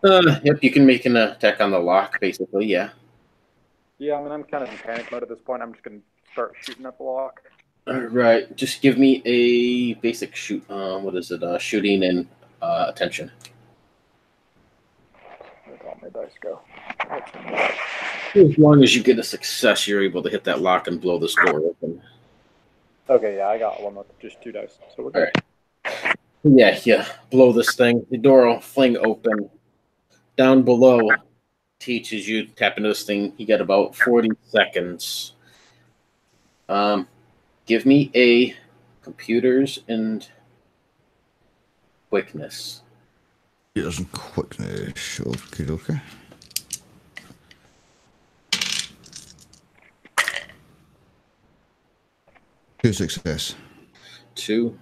at? Yep, you can make an attack on the lock, basically, yeah. Yeah, I mean, I'm kind of in panic mode at this point. I'm just going to start shooting at the lock. All right, just give me a basic shoot. What is it? Shooting and attention. Where'd all my dice go? As long as you get a success, you're able to hit that lock and blow this door open. Okay, yeah, I got one with just 2 dice, so we're good. All right. Yeah, blow this thing. The door will fling open. Down below, teaches you tap into this thing. You got about 40 seconds. Give me a computers and quickness. Computers and quickness. Okay. 2 success. 2.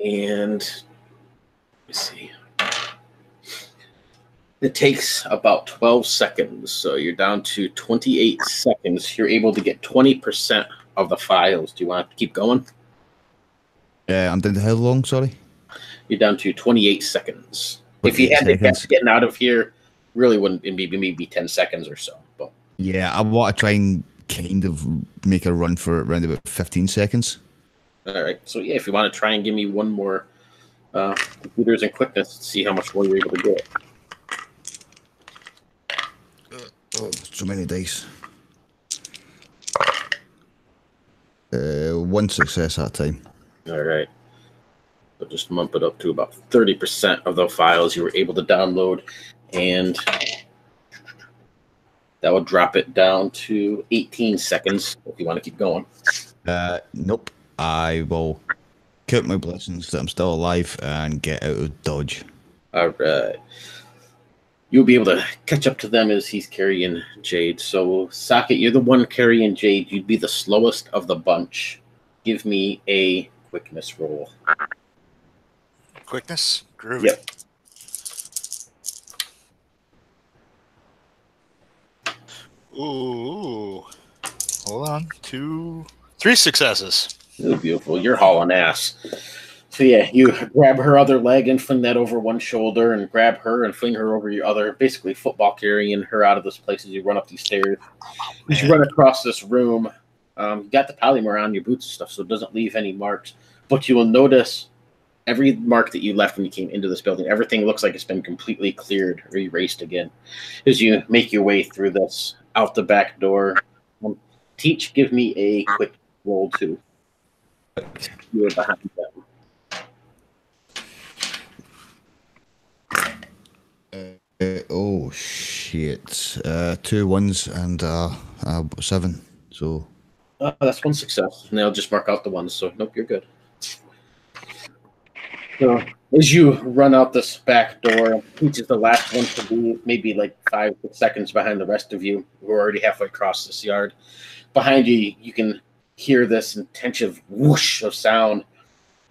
And let me see. It takes about 12 seconds, so you're down to 28 seconds. You're able to get 20% of the files. Do you want to keep going? Yeah, I'm down to how long, sorry? You're down to 28 seconds. If you had to guess getting out of here, really wouldn't be maybe 10 seconds or so. But yeah, I want to try and kind of make a run for around about 15 seconds. All right. So, yeah, if you want to try and give me one more computers and quickness, see how much more you're able to get. Oh, so many dice. 1 success that time. All right. So just bump it up to about 30% of the files you were able to download, and that will drop it down to 18 seconds if you want to keep going. Nope. I will count my blessings that I'm still alive and get out of Dodge. All right. You'll be able to catch up to them as he's carrying Jade. So, Socket, you're the one carrying Jade. You'd be the slowest of the bunch. Give me a quickness roll. Quickness? Groovy. Yep. Ooh. Hold on. 2, 3 successes. Oh, beautiful. You're hauling ass. So, yeah, you grab her other leg and fling that over one shoulder, and grab her and fling her over your other, basically football carrying her out of this place as you run up these stairs. As you run across this room, you got the polymer on your boots and stuff, so it doesn't leave any marks. But you will notice every mark that you left when you came into this building, everything looks like it's been completely cleared or erased again. As you make your way through this, out the back door, Teach, give me a quick roll, too. You are behind them. Oh, shit. shit. 2 1s and 7. So that's one success. And they'll just mark out the ones. So, nope, you're good. So, as you run out this back door, Peach is the last one to be maybe like 5 seconds behind the rest of you. We're already halfway across this yard. Behind you, you can hear this intensive whoosh of sound.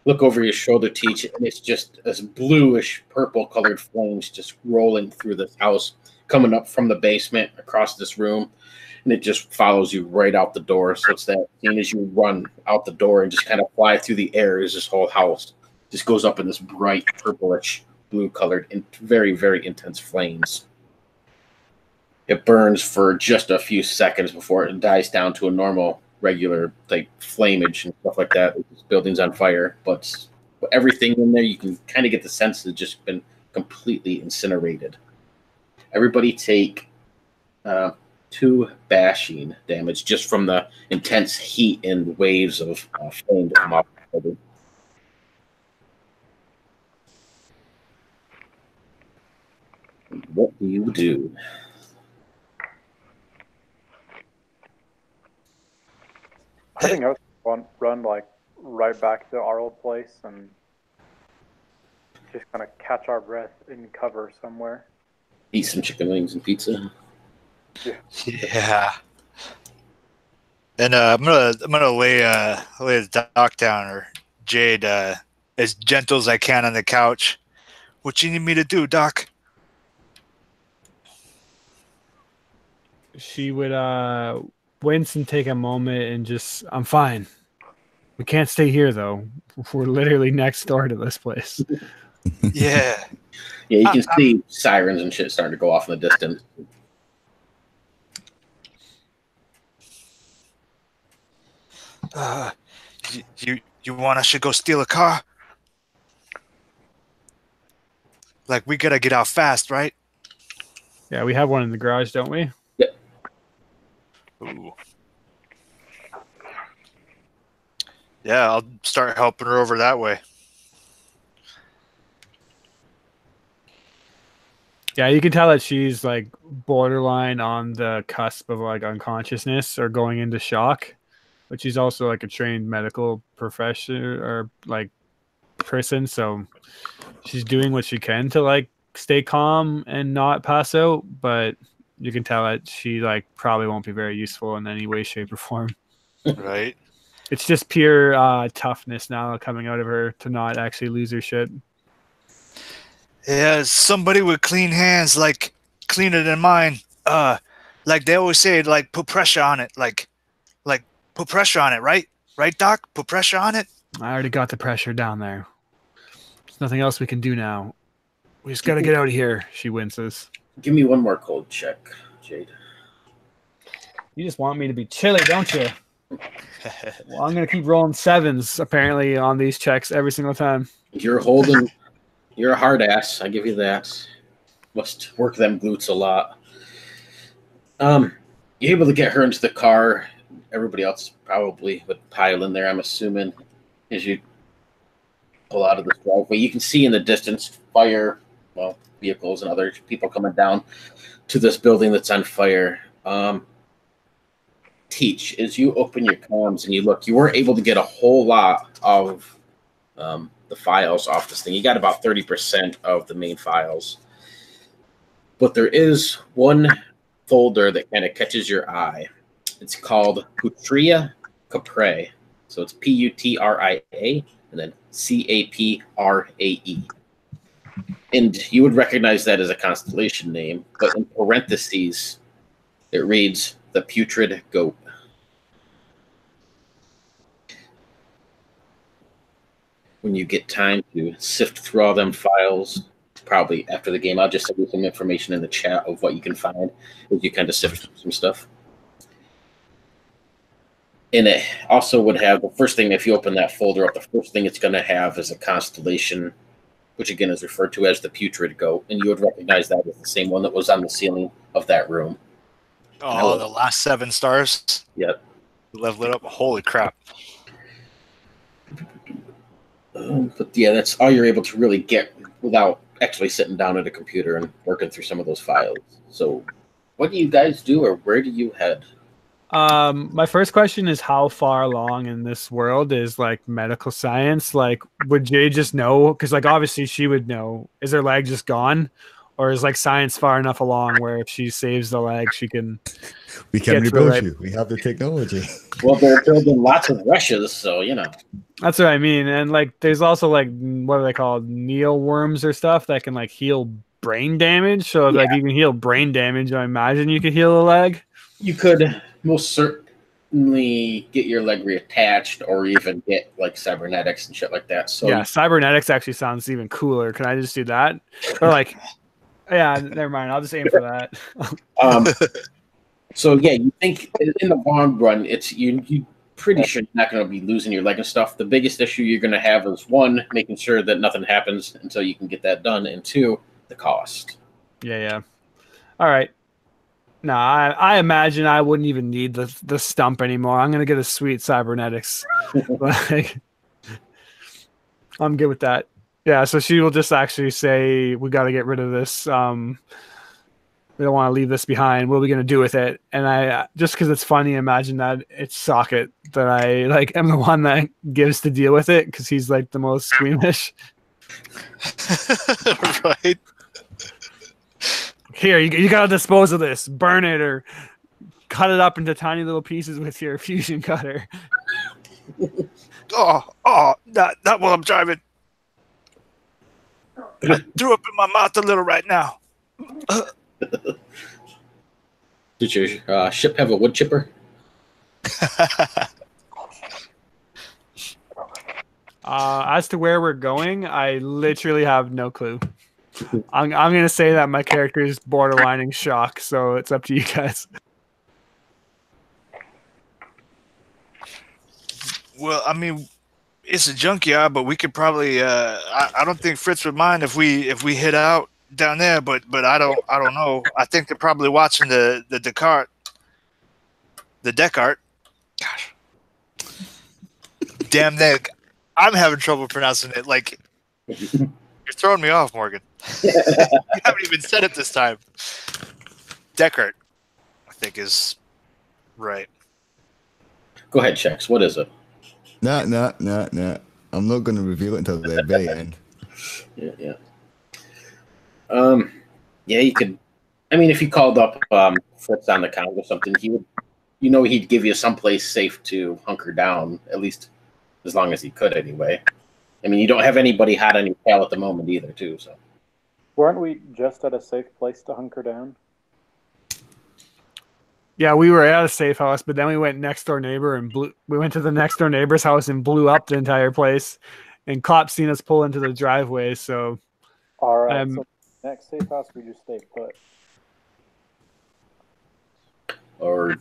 Look over your shoulder, Teach, and it's just this bluish purple colored flames just rolling through this house, coming up from the basement across this room, and it just follows you right out the door. So it's that scene as you run out the door and just kind of fly through the air as this whole house just goes up in this bright purplish blue colored and very, very intense flames. It burns for just a few seconds before it dies down to a normal, regular like flamage and stuff like that. This building's on fire, but everything in there, you can kind of get the sense it's just been completely incinerated. Everybody take 2 bashing damage just from the intense heat and waves of flame to come off the building. What do you do? I think I would run like right back to our old place and just kind of catch our breath in cover somewhere. Eat some chicken wings and pizza. Yeah. And I'm gonna lay the doc down, or Jade, as gentle as I can on the couch. What you need me to do, Doc? She would wince and take a moment and just, I'm fine. We can't stay here though. We're literally next door to this place. Yeah. Yeah, you can see sirens and shit starting to go off in the distance. You want us to go steal a car? Like, we gotta get out fast, right? Yeah, we have one in the garage, don't we? Yep. Ooh. Yeah, I'll start helping her over that way. Yeah, you can tell that she's like borderline on the cusp of like unconsciousness or going into shock, but she's also like a trained medical professional or like person, so she's doing what she can to like stay calm and not pass out, but you can tell that she like probably won't be very useful in any way, shape, or form. Right. It's just pure toughness now coming out of her to not actually lose her shit. Yeah, somebody with clean hands, like cleaner than mine. Like they always say, like put pressure on it, like put pressure on it, right? Right, Doc? Put pressure on it. I already got the pressure down there. There's nothing else we can do now. We just gotta get out of here. She winces. Give me one more cold check, Jade. You just want me to be chilly, don't you? Well, I'm gonna keep rolling 7s apparently on these checks every single time. You're holding. You're a hard ass. I give you that. Must work them glutes a lot. You're able to get her into the car. Everybody else probably would pile in there, I'm assuming, as you pull out of the driveway. You can see in the distance vehicles and other people coming down to this building that's on fire. Teach, as you open your comms and you look, you weren't able to get a whole lot of the files off this thing. You got about 30% of the main files. But there is one folder that kind of catches your eye. It's called Putria Caprae. So it's Putria and then Caprae. And you would recognize that as a constellation name, but in parentheses, it reads the Putrid Goat. When you get time to sift through all them files, probably after the game, I'll just send you some information in the chat of what you can find as you kind of sift through some stuff. And it also would have the first thing, if you open that folder up, the first thing it's going to have is a constellation, which again is referred to as the Putrid Goat, and you would recognize that as the same one that was on the ceiling of that room. Oh, the last 7 stars. Yep. Level it up. Holy crap. But yeah, that's all you're able to really get without actually sitting down at a computer and working through some of those files. So, what do you guys do, or where do you head? My first question is how far along in this world is like medical science? Like, would Jay just know? Because like obviously she would know. Is her leg just gone, or is like science far enough along where if she saves the leg, she can? We can Get to rebuild it, right? you. We have the technology. Well, they're building lots of rushes, so you know. That's what I mean. And like, there's also like what are they called? Needle worms or stuff that can like heal brain damage. So if like you can heal brain damage, I imagine you could heal a leg. You could most certainly get your leg reattached, or even get like cybernetics and shit like that. So Yeah, cybernetics actually sounds even cooler. Can I just do that? Or like, yeah, never mind. I'll just aim for that. So yeah, you think in the long run, it's you pretty sure you're not going to be losing your leg and stuff. The biggest issue you're going to have is one, making sure that nothing happens until you can get that done, and two, the cost. Yeah. All right. No, I imagine I wouldn't even need the stump anymore. I'm gonna get a sweet cybernetics. Like, I'm good with that. Yeah, so she will just actually say, "We got to get rid of this. We don't want to leave this behind. What are we gonna do with it?" And I just because it's funny, imagine that it's Socket that I like am the one that gives to deal with it because he's like the most squeamish. Right. Here, you gotta dispose of this. Burn it or cut it up into tiny little pieces with your fusion cutter. Not while I'm driving. I threw up in my mouth a little right now. Did your ship have a wood chipper? As to where we're going, I literally have no clue. I'm gonna say that my character is borderline in shock, so it's up to you guys. Well, I mean, it's a junkyard, but we could probably. I don't think Fritz would mind if we hit out down there, but I don't know. I think they're probably watching the Descartes, the Descartes. Gosh, damn that! I'm having trouble pronouncing it. Like you're throwing me off, Morgan. You haven't even said it this time. Descartes, I think is right. Go ahead, Chex. What is it? Nah. I'm not going to reveal it until the very end. Yeah. Yeah, you could. I mean, if you called up Fritz on the count or something, he would. He'd give you someplace safe to hunker down, at least as long as he could, anyway. I mean, you don't have anybody hot on your tail at the moment either, too. So. Weren't we just at a safe place to hunker down? Yeah, we were at a safe house, but then we went next door neighbor and we went to the next door neighbor's house and blew up the entire place. And cops seen us pull into the driveway, so. All right. So next safe house, we just stay put. Or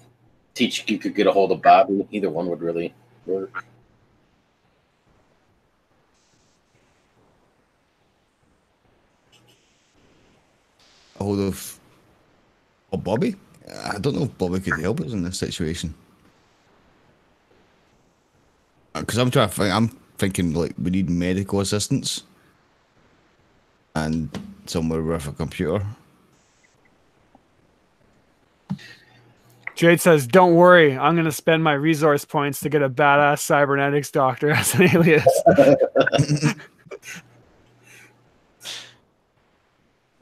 you could get a hold of Bobby. Either one would really work. A hold of Bobby? I don't know if Bobby could help us in this situation. Because I'm thinking like we need medical assistance and somewhere with a computer. Jade says, "Don't worry, I'm going to spend my resource points to get a badass cybernetics doctor as an alias."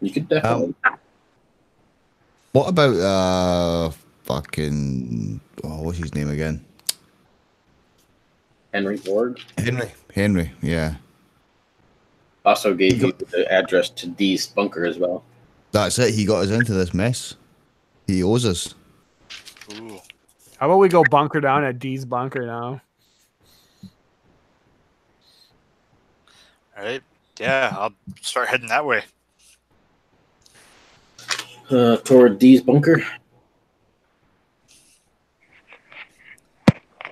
You could definitely. What about what's his name again? Henry Ward. Henry, yeah. Also gave you the address to Dee's bunker as well. That's it. He got us into this mess. He owes us. Ooh. How about we go bunker down at D's bunker now? All right. Yeah, I'll start heading that way. Toward Dee's bunker.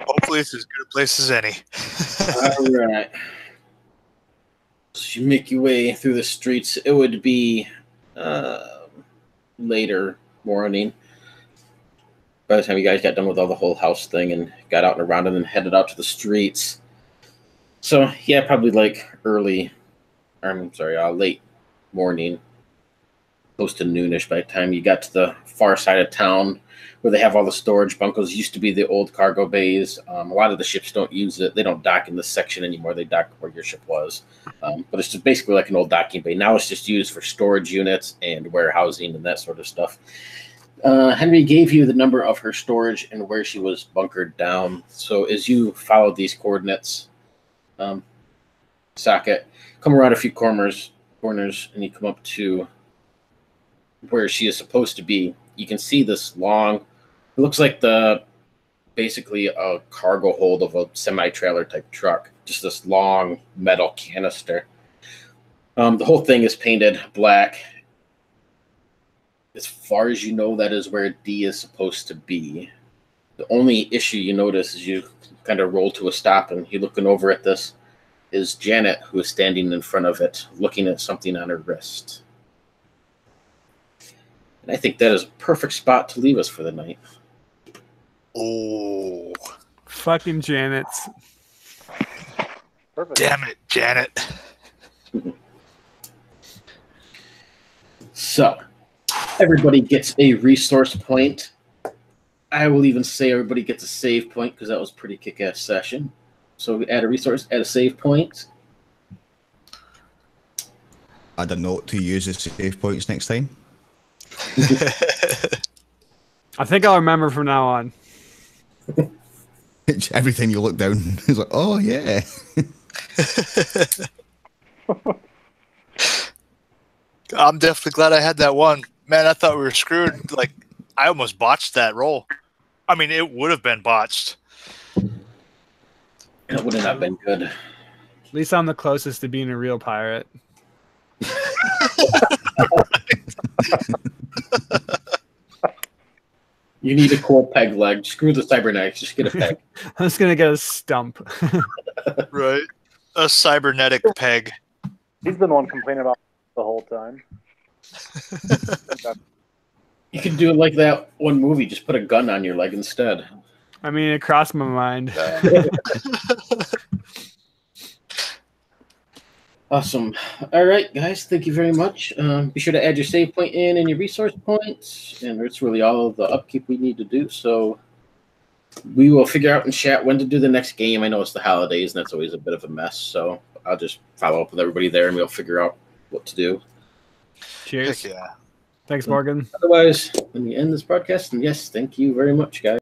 Hopefully it's as good a place as any. All right. So you make your way through the streets. It would be later morning. By the time you guys got done with all the whole house thing and got out and around and then headed out to the streets. So, yeah, probably like late morning, close to noonish. By the time you got to the far side of town, where they have all the storage bunkers, used to be the old cargo bays. A lot of the ships don't use it. They don't dock in this section anymore. They dock where your ship was. But it's just basically like an old docking bay. Now it's just used for storage units and warehousing and that sort of stuff. Henry gave you the number of her storage and where she was bunkered down. So as you follow these coordinates, socket, come around a few corners, and you come up to where she is supposed to be. You can see this long, it looks like basically a cargo hold of a semi-trailer type truck. Just this long metal canister. The whole thing is painted black. As far as you know, that is where D is supposed to be. The only issue you notice as you kind of roll to a stop and you're looking over at this is Janet, who is standing in front of it, looking at something on her wrist. And I think that is a perfect spot to leave us for the night. Oh, fucking Janet's. Perfect. Damn it, Janet. So, everybody gets a resource point. I will even say everybody gets a save point because that was a pretty kick-ass session. So add a resource, add a save point. Add a note to use as save points next time. I think I'll remember from now on. Every time you look down, it's like, oh yeah. I'm definitely glad I had that one. Man, I thought we were screwed. Like, I almost botched that roll. I mean, it would have been botched. That would have not been good. At least I'm the closest to being a real pirate. You need a cool peg leg. Screw the cybernetics. Just get a peg. I'm just gonna get a stump. Right. A cybernetic peg. He's been the one complaining about the whole time. You can do it like that one movie. Just put a gun on your leg instead. I mean, it crossed my mind. Awesome. All right, guys. Thank you very much. Be sure to add your save point in and your resource points. And it's really all of the upkeep we need to do. So we will figure out in chat when to do the next game. I know it's the holidays, and that's always a bit of a mess. So I'll just follow up with everybody there, and we'll figure out what to do. Cheers. Heck yeah. Thanks, Morgan. Otherwise, let me end this broadcast. And yes, thank you very much, guys.